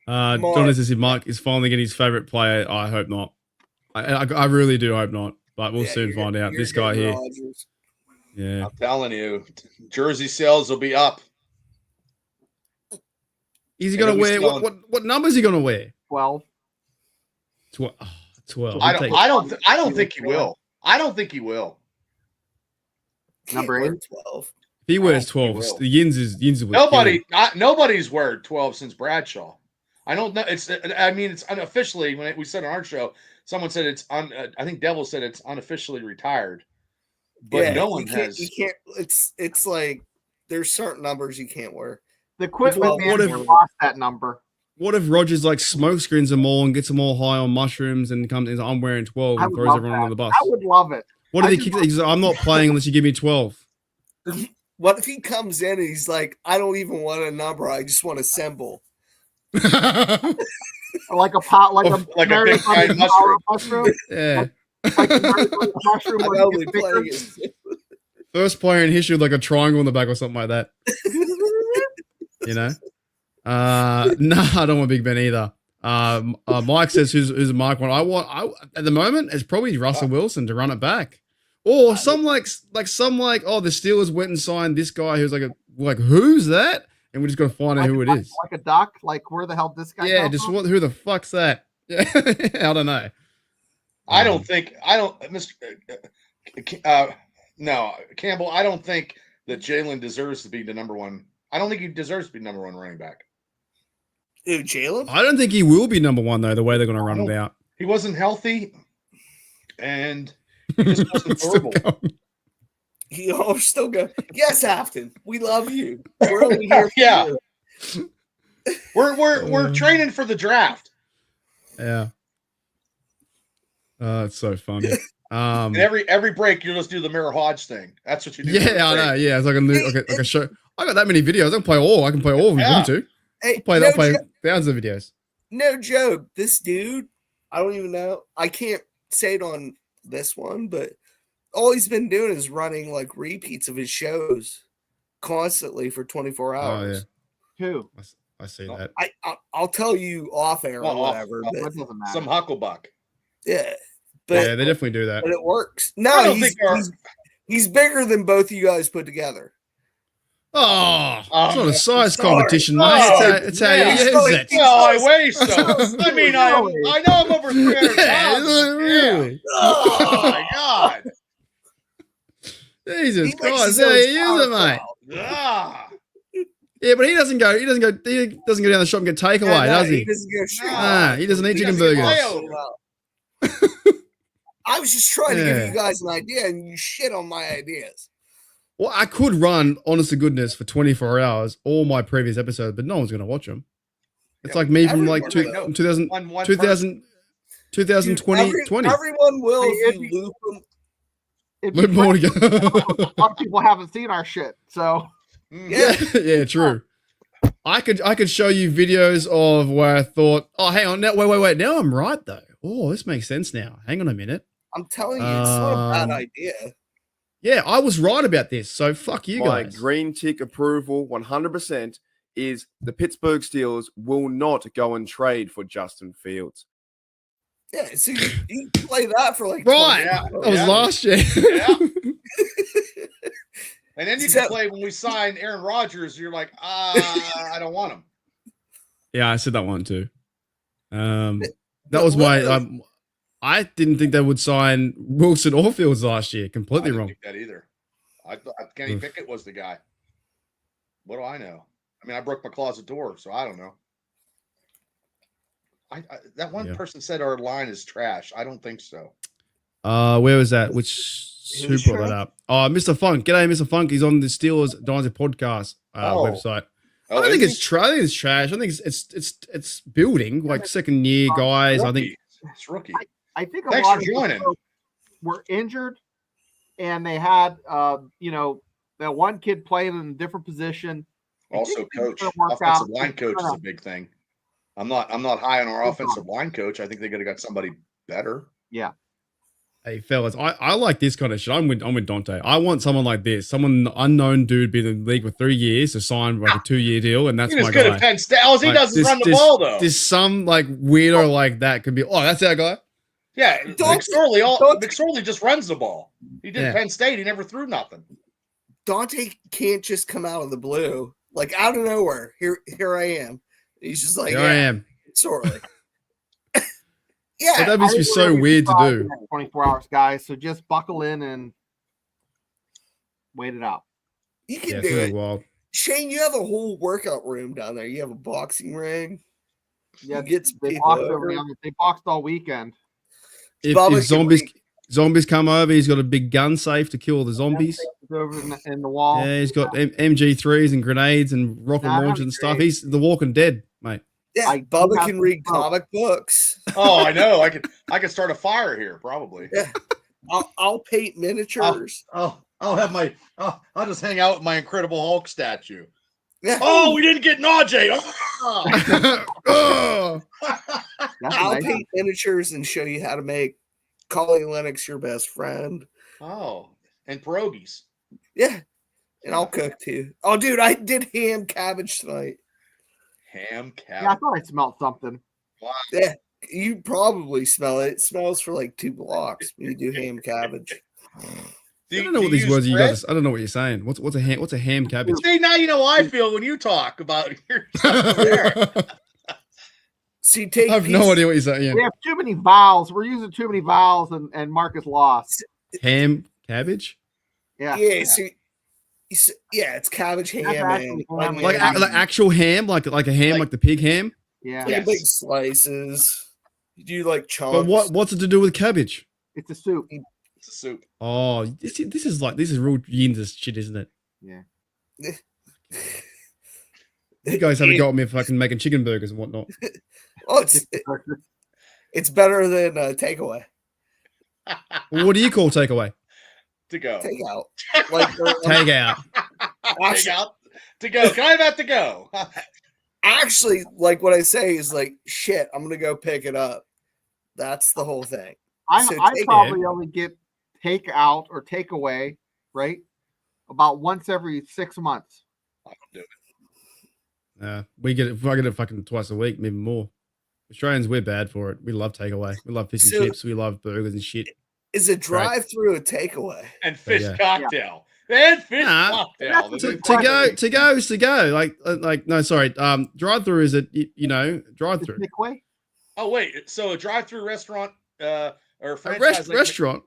John Mark. says if Mike is finally getting his favorite player. I hope not. I really do hope not. But we'll Yeah, soon you're- find out. you're This guy getting here. Rodgers. Yeah. I'm telling you, jersey sales will be up. Is he And gonna then we wear still- what number is he gonna wear? 12. 12. I He'll take- don't think he will. I don't think he will. Can't Number wear 8. 12. If he wears he 12, will. the Yins will kill him. Nobody's wear 12 since Bradshaw. I don't know. It's unofficially when we said on our show. Someone said I think Devil said it's unofficially retired, but Yeah, no you one can't- has. You can't. It's like there's certain numbers you can't wear. The equipment Well, what manager if- lost that number. What if Rogers like smoke screens them all and gets them all high on mushrooms and comes in, I'm wearing 12 I and would throws love everyone that. under the bus? I would love it. What if I he just kicks? He's like, I'm not playing unless you give me 12. What if he comes in and he's like, I don't even want a number. I just want a symbol. Like a pot, like a Like a Mary big giant Poppins mushroom. mushroom. Yeah. Like a Mary Poppins mushroom. I'm where you only get bigger. playing it. First player in history with like a triangle in the back or something like that. You know? No, I don't want Big Ben either. Mike says who's a Mike one. I at the moment it's probably Russell Wilson to run it back. Or some like the Steelers went and signed this guy who's like who's that? And we just gotta find out Like who a it duck- is. Like a duck. Like where the hell did this guy? Yeah, come just from? who the fuck's that? Yeah, I don't know. No, Campbell. I don't think that Jalen deserves to be the number one. I don't think he deserves to be number one running back. Dude, Jalen? I don't think he will be number one though. The way they're gonna run it out. He wasn't healthy, and he just wasn't Still durable. going. You're still good. Yes, Afton. We love you. We're only here for Yeah. you. We're training for the draft. Yeah. It's so funny. And every break, you just do the Mira Hodge thing. That's what you do. Yeah, I know. Yeah, it's like a show. I got that many videos. I can play all. I can play all of them. Yeah. Too. Hey, I'll play no, that. Play jo- thousands of videos. no joke. This dude, I don't even know. I can't say it on this one, but all he's been doing is running like repeats of his shows constantly for 24 Oh hours. yeah, Who? I see that. I'll tell you off air Well, or whatever. off- but That doesn't matter. Some hucklebuck. yeah, but Yeah, they definitely do that. but it works. I No, don't he's, think our- he's bigger than both of you guys put together. Oh, it's not a size sorry. competition, mate. Oh, It's how you yeah. use it. Well, I weigh so. I mean, I know I'm over 300 Yeah, pounds. Yeah. really. Oh my god. Jesus He makes Christ, his how own you use it, mate. sauerkraut. Ah. Yeah, but he doesn't go down the shop and get takeaway, Yeah, no, does he? doesn't go straight. Nah, Nah, he doesn't eat He chicken doesn't get burgers. layover. I was just trying to give Yeah. you guys an idea, and you shit on my ideas. Well, I could run, honest to goodness, for 24 hours all my previous episodes, but no one's going to watch them. It's Yeah, like me from like everyone will. from 2000, One 2000, 2020. Dude, 20. everyone will Hey, if if you you- loop them. It'd be Look more great. to A go. lot of people haven't seen our shit, so Mm. Yeah. Yeah, true. I could show you videos of where I thought, oh, hang on, now wait. Now I'm right though. Oh, this makes sense now. Hang on a minute. I'm telling you, it's not a bad Um, idea. Yeah, I was right about this. So fuck you My guys. green tick approval 100% is the Pittsburgh Steelers will not go and trade for Justin Fields. Yeah, so you play that for like Right. 20 Yeah. That was Yeah. last year. Yeah. And then you So- can play when we sign Aaron Rodgers. You're like, I don't want him. Yeah, I said that one too. That but was why literally- I didn't think they would sign Wilson or Fields last year. I Completely didn't wrong. think that either. I thought Kenny Oof. Pickett was the guy. What do I know? I mean, I broke my closet door, so I don't know. That one Yeah. person said our line is trash. I don't think so. Where was that? Who Who's brought that Shrek? up? Oh, Mr. Funk. G'day, Mr. Funk. He's on the Steelers Dynasty podcast Oh. website. I Oh, don't think is it's trash. I think it's trash. I think it's building like second year guys. he? I think Rookie. It's rookie. I think a Thanks lot for of these joining. folks were injured, and they had that one kid playing in a different position. I Also, think it's coach, gonna work offensive out. line coach is a big thing. I'm not high on our offensive line coach. I think they could have got somebody better. hey fellas, I like this kind of shit. I'm with Dante. I want someone like this, someone unknown dude, be in the league for 3 years to sign like a 2-year deal, and that's He was my good guy. at Penn State. All he Like, does is run the ball, though. There's some like weirdo like that could be. Oh, that's our guy. Yeah, Don't- McSorley just runs the ball. He did Yeah. Penn State. He never threw nothing. Dante can't just come out of the blue, like out of nowhere. Here I am. He's just like, Here I am. sorry. But Yeah, that must be so weird to do. 24 hours, guys. So just buckle in and wait it out. you can Yeah, it's do really it. wild. Shane, you have a whole workout room down there. You have a boxing ring. Yeah, You get some they people boxed, over. they boxed all weekend. If Bubba can zombies come over, he's got a big gun safe to kill the zombies. It's over in the wall. Yeah, he's got MG3s and grenades and rocket Nah, launchers and stuff. grenades. He's the Walking Dead, mate. Yeah, I do Bubba have can some read smoke. comic books. Oh, I know. I could start a fire here probably. Yeah. I'll paint miniatures. I'll have my. I'll just hang out with my Incredible Hulk statue. Yeah. Oh, we didn't get Najee. Oh! That's I'll amazing. paint miniatures and show you how to make Collie Lennox your best friend. Oh, and pierogies. Yeah. And I'll cook too. Oh, dude, I did ham cabbage tonight. Ham Yeah, I cabbage. thought I smelled something. Yeah. You probably smell it. It smells for like 2 blocks when you do ham cabbage. I don't know what these words you guys. I don't know what you're saying. What's a ham cabbage? See, now you know how I feel when you talk about your stuff there. So you take I have no pieces- idea what you're saying. We have too many vowels. We're using too many vowels, and Marcus lost. Ham cabbage, Yeah. Yeah, so yeah, it's cabbage ham That's and actually ham onion like Yeah. like actual ham, like a ham, Like- like the pig ham. Yeah. yeah, Yes. big slices. You do like chunks. But what's it to do with cabbage? It's a soup. It's a soup. Oh, this is real Yinz's shit, isn't it? Yeah. You guys haven't got me fucking making chicken burgers and whatnot. Oh, it's better than takeaway. Well, what do you call takeaway? To go. Takeout. Like Take out. Take out. To go. Can I have that to go? actually, like what I say is like, shit, I'm gonna go pick it up. That's the whole thing. I So take it. probably only get take out or take away, right? About once every 6 months. I don't do it. We get it. I get it fucking twice a week, maybe more. Australians, we're bad for it. We love takeaway. We love fish and So- chips. We love burgers and shit. Is a drive-through a takeaway? And fish yeah. cocktail. And fish Nah. cocktail. That's To, Good to go, Friday. to go is to go. Like no, sorry. Drive through is it? Drive It's through. takeaway. Oh wait, so a drive-through restaurant or A franchise restaurant.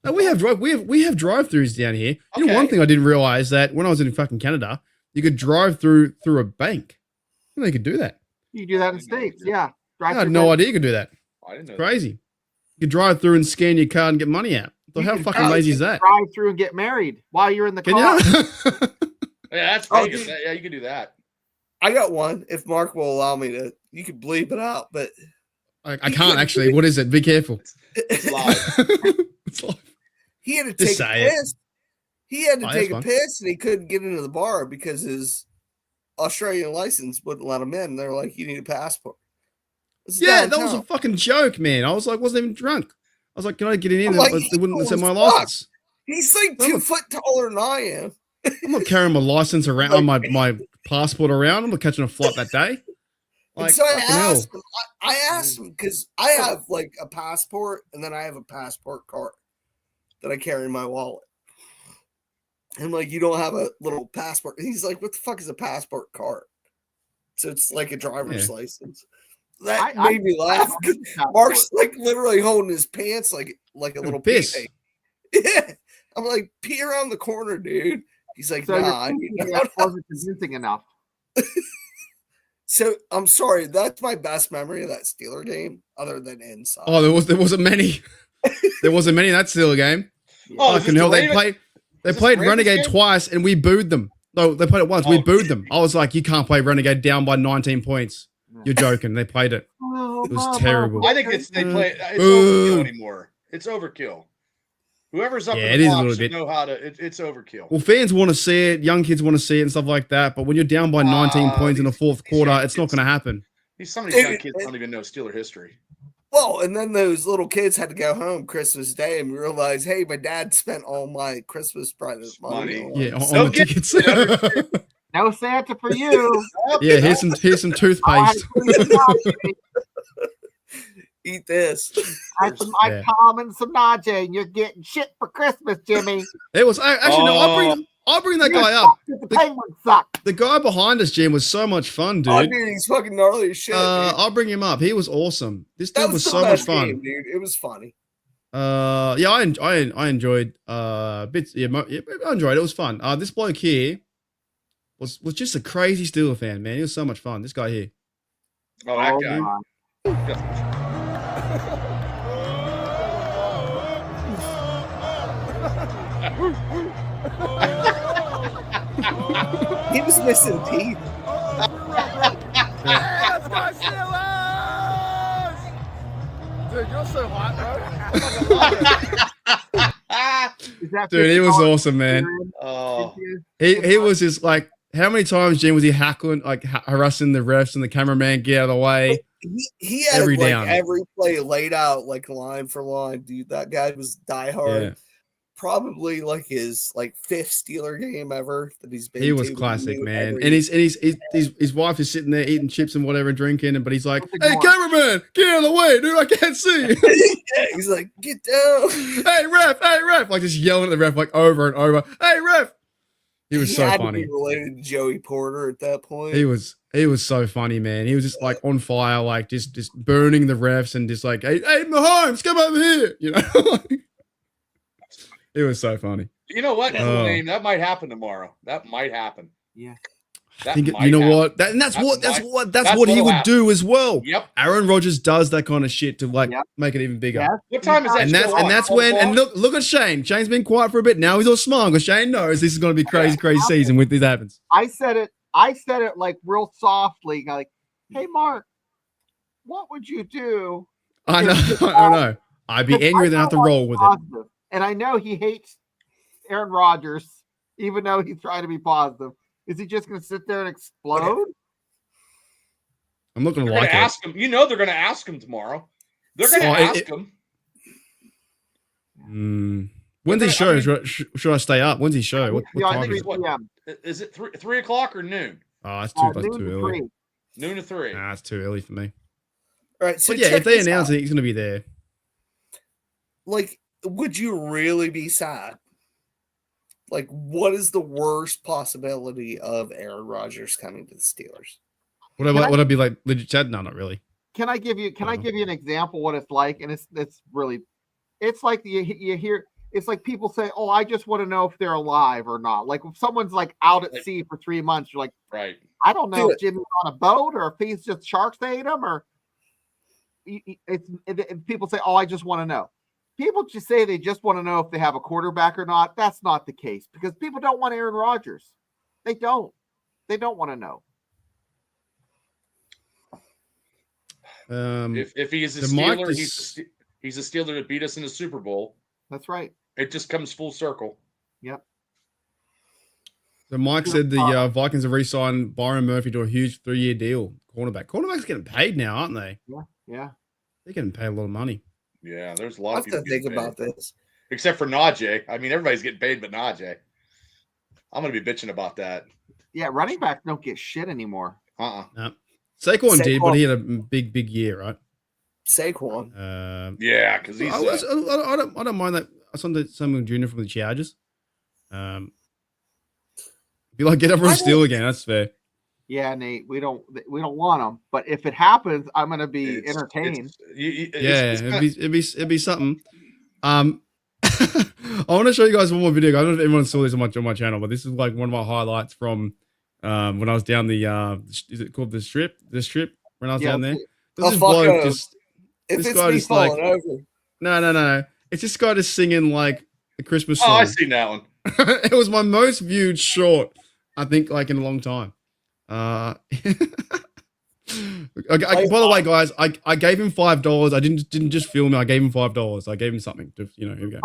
No, we have drive-throughs down here. You know, one Okay. thing I didn't realize that when I was in fucking Canada, you could drive through a bank. I didn't know you could do that. You do that in States. Yeah. I had no idea you could do that. I didn't know. Crazy. You could drive through and scan your card and get money out. So You how can fucking drive- lazy is that? Drive through and get married while you're in the Can car. you? Yeah, that's Oh, Vegas. dude. Yeah, you can do that. I got one. If Mark will allow me to, you could bleep it out, but I can't actually. What is it? Be careful. It's live. It's like, he had to Just take a say it. piss. He had to Oh, take that's a fine. piss and he couldn't get into the bar because his Australian license wouldn't let him in. They're like, you need a passport. This is yeah, that was a downtown. fucking joke, man. I was like, wasn't even drunk. I was like, can I get in? I'm And like, they wouldn't cool accept my as fuck. license. He's like I'm 2 a- foot taller than I am. I'm not carrying my license around, my passport around. I'm not catching a flight that day. And Like, so I fucking hell. asked him, I asked him because I have like a passport and then I have a passport card that I carry in my wallet. And I'm like, you don't have a little passport. And he's like, what the fuck is a passport card? So it's like a driver's license. That made me laugh. 'Cause Mark's like literally holding his pants like a little piss. pee. Yeah. I'm like, pee around the corner, dude. He's like, So nah. your that wasn't convincing enough. So I'm sorry, that's my best memory of that Steeler game, other than inside. Oh, there wasn't many. There wasn't many in that Steeler game. Oh, is Fucking this hell, the they Ravens- played is this played the Ravens Renegade game? twice and we booed them. No, they played it once. We Oh. booed them. I was like, you can't play Renegade down by 19 points. You're joking. They played it. It was terrible. I think it's they play. It's Boo. overkill anymore. It's overkill. Whoever's up Yeah, in it the is a clock little should bit. know how to. It's overkill. Well, fans want to see it. Young kids want to see it and stuff like that. But when you're down by 19 points in the fourth these quarter, young it's not kids- going to happen. Some of these young Dude, kids don't even know Steeler history. Well, and then those little kids had to go home Christmas Day and realize, hey, my dad spent all my Christmas present money. Money. on Yeah, on So the get- tickets. No Santa for you. Yeah, here's some Oh, I had toothpaste. to put it out. Eat this. I had some Yeah. Icom and some Najee, and you're getting shit for Christmas, Jimmy. It was actually no. I'll bring that guy up. The Penguins suck. The guy behind us, Jim, was so much fun, Oh, dude. dude, he's fucking gnarly as shit. dude. I'll bring him up. He was awesome. This That dude was the so much best fun. game, dude. It was funny. Yeah, I enjoyed bits. Yeah, I enjoyed it. It was fun. This bloke here was just a crazy Steeler fan, man. He was so much fun. This guy here. Oh, that Oh, guy. my. He was missing teeth. Let's go Steelers! Dude, you're so hot, bro. I fucking love it. Is that Dude, he was $50 awesome, man. Oh, He was just like, how many times Jim was he hackling, like harassing the refs and the cameraman, get out of the way? He had Every like down. every play laid out like line for line, dude. That guy was diehard. Yeah. Probably like his like fifth Steeler game ever that he's been. He was to. classic, Knew man. every- And his wife is sitting there eating chips and whatever, drinking, but he's like, Something "Hey, more. cameraman, get out of the way, dude! I can't see." Yeah, he's like, get down. Hey, ref, like just yelling at the ref like over and over. Hey, ref. He was so had to funny. be related to Joey Porter at that point. He was so funny, man. He was just like on fire, like just burning the refs and just like, hey, Mahomes, come over here. You know, it was so funny. you know what? Oh. Name that might happen tomorrow. That might happen. Yeah. I think you know what? That's what he what'll would happen. do as well. Yep. Aaron Rodgers does that kind of shit to like Yep. make it even bigger. Yeah. What time is that? And show that's on? and that's 12 when and o'clock? look at Shane. Shane's been quiet for a bit. Now he's all smart because Shane knows this is going to be crazy season when this happens. I said it like real softly, like, "Hey, Mark, what would you do?" I know. I'd be angry, then I have to roll with it. Positive. And I know he hates Aaron Rodgers, even though he's trying to be positive. Is he just going to sit there and explode? I'm not going to They're like gonna it. ask him. You know they're going to ask him tomorrow. They're going to Oh, ask him. When's his show? I mean- Should I stay up? When's his show? What Yeah, I time think is it's it? it? 3 p.m. Is it 3 o'clock or noon? Oh, that's Noon too to early. 3. Noon to 3. Nah, it's too early for me. All right, so But yeah, check if they this announce out. it, he's going to be there. Like, would you really be sad? Like, what is the worst possibility of Aaron Rodgers coming to the Steelers? Would I be like legit sad? No, not really. Can I give you Uh-huh. an example what it's like? And it's really, it's like you hear, it's like people say, "Oh, I just want to know if they're alive or not." Like if someone's like out at sea for 3 months, you're like, Right. I don't know Do if Jimmy's on a boat or if he's just sharks ate him or people say, "Oh, I just want to know." People just say they just want to know if they have a quarterback or not. That's not the case because people don't want Aaron Rodgers. They don't. They don't want to know. If he's a the mic Steeler, is- he's a Steeler that beat us in the Super Bowl. That's right. It just comes full circle. Yep. So Mike said the Vikings have re-signed Byron Murphy to a huge 3-year deal. Cornerback. Cornerbacks getting paid now, aren't they? Yeah. They're getting paid a lot of money. Yeah, there's a I lot have of people to think getting about paid. this. Except for Najee. I mean, everybody's getting paid but Najee. I'm going to be bitching about that. Yeah. Running backs don't get shit anymore. No. Saquon did, but he had a big year, right? Saquon. Yeah, because he's. I don't mind that. Samuel Jr. from the Chargers. Be like, get up for a steal again. That's fair. Yeah, Nate. We don't want them. But if it happens, I'm going to be entertained. It'd be something. I want to show you guys one more video. I don't know if anyone saw this on my channel, but this is like one of my highlights from when I was down the is it called the strip? The strip when I was down there. There's this bloke just. If this it's guy me just like falling over. no. It's this guy just singing like the Christmas song. Oh, I seen that one. It was my most viewed short, I think, like in a long time. Okay, by the way, guys, I gave him $5. I didn't just film it. I gave him $5. I gave him something. To, here we go.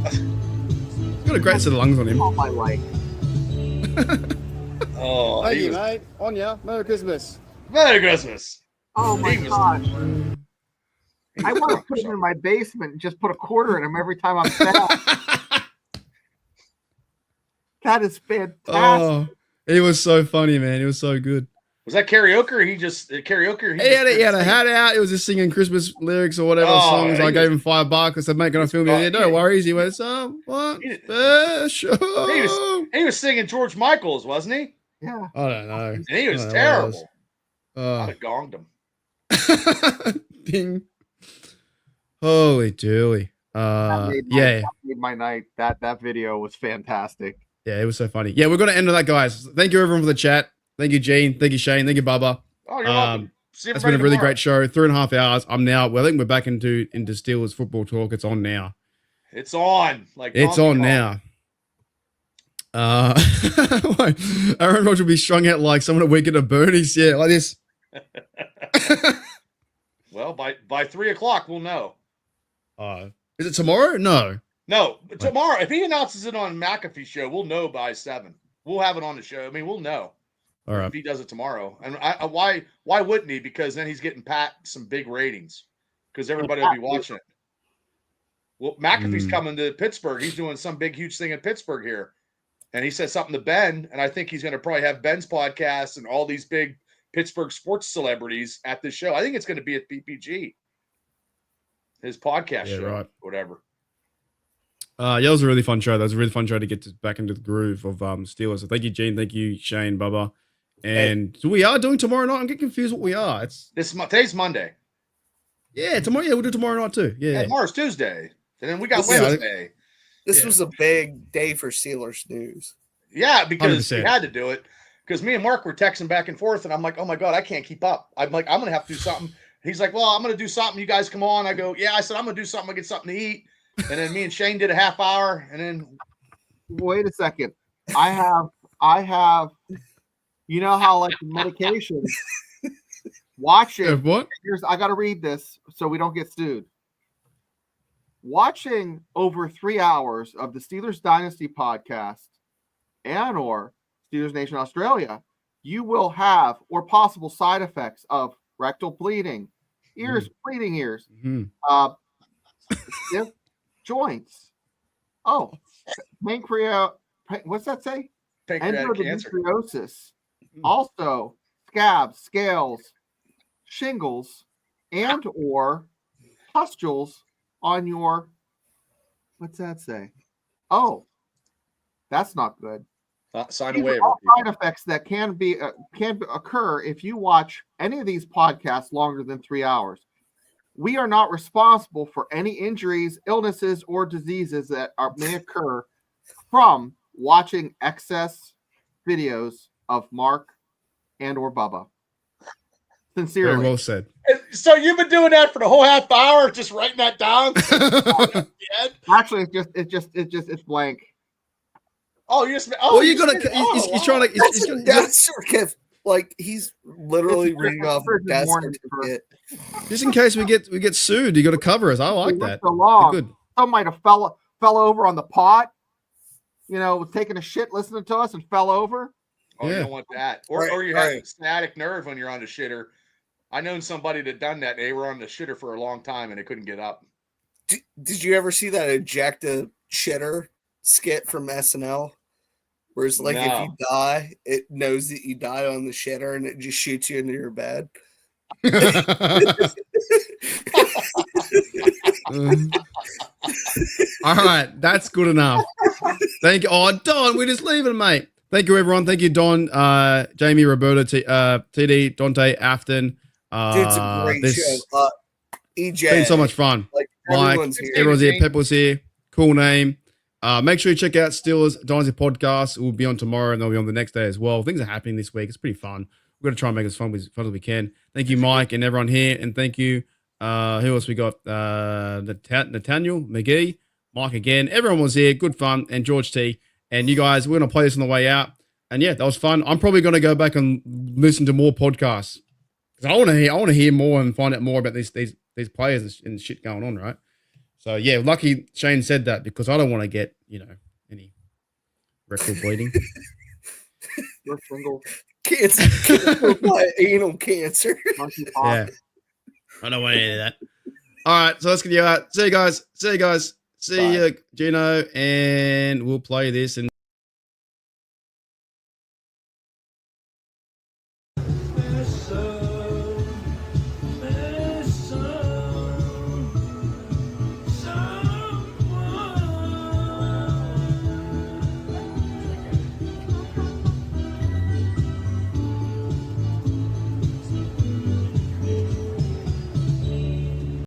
He's got a great set of lungs on him. All my life. Oh, Thank he you, was, mate. On ya. Merry Christmas. Merry Christmas. Oh my He was- gosh. I want to put him in my basement and just put a quarter in him every time I'm sad. That is fantastic. Oh, it was so funny, man. It was so good. Was that karaoke or he just karaoke? Or He had a hat out. It was just singing Christmas lyrics or whatever Oh, songs. he I was- gave him $5. I said, mate, can I film you? Yeah, no yeah. worries. He went, someone He did- special. He was singing George Michael's, wasn't he? Yeah. I don't know. And he was I don't know what it terrible. was. I'd have gonged him. Ding. Holy dooly. That made my night. That video was fantastic. Yeah, it was so funny. Yeah, we're going to end on that, guys. Thank you, everyone, for the chat. Thank you, Gene. Thank you, Shane. Thank you, Bubba. Oh, you're welcome. See That's been a everybody really tomorrow. great show. 3.5 hours. I think we're back into Steelers football talk. It's on now. It's on. Like It's Donkey on Kong. now. Aaron Rodgers will be strung out like someone at Weekend at Bernie's. Yeah, like this. Well, by 3:00 we'll know. Is it tomorrow? No. No, tomorrow. If he announces it on McAfee show, we'll know by 7. We'll have it on the show. I mean, we'll know. All right. If he does it tomorrow. And why wouldn't he? Because then he's getting Pat some big ratings because everybody will be watching it. Well, McAfee's coming to Pittsburgh. He's doing some big, huge thing in Pittsburgh here. And he said something to Ben, and I think he's going to probably have Ben's podcast and all these big Pittsburgh sports celebrities at this show. I think it's going to be at PPG, his podcast Yeah, show, right. whatever. Yeah, it was a really fun show. That was a really fun show to get back into the groove of Steelers. So thank you, Gene. Thank you, Shane, Bubba. And so we are doing tomorrow night. I'm getting confused what we are. Today's Monday. Yeah, tomorrow. Yeah, we'll do tomorrow night too. Yeah, Yeah. tomorrow's Tuesday. And then we got Yeah, Wednesday. This Yeah. was a big day for Steelers news. Yeah, because 100%. we had to do it. Because me and Mark were texting back and forth, and I'm like, oh my God, I can't keep up. I'm like, I'm going to have to do something. He's like, well, I'm going to do something. You guys come on. I go, yeah. I said, I'm going to do something. I get something to eat. And then me and Shane did a half hour. And then, Wait a second. I have, you know how like medications, watching, What? I got to read this so we don't get sued. Watching over 3 hours of the Steelers Dynasty podcast and or Steelers Nation Australia, you will have or possible side effects of rectal bleeding, bleeding ears, Mhm. stiff joints. Oh, what's that say? pancreatic cancer. Endometriosis. Also, scabs, scales, shingles, and or pustules on your, what's that say? Oh, that's not good. Sign a These are waiver. all people. side effects that can occur if you watch any of these podcasts longer than 3 hours. We are not responsible for any injuries, illnesses, or diseases that may occur from watching excess videos of Mark and or Bubba. Very Sincerely. well said. So you've been doing that for the whole half hour, just writing that down. Actually, it's blank. Oh, you just. Well, you gotta. He's trying to. That's He's a got- death certificate. Like he's literally It's reading off a Christmas death morning certificate. just in case we get sued, you got to cover us. I like We went that. so long. Good. Some might have fell over on the pot. Was taking a shit listening to us and fell over. Oh, you Yeah. don't want that. Or, Right, or you have right. static nerve when you're on the shitter. I known somebody that done that. They were on the shitter for a long time and they couldn't get up. Did you ever see that ejecta shitter skit from SNL? Where it's like if No. you die, it knows that you died on the shitter and it just shoots you into your bed. All right, that's good enough. Thank you. Oh, Don, we're just leaving, mate. Thank you, everyone. Thank you, Don, Jamie, Roberta, TD, Dante, Afton. Dude, it's a great this show. EJ. It's been so much fun. Like Mike, everyone's here. everyone's here. Pepper's here. Cool name. Make sure you check out Steelers Dynasty podcast. It will be on tomorrow and they'll be on the next day as well. Things are happening this week. It's pretty fun. We're going to try and make it as fun as we can. Thank you, Mike, and everyone here. And thank you. Who else we got? Nathaniel McGee, Mike again. Everyone was here. Good fun. And George T. And you guys, we're going to play this on the way out. And yeah, that was fun. I'm probably going to go back and listen to more podcasts because I want to hear more and find out more about these players and shit going on, right? So yeah, lucky Shane said that because I don't want to get any rectal bleeding. You're single. Cancer. Anal cancer. Monkey Yeah, I don't want any of that. All right, so let's get you out. See you guys. See you, Gino, and we'll play this and.